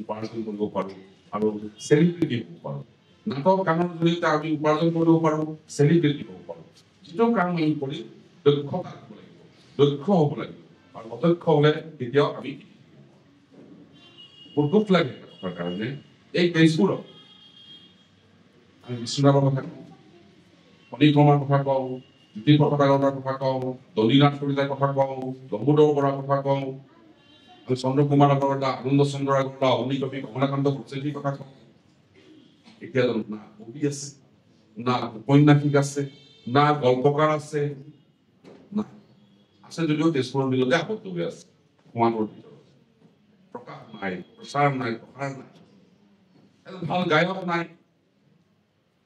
উপাৰ্জন কৰিব পাৰো আৰু চেলিব্ৰিটি হ'ব পাৰো নাটক গানৰ জৰিয়তে আমি উপাৰ্জন কৰিব পাৰো চেলিব্ৰিটি হ'ব পাৰো যিটো কাম আমি কৰি দক্ষতা হ'ব লাগিব দক্ষ হ'ব লাগিব আৰু অদক্ষ হ'লে কেতিয়াও আমি দুখ লাগে তাৰ কাৰণে এই তেজপুৰত আমি বিশ্বনাথৰ কথা কওঁ ফণীকৰ্মাৰ কথা কওঁ জ্যোতিপ্ৰসাদ আগৰৱালাৰ কথা কওঁ দলীনাথ কলিতাৰ কথা কওঁ লম্বোদৰ বৰাৰ কথা কওঁ আমি চন্দ্ৰকুমাৰ আগৰৱালা আনন্দ চন্দ্ৰ আগৰৱালা অগ্নিকবি কমলাকান্ত ভট্টাচাৰ্যৰ কথা কওঁ এতিয়া জানো না কবি আছে না উপন্যাসিক আছে না গল্পকাৰ আছে না আছে যদিও তেজপুৰৰ ভিতৰতে আবদ্ধ হৈ আছে সমাজৰ ভিতৰত প্ৰকাশ নাই প্ৰচাৰ নাই প্ৰসাৰ নাই ভাল গায়ক নাই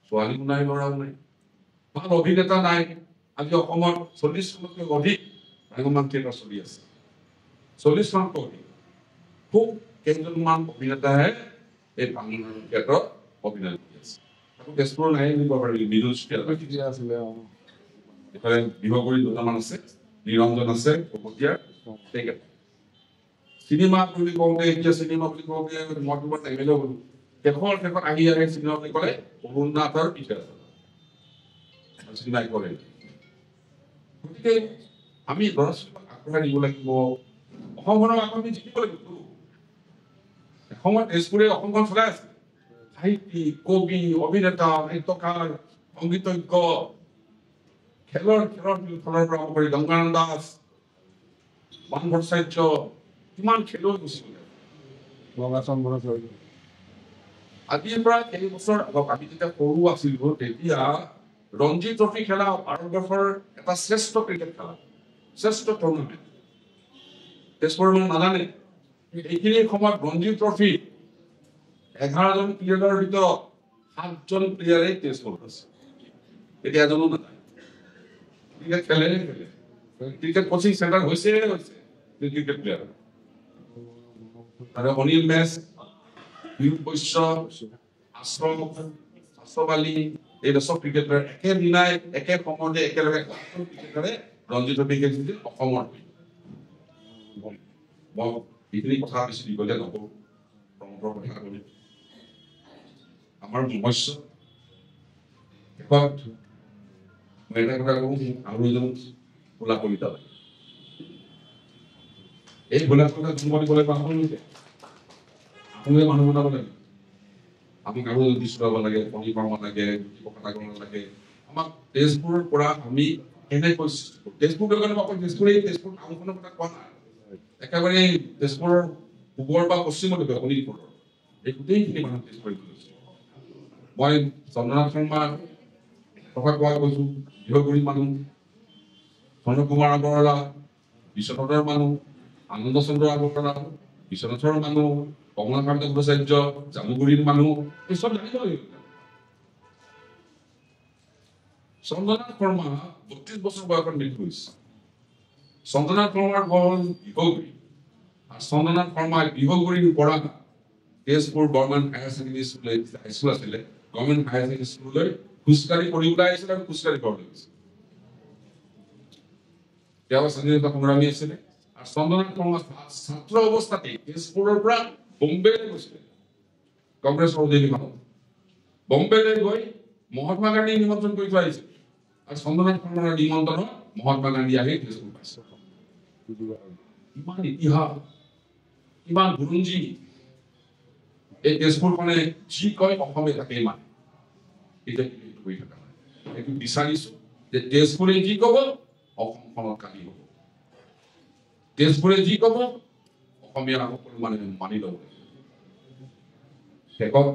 ছোৱালীও নাই ল'ৰাও নাই ভাল অভিনেতা নাই আজি অসমত 40খনতকৈ অধিক ভ্ৰাম্যমাণ থিয়েটাৰ চলি আছে 40খনতকৈ অধিক খুব কেইজনমান অভিনেতাহে এই ভ্ৰাম্যমাণ থিয়েটাৰত অভিনয় কৰি আছে তেজপুৰৰ নাই বুলি ক'ব পাৰি মৃদুল চুতীয়া আছিলে এইফালে বিহগুৰি দুটামান আছে নিৰঞ্জন আছে কপটীয়াৰ চিনেমা বুলি কওঁতে এতিয়া চিনেমা বুলি কওঁতে মই তোমাৰ এমএলএ হ'লো শেষত আহি আহে চিনেমা বুলি ক'লে অৰুণনাথৰ পিছাৰ চিনেমা কৰে গতিকে আমি ল'ৰা ছোৱালীক আগবঢ়াই দিব লাগিব অসমখনক আমি জিকিব লাগিব এসময়ত তেজপুৰে অসমখন চলাই আছে সাহিত্যিক কবি অভিনেতা নাট্যকাৰ সংগীতজ্ঞ খেলৰ ফালৰ পৰা আৰম্ভ কৰি গংগানন্দ দাস বাণ ভট্টাচাৰ্য কিমান খেলুৱৈ গুচি গ'লে আজিৰ পৰা কেইবছৰ আগত আমি যেতিয়া সৰু আছিলো তেতিয়া ৰঞ্জী ট্ৰফি খেলা ভাৰতবৰ্ষৰ এটা শ্ৰেষ্ঠ ক্ৰিকেট খেলা শ্ৰেষ্ঠ টুৰ্ণামেণ্ট তেজপুৰৰ মানুহ নাজানে এইখিনি সময়ত ৰঞ্জী ট্ৰফি 11জন প্লেয়াৰৰ ভিতৰত 7জন প্লেয়াৰে তেজপুৰত আছে এতিয়া এজনো নাজানে ক্ৰিকেট খেলে ক্ৰিকেট কোচিং চেণ্টাৰ হৈছে ক্ৰিকেট প্লেয়াৰ আৰু অনিল মেচ বিহু বৈশ্য আশ্ৰম আলী এই চব ক্ৰিকেট প্লেয়াৰ একেদিনাই একে সময়তে একেলগে ক্ৰিকেটাৰে ৰঞ্জী ট্ৰফি খেলিছিল অসমৰ মই এইখিনি কথা বেছি দীঘলীয়া নকৰোঁ প্ৰমোদৰ কথা ক'লো আমাৰ সমস্যা শেষত মই এটা কথা কওঁ আৰু এজন ভোলা কলিতা এই ভোলা কলিতা জন্ম দিবলৈ আপোনালোকে মানুহ বনাব লাগে আমাক আৰু দৃশ্য ল'ব লাগে পঢ়ি পাব লাগে কথা ক'ব লাগে আমাক তেজপুৰৰ পৰা আমি এনেকৈ তেজপুৰ তেজপুৰ টাউনখনৰ কথা কোৱা নাই একেবাৰে তেজপুৰৰ পূবৰ বা পশ্চিমলৈকে শোণিতপুৰৰ এই গোটেইখিনি মানুহ তেজপুৰ গৈছে মই চন্দ্ৰনাথ শৰ্মাৰ কথা কোৱা কৈছো বিহগুৰি মানুহ স্বৰ্ণকুমাৰ আগৰৱালা বিশ্বনাথৰ মানুহ, আনন্দ চন্দ্ৰ আগৰৱালা বিশ্বনাথৰ মানুহ, কমলাকান্ত ভট্টাচাৰ্য জামুগুৰিৰ মানুহ, এই চব জানিব লাগিব। চন্দ্ৰনাথ শৰ্মা ৩২ বছৰ বয়সত মৃত্যু হৈছে। চন্দ্ৰনাথ শৰ্মাৰ ঘৰ হ'ল বিহগুৰি, আৰু চন্দ্ৰনাথ শৰ্মাই বিহগুৰিৰ পৰা Tezpur government higher secondary school আছিলে, গভৰ্ণমেণ্ট হায়াৰ ছেকেণ্ডেৰী স্কুললৈ খোজকাঢ়ি পঢ়িবলৈ আহিছিলে আৰু খোজকাঢ়ি ঘৰলৈ গৈছিলে। তেওঁ স্বাধীনতা সংগ্ৰামী আছিলে। আৰু চন্দ্ৰনাথ শৰ্মা ছাত্ৰ অৱস্থাতেই তেজপুৰৰ পৰা বম্বেলৈ গৈছিলে কংগ্ৰেছৰ অধিৱেশনত। বম্বেলৈ গৈ মহাত্মা গান্ধীক নিমন্ত্ৰণ কৰি থৈ আহিছিল, আৰু চন্দ্ৰনাথ শৰ্মাৰ নিমন্ত্ৰণত মহাত্মা গান্ধী আহি তেজপুৰ পাইছে। ইমান ইতিহাস, ইমান বুৰঞ্জী। এই তেজপুৰখনে যি কয় অসমে তাকেই মানে। কৰি থকা এইটো বিচাৰিছো যে তেজপুৰে যি কব অসমখনত কালি হব, তেজপুৰে যি কব অসমীয়া সকলো মানে মানি লব। শেষত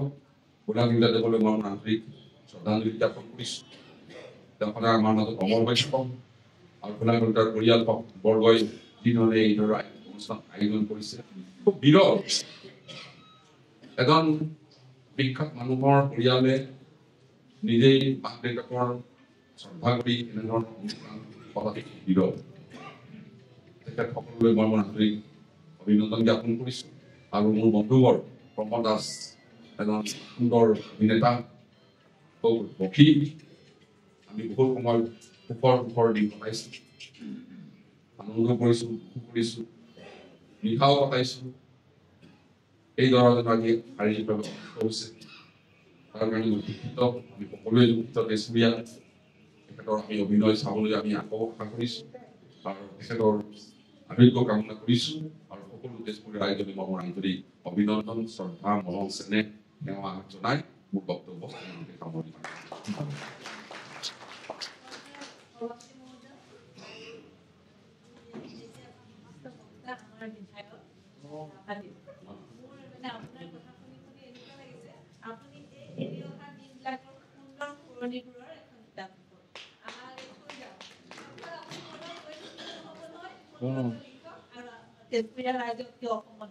দেৱলৈ মই আন্তৰিক শ্ৰদ্ধাঞ্জলি জ্ঞাপন কৰিছো। তেওঁ সদায় আমাৰ মাজত অমৰ হৈ থাকক, আৰু তাৰ পৰিয়াল বৰ্গই যিধৰণে এইদৰে অনুষ্ঠান আয়োজন কৰিছে, খুব বিৰল এজন বিখ্যাত মানুহৰ পৰিয়ালে নিজেই মাক দেউতাকৰ শ্ৰদ্ধা কৰি এনেধৰণৰ অনুষ্ঠান পতাটো বিৰল। তেখেতসকললৈ মই আন্তৰিক অভিনন্দন জ্ঞাপন কৰিছো। আৰু মোৰ বন্ধুবৰ প্ৰমোদ দাস এজন সুন্দৰ অভিনেতা, বকী। আমি বহুত সময় সুখৰ দিন কটাইছো, আনন্দ কৰিছো, সুখ কৰিছো, নিশাও কটাইছো। এই ল'ৰাজন আজি শাৰীৰিকভাৱে অসুস্থ হৈছে, তাৰ কাৰণে মই দুখিত। আমি সকলোৱে দুখিত তেজপুৰীয়া। তেখেতৰ আমি অভিনয় চাবলৈ আমি আকৌ আশা কৰিছো, আৰু তেখেতৰ আৰোগ্য কামনা কৰিছো। আৰু সকলো তেজপুৰীয়া ৰাইজলৈ মই আন্তৰিক অভিনন্দন, শ্ৰদ্ধা, মৰম, চেনেহ সেৱা জনাই মোৰ বক্তব্য সামৰণি মাৰিছো। তেজপুৰীয়া ৰাইজক কিয় অসমত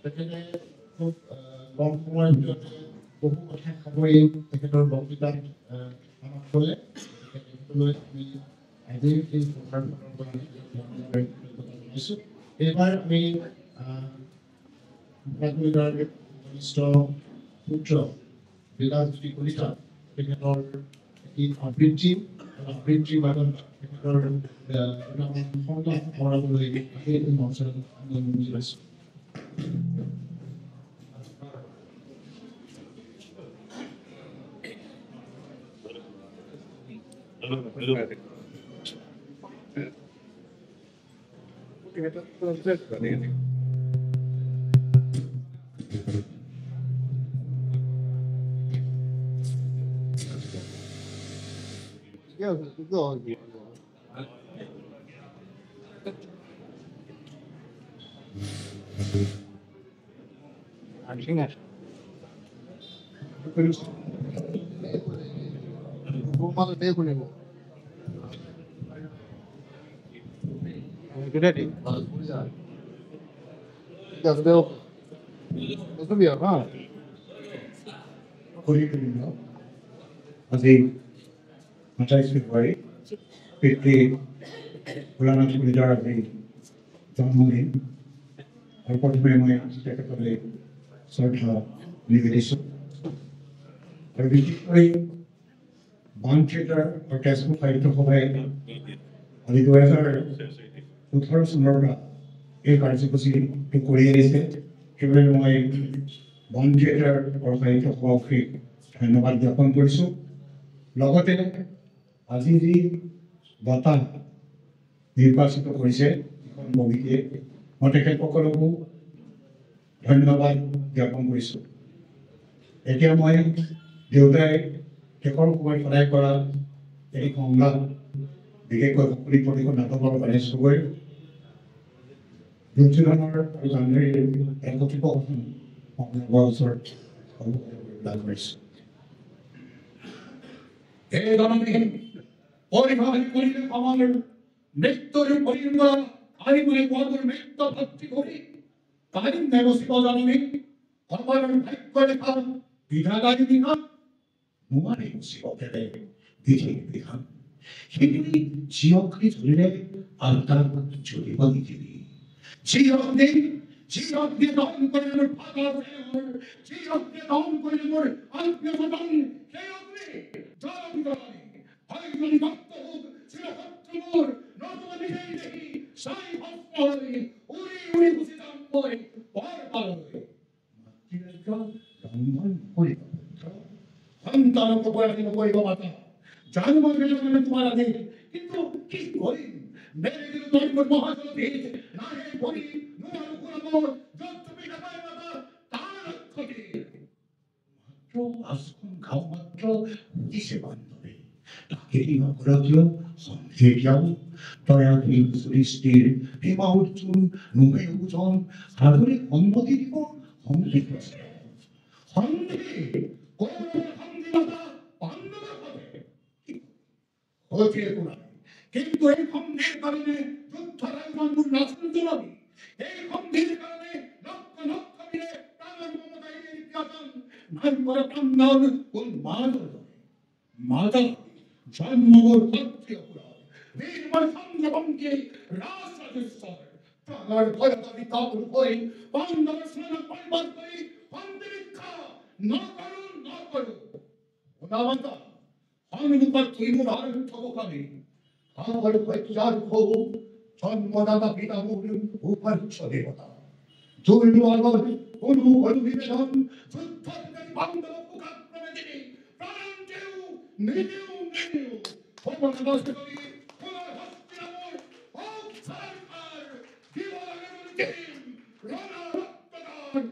তেখেতে খুব কম সময়ৰ ভিতৰতে বহু কথা সামৰি তেখেতৰ বক্তৃতাত আমাক ক'লে। তেখেতলৈ আমি আজিৰ এই সংবাদখনৰ পৰা জনাইছোঁ। এইবাৰ আমি কনিষ্ঠ পুত্ৰ বিকাশজ্যোতি কলিতা তেখেতৰ এটি আবৃত্তিৰ মাজত তেখেতৰ সংলাপ আওৰাবলৈ এই মঞ্চত আমি বুজি পাইছোঁ। আজি ২৮ ফেব্ৰুৱাৰী পিতৃ ভোলানাথ কলিতাৰ আজি জন্মদিন। আৰু প্ৰথমে মই তেখেতলৈ শ্ৰদ্ধা নিবেদিছোঁ। আৰু বিশেষকৈ বান থিয়েটাৰ আৰু তেজপুৰ সাহিত্য সভাই আজি ২০১৮ চনৰ পৰা এই কাৰ্যসূচীটো কৰি আহিছে। সেইবাবে মই বান থিয়েটাৰ আৰু সাহিত্য সভাক ধন্যবাদ জ্ঞাপন কৰিছোঁ। লগতে আজি যি বঁটা নিৰ্বাচিত কৰিছে সমিতিয়ে, মই তেখেতসকলকো ধন্যবাদ জ্ঞাপন কৰিছোঁ। এতিয়া মই দেউতাই শেষৰ সময় সদায় কৰা এই সংগ্ৰাম বিশেষকৈ শক্তি প্ৰতিখন নাটকৰ কাৰণে চবৰে দুৰ্যোধনৰ আৰু জানুৱাৰীৰ একত্ৰিত সংগ্ৰামৰ ওচৰত লাভ কৰিছোঁ। এই জননী পৰিভাষিত কৰিলে আমাৰ মৃত্যুৰ পৰিণাম আই বুলি কোৱাবোৰ মৃত্যু ভক্তি কৰি কাহিনী নেগচিব জননী আমাৰ ভাগ্য লেখা বিধাতাই বিধান নোৱাৰি মুচিব পেলে বিধি বিধান সেইখিনি জিয়কৰি ধৰিলে আল্টাৰ জ্বলিব নিদিবি যি অগ্নি দহন কৰি মোৰ ভাগৰ যি অগ্নি দহন কৰি মোৰ আত্মীয়জন সেই অগ্নি জ্বলা বিগলানি হয় যদি ভক্ত হোক চিৰশত্ৰু মোৰ নতুবা নিজেই দেখি চাই ভস্ম হৈ উৰি উৰি গুচি যাম মই পৰ পাৰলৈ মাতৃৰাজ্য ৰন্ধন কৰিব সন্তানক বয়ানি নকৰিব মাতা জানো মই বেলেগ তোমাৰ আনি কিন্তু কি কৰিম মেরে দিল তোর মোর মহাজনী না হে বলি নুয়ার কুরামর যত তুমি নাপায় মাতা তার ক্ষতি মাত্র আসুন খাও মাত্র দিশে বান্ধবে তাকে অগ্রাহ্য সন্দেহিয়াও দয়াধী সৃষ্টির ভীমা অর্জুন নুমে ওজন সাধনে সম্মতি দিব সম্মিলিত সন্ধি কৌরবের সন্ধি মাতা পাণ্ডবের পথে হচ্ছে কোনা কিন্তু এই সন্ধির কারণে যুদ্ধের আয়োজন নাচন চলাবি এই সন্ধির কারণে লক্ষ লক্ষ মিলে প্রাণের মমতায় নির্যাতন নাম করে প্রাণদান উন্মাদন মাতা জন্মগর ভক্তি অপরাধ বীরময় সংগ্রামকে রাজরাজেশ্বর প্রাণের ভয়তাবি কাপুর হয়ে পাণ্ডবের স্নান পরিবার করে সন্ধিরক্ষা না করুন ওনা মাতা সংরূপার ত্রিমুর আরুদ্ধ গোকামী আমার পৈত্রার খৌ জন্মদাতা পিতামহ উপার্য দেবতা জৈন আগর অনু অনুবিবেদন যুদ্ধকারী পাণ্ডব পুকাক্রমে তিনি প্রাণ দেউ নিজেও নেউ ভবন নষ্ট করি পুনর হস্তিনাপুর হোক সরকার জীবনের টিম রণা রক্তদান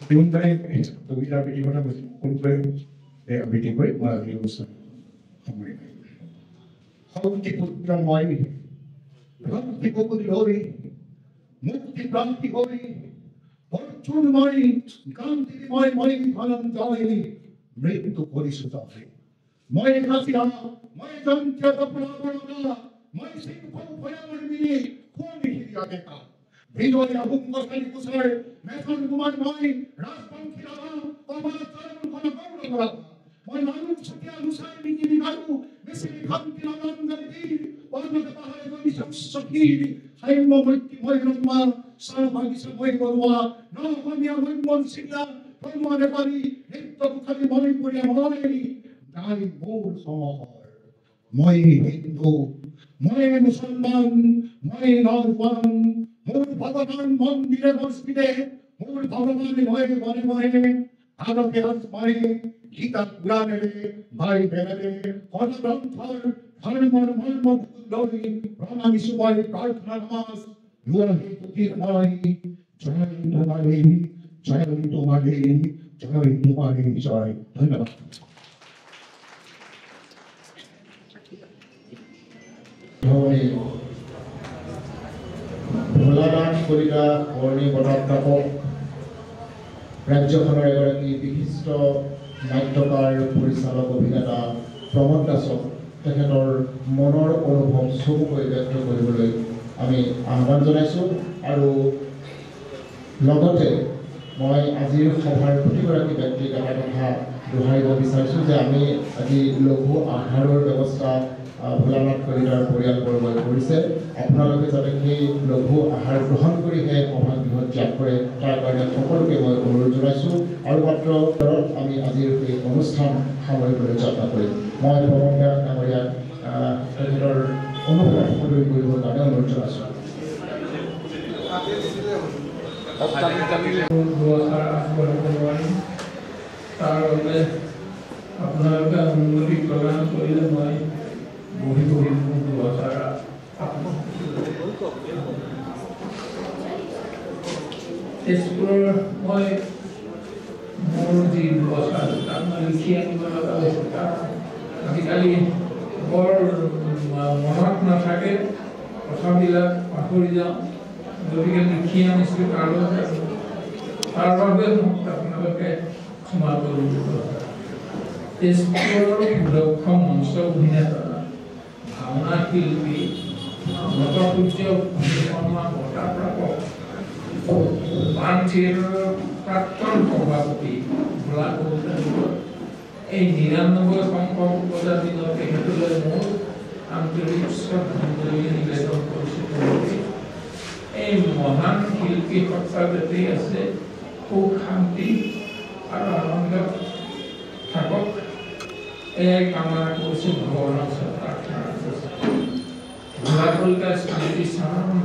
Diuntai tuwira bagaimana untuk meeting baik melalui usaha kami. Hati putra mai, hati putri hori, mukti pranti hori, fortune mai, ganti mai bhalam jai, mritu porisudai. Mai khasira, mai jantya tapna parana, mai sikho bhayamar mini, khoni hiriya deka. ভিজোয়া হুঙ্গসালি কুসার মেথন Kumar মই রাজপন্থী রাধা কমল চরণ কোন গৌর করা মই মানুষ ছটিয়া Lushai Mickey বিনারু মিসিলি খান্তি নন্দন বীর পর্বত পাহাড়ে গলি সক্ষীর হাইম মৈত্রী মই রম্মা সারভাগী মই বড়ুয়া নবমিয়া মৈমন সিংলা প্রমাণে পারি নিত্য বুখারি মণিপুরিয়া ময়নি নাই মূল সমহর মই হিন্দু মই মুসলমান মই নরপান মোর ভগবান মন্দিরে মসজিদে মোর ভগবান হয়ে বনে বনে আলোকে আসমানে গীতা পুরাণে ভাই বেড়ে পদগ্রন্থর ধর্মর মর্ম লড়ি প্রণামী সুবয় প্রার্থনা নামাজ লুয়াহি তুকির নয় জয় তোমারে জয় তোমারে জয় তোমারে জয় ধন্যবাদ। ভোলানাথ কলিতা বৰ্ণী বঁটা প্ৰাপক ৰাজ্যখনৰ এগৰাকী বিশিষ্ট নাট্যকাৰ পৰিচালক অভিনেতা প্ৰমোদ দাসক তেখেতৰ মনৰ অনুভৱ চমুকৈ ব্যক্ত কৰিবলৈ আমি আহ্বান জনাইছোঁ আৰু লগতে মই আজিৰ সভাৰ প্ৰতিগৰাকী ব্যক্তিক এটা কথা দোহাৰিব বিচাৰিছোঁ যে আমি আজি লঘু আহাৰৰ ব্যৱস্থা ভোলানাথ কলিতাৰ পৰিয়ালবৰ্গই কৰিছে। আপোনালোকে যাতে সেই লঘু আহাৰ গ্ৰহণ কৰি সেই সভাগৃহ ত্যাগ কৰে তাৰ কাৰণে সকলোকে মই অনুৰোধ জনাইছোঁ আৰু মাত্ৰ আমি আজিৰ এই অনুষ্ঠান সামৰিবলৈ যত্ন কৰিম। মই প্ৰমোদ দাস ডাঙৰীয়াক তেখেতৰ অনুভৱ সদৰি কৰিবৰ কাৰণে অনুৰোধ জনাইছোঁ। তাৰ বাবে আপোনালোকে অনুমতি প্ৰদান কৰিলে মই বহি দুআষাৰ তেজপুৰৰ মই মোৰ যি ব্যৱস্থা তাত মই লিখি আনিব লগা হৈছে কাৰণ আজিকালি বৰ মনত নাথাকে কথাবিলাক পাহৰি যাওঁ গতিকে লিখি আনিছোঁ তাৰ বাবে মোক আপোনালোকে ক্ষমা কৰিব তেজপুৰৰ সুদক্ষ মঞ্চ অভিনেতা ভাওনা শিল্পী নটসূৰ্য শৰ্মা বঁটা প্ৰাপক বাণ থিয়েটাৰৰ প্ৰাক্তন সভাপতি ভোলা কলিতা এই ৯৯ সংখ্যক উপজাতিৰ তেখেতলৈ মোৰ আন্তৰিক শ্ৰদ্ধাঞ্জলি নিবেদন কৰিছোঁ এই মহান শিল্পী সত্তাৰ যাতে আছে সুখ শান্তি আৰু আনন্দ থাকক এয়াই কামনা কৰিছোঁ ভগৱানৰ ওচৰত প্ৰাৰ্থনা কৰিছোঁ ভোলা কলিতা স্মৃতি চাৰণ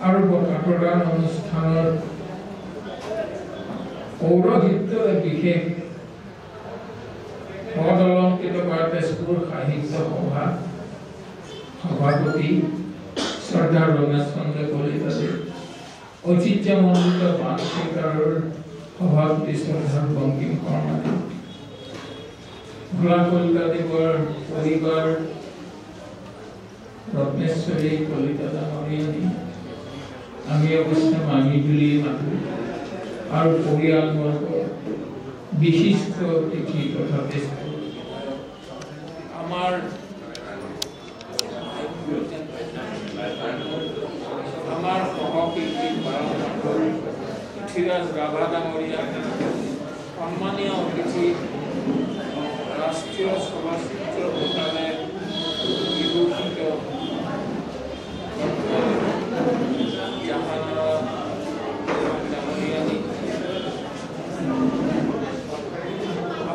আৰু বঁটা প্ৰদান অনুষ্ঠানৰ পৌৰোহিত্য বিশেষ পদ অলংকৃত কৰা তেজপুৰ সাহিত্য সভা সভাপতি শ্ৰদ্ধা ৰমেশ চন্দ্ৰ কলিতাদেৱ ঐতিহ্যমণ্ডিত বাণ থিয়েটাৰৰ সভাপতি শ্ৰদ্ধা বংকিম শৰ্মাদেৱ ভোলা কলিতাদেৱৰ পৰিবাৰ ৰত্নেশ্বৰী কলিতা ডাঙৰীয়ানী আমি অৱশ্যে মামী বুলি মাতো আৰু পৰিয়ালবৰ্গৰ বিশিষ্ট অতিথি তথা আমাৰ সহশিল্পী পৃথ্বীৰাজ ৰাভা ডাঙৰীয়া সন্মানীয় অতিথি ৰাষ্ট্ৰীয় চলচ্চিত্ৰ বঁটাৰে বিভূষিত জাহানাৰা ডাঙৰীয়ানী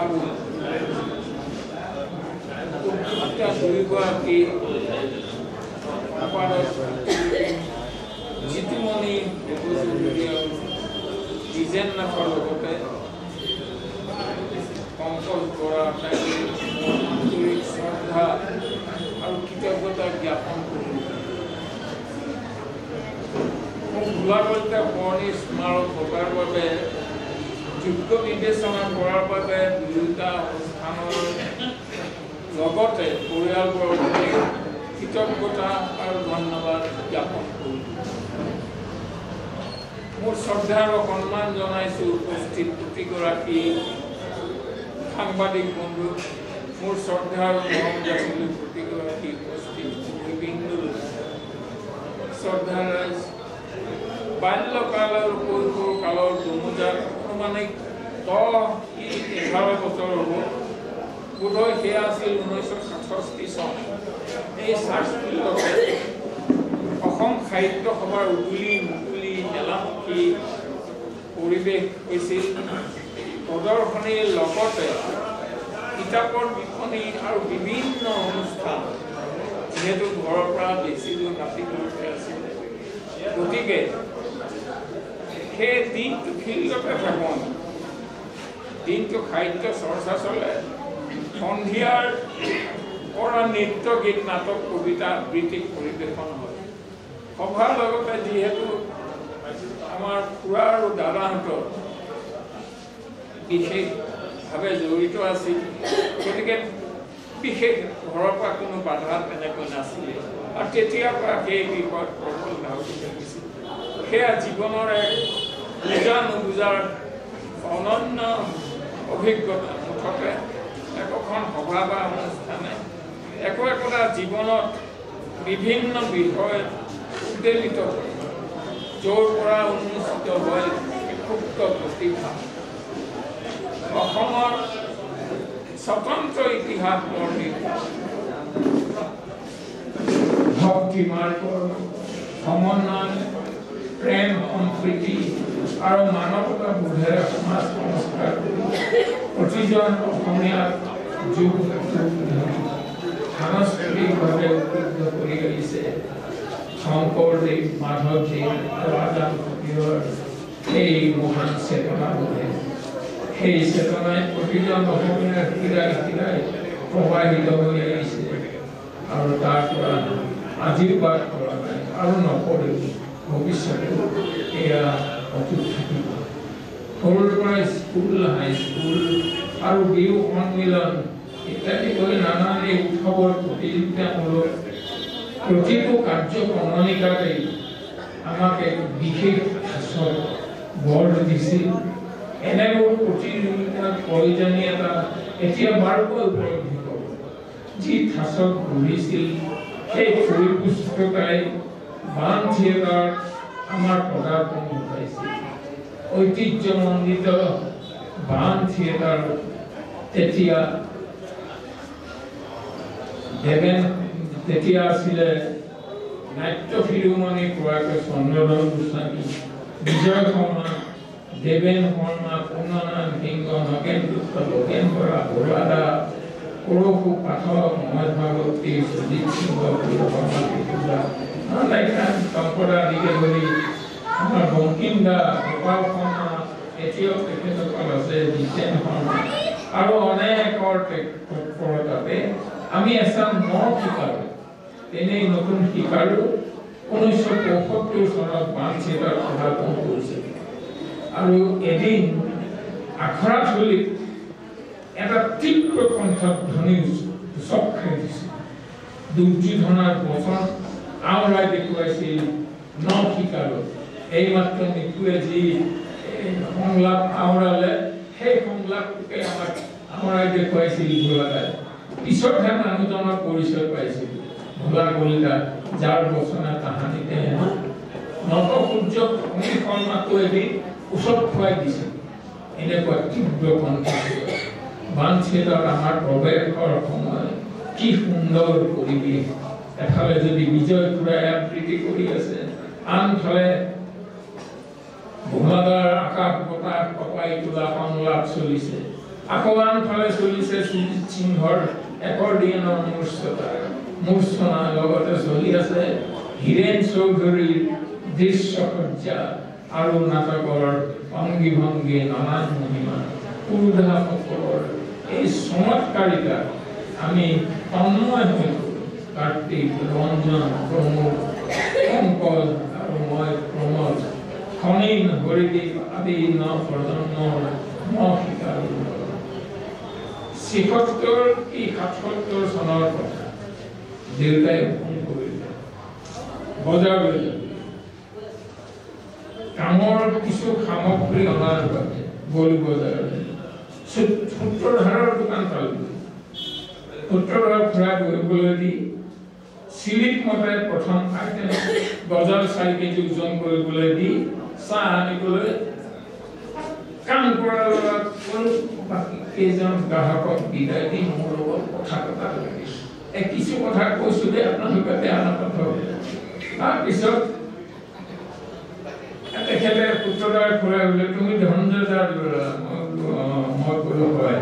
আৰু দুয়োগৰাকী জিতুমণি দেৱচৌধুৰী দ্বিজেন নাথৰ লগতে পংকজ বৰা আন্তৰিক শ্ৰদ্ধা আৰু কৃতজ্ঞতা জ্ঞাপন কৰোঁ ভোলা কলিতা পুৰণি স্মাৰক বঁটাৰ বাবে যোগ্য বিবেচনা কৰাৰ বাবে দুয়োটা অনুষ্ঠানৰ লগতে পৰিয়ালবৰ্গলৈ কৃতজ্ঞতা আৰু ধন্যবাদ জ্ঞাপন কৰোঁ মোৰ শ্ৰদ্ধা আৰু সন্মান জনাইছোঁ উপস্থিত প্ৰতিগৰাকী সাংবাদিক বন্ধু মোৰ শ্ৰদ্ধা আৰু মৰম যাচিলোঁ প্ৰতিগৰাকী উপস্থিত বিন্দুলৈ শ্ৰদ্ধা ৰাইজ বাল্যকাল আৰু কৈশোৰ কালৰ দুমোজাত অনুমানিক 11 বছৰ হ'ব বোধহয় সেয়া আছিল 1967 চন এই চাৰ্চফিল্ডতে অসম সাহিত্য সভাৰ উদুলি মুকলি মেলামুখী পৰিৱেশ হৈছিল প্ৰদৰ্শনীৰ লগতে কিতাপৰ বিপণী আৰু বিভিন্ন অনুষ্ঠান যিহেতু ঘৰৰ পৰা বেছি দূৰ নাতিদূৰতে আছিল গতিকে সেই দিনটো ফিল্ডতে থাকোঁ দিনটো সাহিত্য চৰ্চা চলে সন্ধিয়াৰ পৰা নৃত্য গীত নাটক কবিতা আবৃত্তি পৰিৱেশন হয় সভাৰ লগতে যিহেতু আমাৰ খুৰা আৰু দাদাহঁতৰ বিশেষভাৱে জড়িত আছিল গতিকে বিশেষ ঘৰৰ পৰা কোনো বাধা তেনেকৈ নাছিলে আৰু তেতিয়াৰ পৰা সেই বিষয়ত প্ৰবল ধাউতি থাকিছিল সেয়া জীৱনৰ এক বুজা নুবুজাৰ অনন্য অভিজ্ঞতা মুঠতে একোখন সভা বা অনুষ্ঠানে একোটা জীৱনত বিভিন্ন বিষয় উদ্বেলিত কৰে য'ৰ পৰা উন্মোচিত হয় সুপ্ত প্ৰতিভা অসমৰ স্বতন্ত্ৰ ইতিহাস বৰ্ণিত ভক্তি মাৰ্গৰ সমন্বয় প্ৰেম সম্প্ৰীতি আৰু মানৱতা বোধেৰে সমাজ সংস্কাৰ প্ৰতিজন অসমীয়াক যুগ সাংস্কৃতিকভাৱে উপলব্ধ কৰি আহিছে শংকৰদেৱ মাধৱদেৱ ৰাজান ফকীৰৰ এই মহান চেতনাবোধে সেই চেতনাই প্ৰতিজন অসমীয়াৰ শিৰাই শিৰাই প্ৰবাহিত হৈ আহিছে আৰু তাৰ পৰা আশীৰ্বাদ কৰা নাই আৰু নকৰিব ভৱিষ্যতে এয়া অটুট থাকিব। সৰুৰ পৰা স্কুল, হাইস্কুল আৰু বিহু সন্মিলন ইত্যাদি কৰি নানান এই উৎসৱৰ প্ৰতিযোগিতামূলক প্ৰতিটো কাৰ্যক্ৰমণিকাতেই আমাক এক বিশেষ সাঁচত গঢ় দিছিল। এনেবোৰ প্ৰতিযোগিতাৰ প্ৰয়োজনীয়তা এতিয়া বাৰুকৈ উপলব্ধি কৰোঁ। যি সাঁচত গঢ়িছিল সেই পৰিপুষ্টতাই বাণ থিয়েটাৰ আমাৰ পদাৰ্পণ ঘটাইছিল। ঐতিহ্যমণ্ডিত বাণ থিয়েটাৰ তেতিয়া আছিলে নাট্য শিৰোমণি প্ৰয়াত চন্দ্ৰধৰ গোস্বামী, বিজয় শৰ্মা, দেৱেন শৰ্মা, পূৰ্ণনাথ সিংহ, নগেন গুপ্ত, লগেন বৰা, বৰুৱাদা, পৰশু পাঠক, মহেশ ভাগৱতী, সুজিত সিংহ, শংকৰদা আদিকে ধৰি আমাৰ বংকিম দা, গোপাল শৰ্মা, এতিয়াও তেখেতসকল আছে, জিতেন শৰ্মা আৰু অনেকৰ তৎপৰতাতে আমি এচাম শিকাৰো। তেনেই নতুন শিকাৰো 1975 চনত বাণ থিয়েটাৰ পদাৰ্পণ কৰিছিল। আৰু এদিন আখৰাথলীত এটা তীব্ৰ কণ্ঠত ধ্বনি উচপ দিছিল। দুৰ্যোধনাৰ বচন আওৰাই দেখুৱাইছিল শিকাৰো। এইমাত্ৰ নিপুৱে যি সংলাপ আওৰালে সেই সংলাপটোকে আমাক আওৰাই দেখুৱাইছিল ভোলাদাই। পিছতহে মানুহজনৰ পৰিচয় পাইছিল ভোলা কলিতা, যাৰ বচনা তাহানিতে নটসূৰ্যক শৰ্মাকো এদিন ওচৰত খুৱাই দিছিল। এনেকুৱা তীব্ৰ কণ্ঠ বাণ থিয়েটাৰ আমাৰ প্ৰৱেশৰ সময় কি সুন্দৰ পৰিৱেশ। এফালে যদি বিজয় খুৰাই আবৃত্তি কৰি আছে, আনফালে ভোলাদাৰ আকাশ বতাহ কপাই তোলা সংলাপ চলিছে। আকৌ আনফালে চলিছে সুজিত সিংহৰ একৰ্ডিয়নৰ মূৰ্ছনা, লগতে চলি আছে হীৰেন চৌধুৰীৰ দৃশ্যসজ্জা আৰু নাটকৰ অংগী ভংগী, নানান মহিমা, পুৰুধাসকলৰ এই চমৎকাৰিতা আমি তন্ময় হৈ কাৰ্তিক, ৰঞ্জন, প্ৰমোদ, পংকজ আৰু মই প্ৰমোদ, খনিন, হৰিদ্বীপ আদি প্ৰজন্মৰ শিকাৰো। 76 কি 77 চনৰ কথা দেউতাই ফোন কৰিলে বজাৰলৈ কামৰ কিছু সামগ্ৰী অনাৰ বাবে গ'ল বজাৰলৈ। সূত্ৰধাৰৰ দোকান পালোঁ। সূত্ৰধাৰ ফুৰা কৰিবলৈ দি চিলিপ মতে প্ৰথম আইটেম গজাল 4 কেজি ওজন কৰিবলৈ দি চাহ আনিবলৈ কাম কৰাৰ লগত বাকী কেইজন গ্ৰাহকক বিদায় দি মোৰ লগত কথা পতা লাগিছিল। কিছু কথা কৈছোঁ যে আপোনালোকে বেয়া নাপাব। তাৰপিছত তেখেতে সূত্ৰধাৰ ফুৰাই বোলে, তুমি ধনঞ্জয় ল'ৰা? মই ক'লো হয়।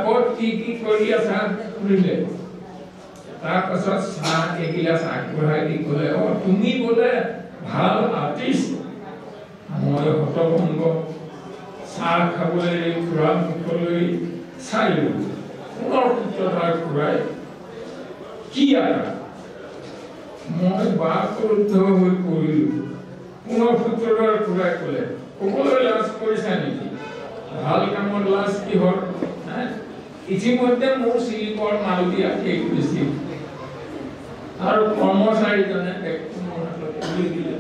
ক'ত কি কৰি আছা সুধিলে। তাৰপাছত চাহ এগিলাচ আগবঢ়াই দি ক'লে, তুমি বোলে ভাল আৰ্টিষ্ট। মই হতভম্ব। চাহ খাবলৈ ফুৰা মুখলৈ চাইলোঁ। পুনৰ সূত্ৰধাৰ ফুৰাই কি আকা? মই বাক্ৰুদ্ধ হৈ পৰিলোঁ। পুনৰ সূত্ৰধাৰ ফুৰাই ক'লে, ক'বলৈ লাজ কৰিছা নেকি? ভাল কামৰ লাজ কিহৰ? ইতিমধ্যে মোৰ চিলিপৰ মাল দিয়া শেষ হৈছিল আৰু কৰ্মচাৰীজনে মোৰ হাতত তুলি দিলে।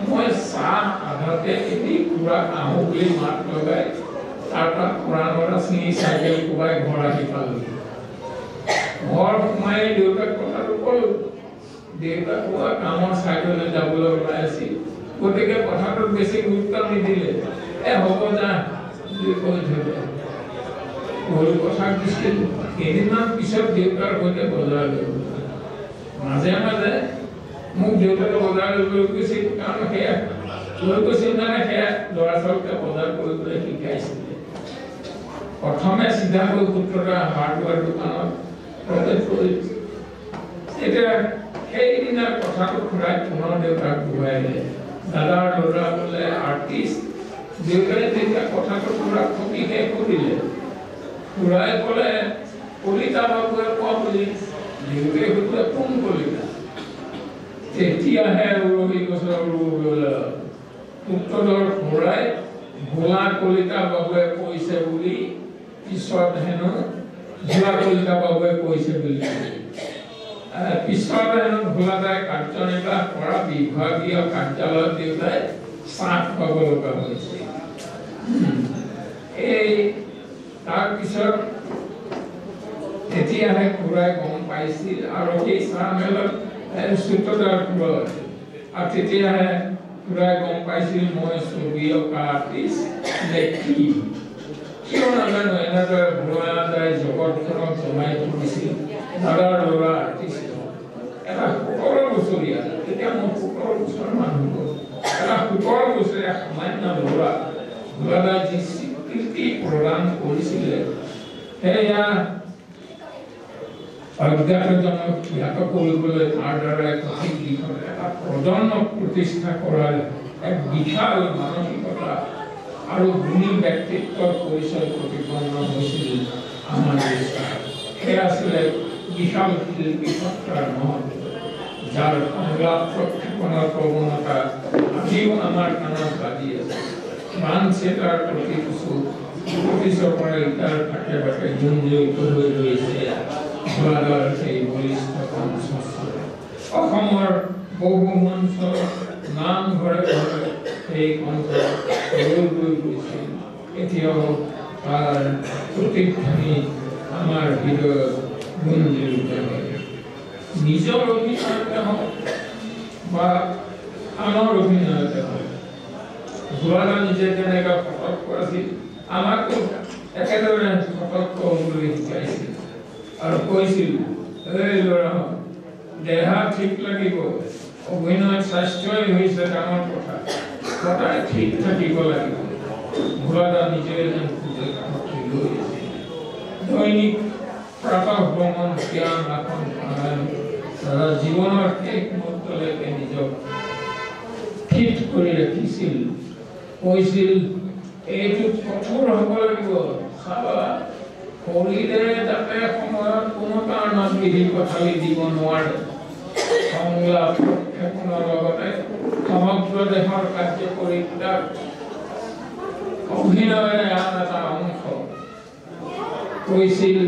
মই চাহ আধাতে এটি খুৰাক আহোঁ বুলি মাত লগাই তাৰপৰা পুৰাণৰা চিঙি চাইকেল কোবাই ঘৰ আহি পালোঁ। ঘৰ সোমাই দেউতাক কথাটো ক'লোঁ। দেউতাক কোৱা কামৰ চাইকেললৈ যাবলৈ ওলাই আছিল, গতিকে কথাটোত বেছি গুৰুত্ব নিদিলে। হ'ব যা বুলি কৈ থলে। সৰু কথা দিছিল। কেইদিনমান পিছত দেউতাৰ সৈতে বজাৰলৈ গ'ল। মাজে মাজে মোক দেউতাকে বজাৰলৈ লৈ গৈছিল, কাৰণ সেয়া লৈ গৈছিল মানে সেয়া ল'ৰা ছোৱালীকে বজাৰ কৰিবলৈ শিকাইছিলে। প্ৰথমে চিধাকৈ সূত্ৰধাৰ হাৰ্ডৱেৰ দোকানত প্ৰৱেশ কৰিছিল। এতিয়া সেইদিনাৰ কথাটো ঘূৰাই পুনৰ দেউতাক ঘূৰাইলে। দাদাৰ ল'ৰা বোলে আৰ্টিষ্ট। দেউতাই তেতিয়া কথাটো পুৰা ফুটি শেষ কৰিলে। ঘূৰাই ক'লে, কলিতা বাবুৱে কোৱা বুলি। দেউতাই সুধিলে, কোন কলিতা? তেতিয়াহে উৰহি গছৰ উত্তৰৰ ঘূৰাই ভোলা কলিতা বাবুৱে কৈছে বুলি পিছত হেনো ভোলা কলিতা বাবুৱে কৈছে বুলি পিছত হেনো ভোলাদাই কাৰ্যনিৰ্বাহ কৰা বিভাগীয় কাৰ্যালয়ত দেউতাই চাহ খুৱাব লগা হৈছিল এই তাৰপিছত তেতিয়াহে খুৰাই গম পাইছিল আৰু সেই চাহ মেলত সূত্ৰধাৰ খুৰা আছিল আৰু তেতিয়াহে খুৰাই গম পাইছিল মই ছবি অঁকা আৰ্টিষ্ট দেখি কিয় নাজানো এনেদৰে ভোলাদাই জগতখনক জমাই তুলিছিল দাদাৰ ল'ৰা আৰ্টিষ্ট এটা 17 বছৰীয়া তেতিয়া মই 17 বছৰ মানুহ এটা 17 বছৰীয়া সামান্য ল'ৰা ভোলাদাই যি স্বীকৃতি প্ৰদান কৰিছিলে সেয়া অজ্ঞাতজনক জ্ঞাত কৰিবলৈ তাৰ দ্বাৰা কঠিন দিশত এটা প্ৰজন্মক প্ৰতিষ্ঠা কৰাৰ এক বিশাল মানসিকতা আৰু গুণী ব্যক্তিত্বৰ পৰিচয় প্ৰতিপন্ন হৈছিল আমাৰ দেশত সেয়া আছিলে বিশাল শিল্পী সত্তাৰ মহৎ যাৰ সংলাপ প্ৰক্ষেপণৰ প্ৰৱণতা আজিও আমাৰ কাণত বাজি আছে মানছে তাৰ প্ৰতিচপৰে ইটাৰ থাকে বাকে জুঞ্জৰিত হৈ ৰৈছে ভোলাদাৰ সেই বলিষ্ঠ কণ্ঠস্বৰ অসমৰ বহু মঞ্চ নামঘৰে ঘৰে সেই কণ্ঠ ৰৈ গৈছিল এতিয়াও তাৰ প্ৰতিধ্বনি আমাৰ হৃদয়ত গুঞ্জৰিত হয় নিজৰ অভিনয়তে হওক বা আনৰ অভিনয়তে হওক ভোলাদা নিজে যেনেকৈ সতৰ্ক আছিল আমাকো একেদৰে সতৰ্ক হ'বলৈ শিকাইছিল আৰু কৈছিল এই ল'ৰা দেহা ঠিক লাগিব অভিনয় স্বাস্থ্যই হৈছে ডাঙৰ কথা সদায় ঠিক থাকিব লাগিব ভোলাদা নিজে যেন দৈনিক প্ৰাতঃ ভ্ৰমণ জ্ঞান আসন প্ৰাণায়াম দাদা জীৱনৰ শেষ মুহূৰ্তলৈকে নিজক ফিট কৰি ৰাখিছিল কৈছিল এইটো কঠোৰ হ'ব লাগিব চাবা শৰীৰে যাতে সময়ত কোনো কাৰণত বিধি পথালি দিব নোৱাৰে সংলাপ প্ৰক্ষেপণৰ লগতে সমগ্ৰ দেশৰ কাৰ্যকৰীতাক অভিনয়েৰে আন এটা অংশ কৈছিল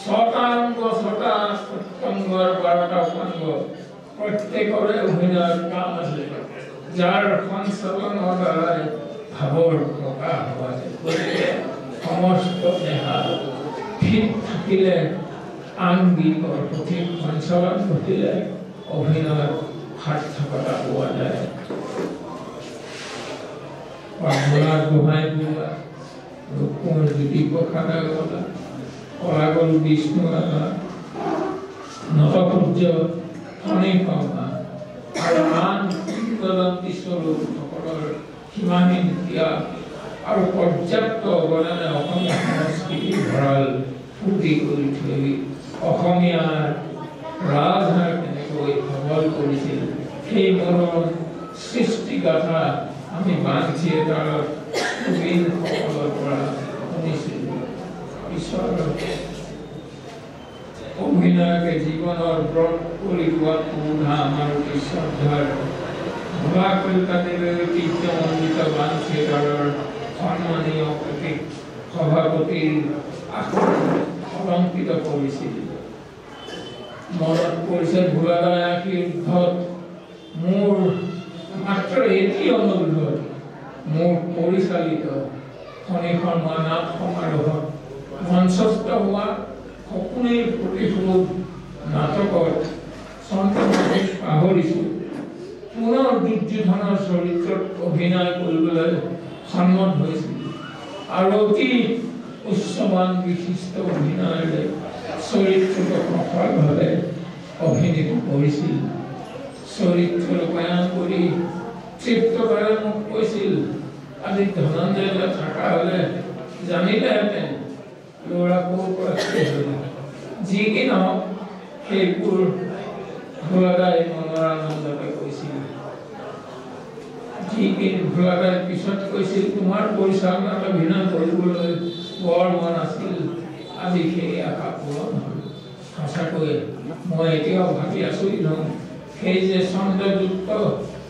6টা অংগ 6টা প্ৰত্যংগৰ 12টা উপাংগ প্ৰত্যেকৰে অভিনয়ৰ কাম আছে যাৰ সঞ্চালনৰ দ্বাৰাই ভাৱৰ প্ৰকাশ হোৱা যায় গতিকে সমস্ত দেহা ফিট থাকিলে আংগিকৰ সঠিক সঞ্চালন ঘটিলে অভিনয়ৰ সাৰ্থকতা পোৱা যায় প্ৰাৰ্থনাৰ গোহাঁই বোলা ৰূপৰ জ্যোতিপ্ৰসাদ আগৰৱালা কলাগল বিষ্ণু আগা নটসূৰ্য অনিৰ্বাণ আৰু আন কিংবদন্তী স্বৰূপসকলৰ সীমাহীন ত্যাগ আৰু পৰ্যাপ্ত অৱদানে অসমীয়া সংস্কৃতিৰ ভঁৰাল ফূৰ্তি কৰি থৈ অসমীয়াৰ ৰাজহাড় কেনেকৈ সবল কৰিছিল সেই মনোৰম সৃষ্টিগাথা আমি বান থিয়েটাৰত প্ৰবীণসকলৰ পৰা শুনিছিলোঁ ঈশ্বৰৰ অভিনয়কে জীৱনৰ ব্ৰত কৰি লোৱাত পুৰণা আমাৰ অতি শ্ৰদ্ধাৰ ভোলা কলিতাদেৱে ঐতিহ্যমণ্ডিত বান থিয়েটাৰৰ সন্মানীয় প্ৰতীক সভাপতিৰ আসন অলংকৃত কৰিছিল মনত পৰিছে ভোলাদাই আশী ঊৰ্ধত মোৰ মাত্ৰ এটি অনুৰোধ মোৰ পৰিচালিত শনিশৰ্মা নাট সমাৰোহত মঞ্চস্থ হোৱা সপোনেই প্ৰতিশোধ নাটকত চন্দ্ৰমাধৱ পাহৰিছোঁ পুনৰ দুৰ্যোধনৰ চৰিত্ৰত অভিনয় কৰিবলৈ সন্মত হৈছিল আৰু অতি উচ্চমান বিশিষ্ট অভিনয়েৰে চৰিত্ৰটো সফলভাৱে অভিনীত কৰিছিল চৰিত্ৰ ৰূপায়ণ কৰি তৃপ্তভাৱে মোক কৈছিল আজি ধনঞ্জয় থকা হ'লে জানিলেহেঁতেন ল'ৰা ক'ৰ পৰা যি কি নহওক সেইবোৰ ভোলাদাই মনৰ আনন্দতে কৈছিল যি কি ভোলাদাই পিছত কৈছিল তোমাৰ পৰিচালনাত অভিনয় কৰিবলৈ বৰ মন আছিল আজি সেই আশা পূৰণ হ'ল সঁচাকৈ মই এতিয়াও ভাবি আচৰিত হওঁ সেই যে ছন্দযুক্ত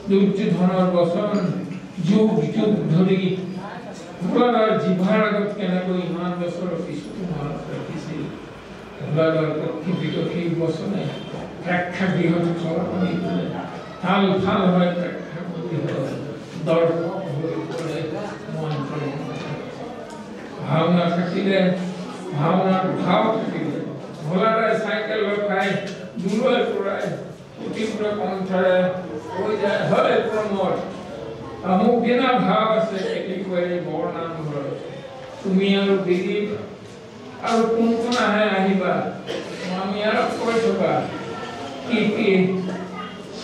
দুৰ্যোধনৰ বচন যুগ যুগ ধৰি ভোলাদাৰ জিভাৰ আগত কেনেকৈ ইমান বছৰ পিছতো মনত ৰাখিছিল ভোলাদাৰ প্ৰকৃতিত সেই বচনে প্ৰেক্ষাগৃহত সলনি কৰে তাল ফাল হয় প্ৰেক্ষাগৃহ দৰ্শক হৈ পৰে মন্ত্ৰ ভাওনা থাকিলে ভাওনাৰ ভাৱ থাকিলে ভোলাদাৰ চাইকেল ৰখাই দূৰৈ পৰাই তীব্ৰ কণ্ঠৰে কৈ যায় হয় প্ৰমোদ মোক বিনা ভাৱ আছে একেবাৰে বৰনাম ঘৰত তুমি আৰু দিলীপ আৰু কোন কোন আহে আহিবা আমি আৰু কৈ থকা কি কি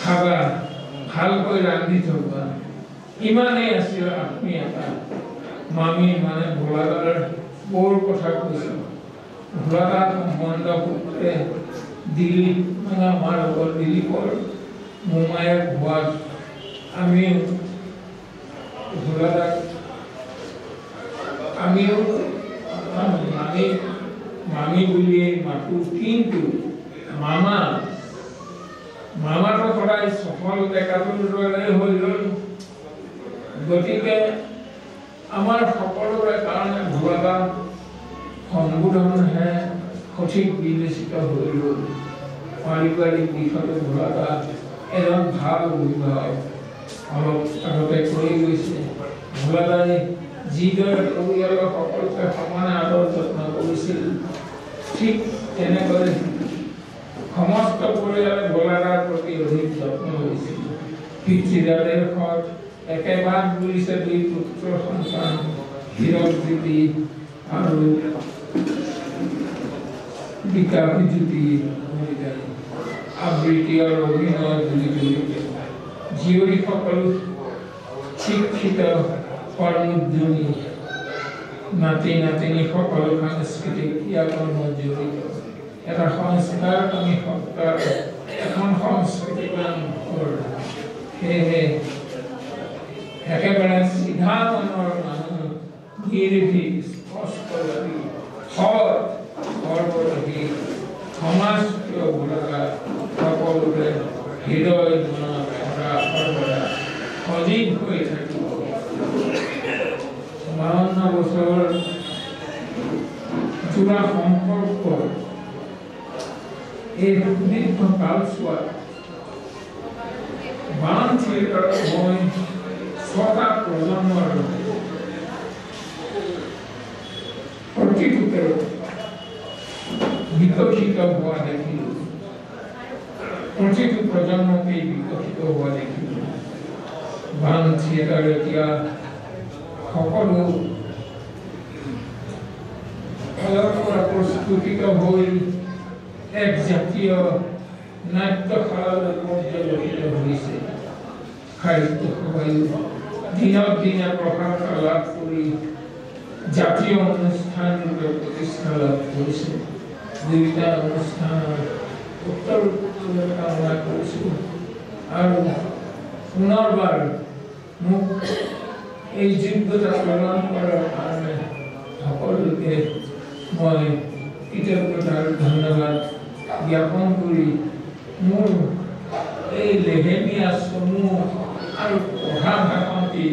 খাবা ভালকৈ ৰান্ধি থবা ইমানেই আছিল আত্মীয়তা মামী মানে ভোলাদাৰ বৰ কথা কৈছিল ভোলাদাৰ সম্বন্ধ সূত্ৰে দিলীপ মানে আমাৰ লগৰ দিলীপৰ মোমায়েক হোৱাত আমি ভোলাদাক আমিও মামী বুলিয়ে মাতো কিন্তু মামাটো সদায় সফল ডেকাটোৰ দৰে হৈ গ'ল গতিকে আমাৰ সকলোৰে কাৰণে ভোলাদা সম্বোধনহে সঠিক বিবেচিত হৈ গ'ল পাৰিবাৰিক দিশতো ভোলাদা এজন ভাল অভিভাৱক অলপ আগতে কৈ গৈছে ভোলাদাই যিদৰে পৰিয়ালৰ সকলোকে সমানে আদৰ যত্ন কৰিছিল ঠিক তেনেকৈ সমস্ত পৰিয়ালে ভোলাদাৰ প্ৰতি অধিক যত্ন লৈছিল পিতৃদেৱৰ ঘৰত একেবাৰে বুলিছে দুই পুত্ৰ সন্তান হীৰকজ্যোতি আৰু বিকাশজ্যোতি আবৃত্তি আৰু অভিনয় বুলি জীয়ৰীসকল শিক্ষিত কৰ্মোদ্যমী নাতি নাতিনীসকল সাংস্কৃতিক ক্ৰিয়াকৰ্মত জড়িত এটা সংস্কাৰকামী সত্তাৰ এখন সংস্কৃতিবান ঘৰ সেয়েহে একেবাৰে চিধা মনৰ মানুহ নিৰ্ভীক স্পষ্টবাদী সৎ সৰ্বদী সমাজপ্ৰিয় ভোলাদা সকলোৰে হৃদয় মনত সৰ্বদা সজীৱ হৈ থাকিব 52 বছৰ জোৰা সম্পৰ্ক এই সুদীৰ্ঘ কালছোৱাত বান থিয়েটাৰত মই 6টা প্ৰজন্মৰ প্ৰতিটোকে বিকশিত হোৱা দেখিলোঁ প্ৰতিটো প্ৰজন্মকেই বিকশিত হোৱা দেখিলোঁ বান থিয়েটাৰ এতিয়া সকলো ফালৰ পৰা প্ৰস্তুতিত হৈ এক জাতীয় নাট্যশালালৈ পৰ্যবেক্ষিত হৈছে সাহিত্য সভাই দিনক দিনে প্ৰসাৰতা লাভ কৰি জাতীয় অনুষ্ঠান ৰূপে প্ৰতিষ্ঠা লাভ কৰিছে দুয়োটা অনুষ্ঠানৰ উত্তৰ কামনা কৰিছোঁ আৰু পুনৰবাৰ মোক এই যোগ্যতা প্ৰদান কৰাৰ কাৰণে সকলোকে মই কৃতজ্ঞতা আৰু ধন্যবাদ জ্ঞাপন কৰি মোৰ এই লেহেমীয়া চমু আৰু পঢ়া ভাষণটি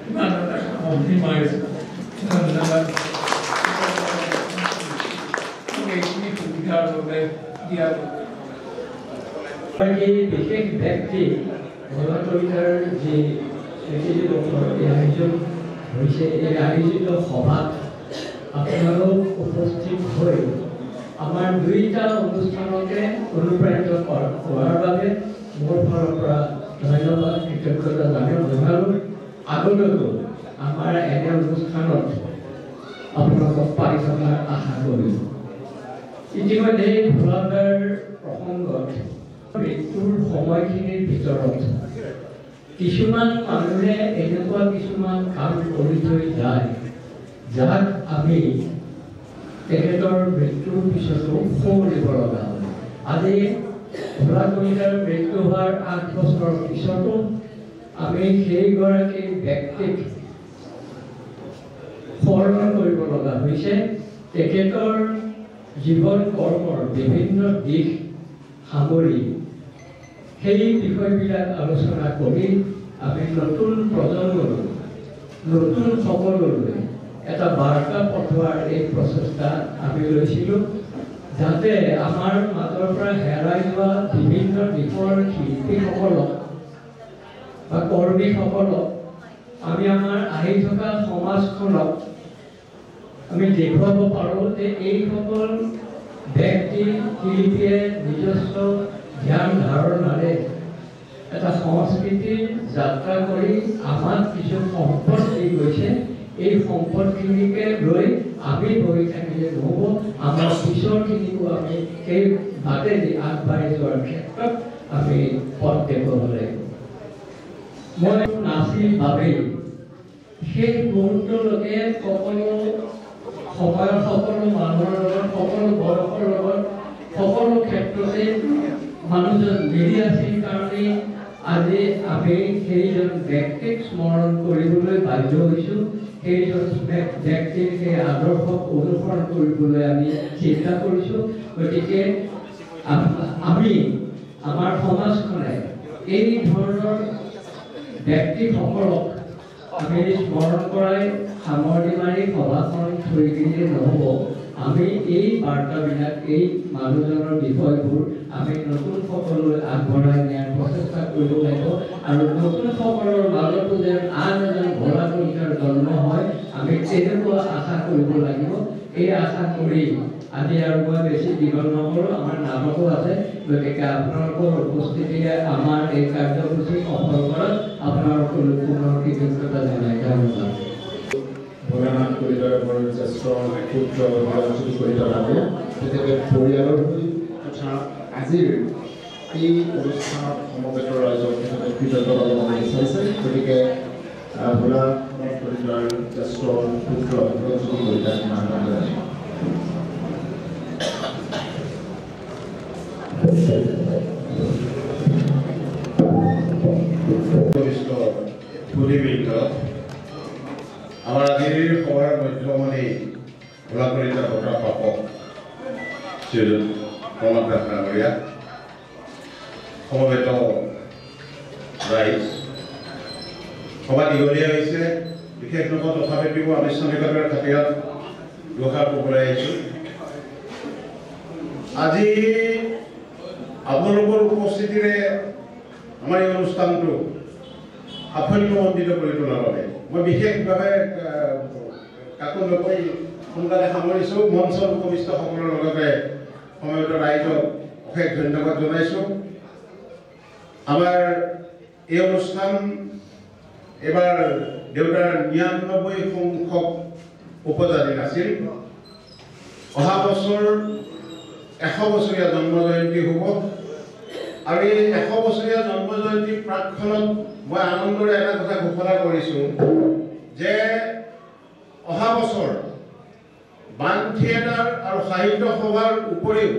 ইমান এটা সামগ্ৰী মাৰিছোঁ ধন্যবাদ এইখিনি সুবিধাৰ বাবে দিয়াৰ বিশেষ ব্যক্তি গণতন্ত্ৰৰ যি আয়োজন হৈছে এই আয়োজিত সভাত আপোনালোক উপস্থিত হৈ আমাৰ দুইটা অনুষ্ঠানকে অনুপ্ৰাণিত হোৱাৰ বাবে মোৰ ফালৰ পৰা ধন্যবাদ কৃতজ্ঞতা জনালোঁ আগলৈও আমাৰ এনে অনুষ্ঠানত আপোনালোকক পাই থকাৰ আশা কৰিলোঁ ইতিমধ্যে ভোলাদাৰ প্ৰসংগত মৃত্যুৰ সময়খিনিৰ ভিতৰত কিছুমান মানুহে এনেকুৱা কিছুমান কাম কৰি থৈ যায় যাক আমি তেখেতৰ মৃত্যুৰ পিছতো শোক দিব লগা হয় আজি ভোলা কলিতাৰ মৃত্যু হোৱাৰ 8 বছৰৰ পিছতো আমি সেইগৰাকী ব্যক্তিক স্মৰণ কৰিব লগা হৈছে তেখেতৰ জীৱন কৰ্মৰ বিভিন্ন দিশ সামৰি সেই বিষয়বিলাক আলোচনা কৰি আমি নতুন প্ৰজন্মলৈ নতুন সকললৈ এটা বাৰ্তা পঠোৱাৰ এই প্ৰচেষ্টা আমি লৈছিলোঁ যাতে আমাৰ মাজৰ পৰা হেৰাই যোৱা বিভিন্ন দিশৰ শিল্পীসকলক বা কৰ্মীসকলক আমি আমাৰ আহি থকা সমাজখনক আমি দেখুৱাব পাৰোঁ যে এইসকল ব্যক্তি শিল্পীয়ে নিজস্ব ধ্যান ধাৰণাৰে এটা সংস্কৃতিৰ যাত্ৰা কৰি আমাক কিছু সম্পদ দি গৈছে এই সম্পদখিনিকে লৈ আমি বহি থাকিলে নহ'ব আমাৰ পিছৰখিনিকো আমি সেই বাটেদি আগবাঢ়ি যোৱাৰ ক্ষেত্ৰত আমি পথ দেখুৱাব লাগিব মই নাছিল বাবেই সেই মুহূৰ্তলৈকে সকলো সময়ৰ সকলো মানুহৰ লগত সকলো বয়সৰ লগত সকলো ক্ষেত্ৰতে মানুহজন মিলি আছিল কাৰণে আজি আমি সেইজন ব্যক্তিক স্মৰণ কৰিবলৈ বাধ্য হৈছোঁ সেইজন ব্যক্তিৰ সেই আদৰ্শক অনুসৰণ কৰিবলৈ আমি চিন্তা কৰিছোঁ গতিকে আমি আমাৰ সমাজখনে এই ধৰণৰ ব্যক্তিসকলক আমি স্মৰণ কৰাই সামৰণি মাৰি সভাখন থৈ দিলে নহ'ব আমি এই বাৰ্তাবিলাক এই মানুহজনৰ বিষয়বোৰ আমি নতুন সকললৈ আগবঢ়াই নিয়াৰ প্ৰচেষ্টা কৰিব লাগিব আৰু নতুন সকলৰ মাজতো যেন আন এজন ভোলা কলিতাৰ জন্ম হয় আমি তেনেকুৱা আশা কৰিব লাগিব এই আশা কৰি আজি আৰু মই বেছি দীঘল নকৰোঁ আমাৰ নাটকো আছে গতিকে আপোনালোকৰ উপস্থিতিয়ে আমাৰ এই কাৰ্যসূচী সফল কৰাত আপোনালোকলৈ পুনৰ কৃতজ্ঞতা জনাই ধন্যবাদ ভোলানাথ কলিতাৰ জ্যেষ্ঠ পুত্ৰ ভোলাজ্যোতি কলিতা বাবু তেখেতে পৰিয়ালৰ হৈ তথা আজিৰ এই অনুষ্ঠানত সমবেত ৰাইজক তেখেতে কৃতজ্ঞতা জনাব বিচাৰিছে গতিকে ভোলানাথ কলিতাৰ জ্যেষ্ঠ পুত্ৰ ভোলাজ্যোতি কলিতাক আমাৰ আজিৰ সভাৰ মধ্যমণি ভোলা কলিতা বঁটা প্ৰাপক শ্ৰীযুত প্ৰমোদ দাস ডাঙৰীয়া সমবেত ৰাইজ সভা দীঘলীয়া হৈছে বিশেষ নগৰ তথাপিও আনুষ্ঠানিকতাৰ খাতিৰত দুষাৰ ক'বলৈ আহিছোঁ আজি আপোনালোকৰ উপস্থিতিৰে আমাৰ এই অনুষ্ঠানটো সাফল্যমণ্ডিত কৰি তোলাৰ বাবে মই বিশেষভাৱে কাকো নকৈ সোনকালে সামৰিছোঁ মঞ্চৰ উপবিষ্টসকলৰ লগতে সময়ত ৰাইজক অশেষ ধন্যবাদ জনাইছোঁ আমাৰ এই অনুষ্ঠান এবাৰ দেউতাৰ ৯৯ সংখ্যক উপজাতি আছিল অহা বছৰ ১০০ বছৰীয়া জন্ম জয়ন্তী হ'ব আৰু এই ১০০ বছৰীয়া জন্ম জয়ন্তী প্ৰাকখনত মই আনন্দৰে এটা কথা ঘোষণা কৰিছোঁ যে অহা বছৰ বান থিয়েটাৰ আৰু সাহিত্য সভাৰ উপৰিও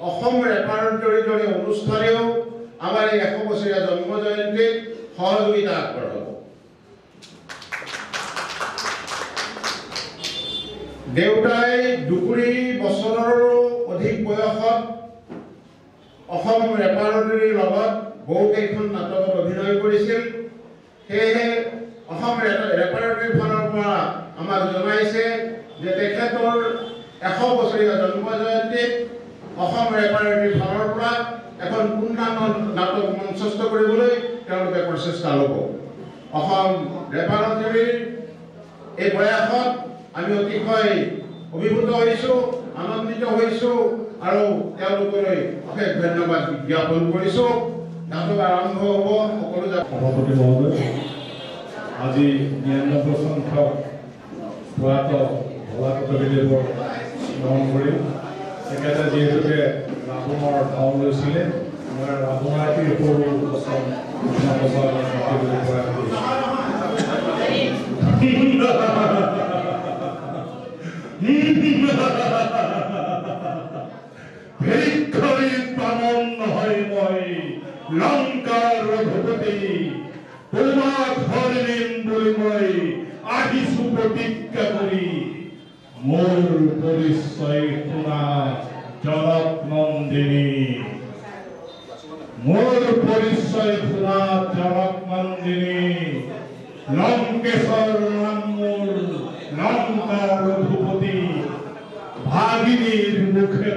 অসম ৰেপাৰ্টৰীৰ দৰে অনুষ্ঠানেও আমাৰ এই ১০০ বছৰীয়া জন্ম জয়ন্তীত সহযোগিতা আগবঢ়াব দেউতাই ২ বছৰৰো অধিক বয়সত অসম ৰেপাৰ্টৰীৰ লগত বহুকেইখন নাটকত অভিনয় কৰিছিল সেয়েহে অসম ৰেপাৰ্টৰীৰ ফালৰ পৰা আমাক জনাইছে যে তেখেতৰ ১০০ বছৰীয়া জন্ম জয়ন্তীত অসম ৰেপাৰ্টৰীৰ ফালৰ পৰা এখন পূৰ্ণাংগ নাটক মঞ্চস্থ কৰিবলৈ তেওঁলোকে প্ৰচেষ্টা ল'ব অসম ৰেপাৰ্টৰীৰ এই প্ৰয়াসত আমি অতিশয় অভিভূত হৈছোঁ আনন্দিত হৈছোঁ আৰু তেওঁলোকলৈ অশেষ ধন্যবাদ জ্ঞাপন কৰিছোঁ নাটক আৰম্ভ হ'ব সকলো সভাপতি মহোদয় আজি ৯৯ সংখ্যক প্ৰয়াত ভোলা কলিতাদেৱৰ স্মৰণ কৰি তেখেতে যিহেতুকে ৰাৱণৰ ভাও লৈছিলে মই ৰাৱণৰ সৰু বচন লংকাৰ ৰঘুপতি তোমাক হৰিম বুলি মই আহিছো প্ৰতিজ্ঞা কৰি মোৰ পৰিচয় শুনা জনক নন্দিনী মোর পরিচয় ফুরা জনক মন্দিনী লঙ্কেশ্বর নামমূল লঙ্কার রঘুপতি ভাগিনীর মুখে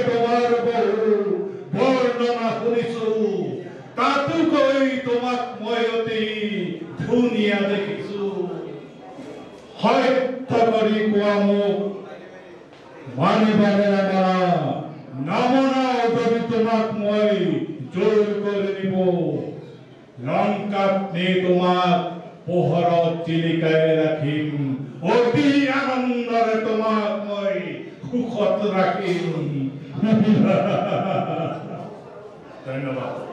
তোমার বহু বর্ণনা শুনিছো তাতো কৈ তোমাক মই অতি ধুনীয়া দেখিছো সত্য কৰি কোৱা মোক মানিবাৰে নামানা নামনা যদি তোমাক মই জোৰ কৰি দিব লঙ্কাত নি তোমাক পোহৰত জিলিকাই ৰাখিম অতি আনন্দৰে তোমাক মই সুখত ৰাখিম ধন্যবাদ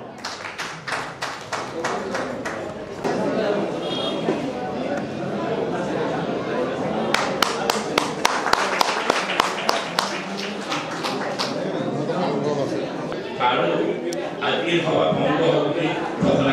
আৰু আজিৰ সভা ভংগ হ'বলৈ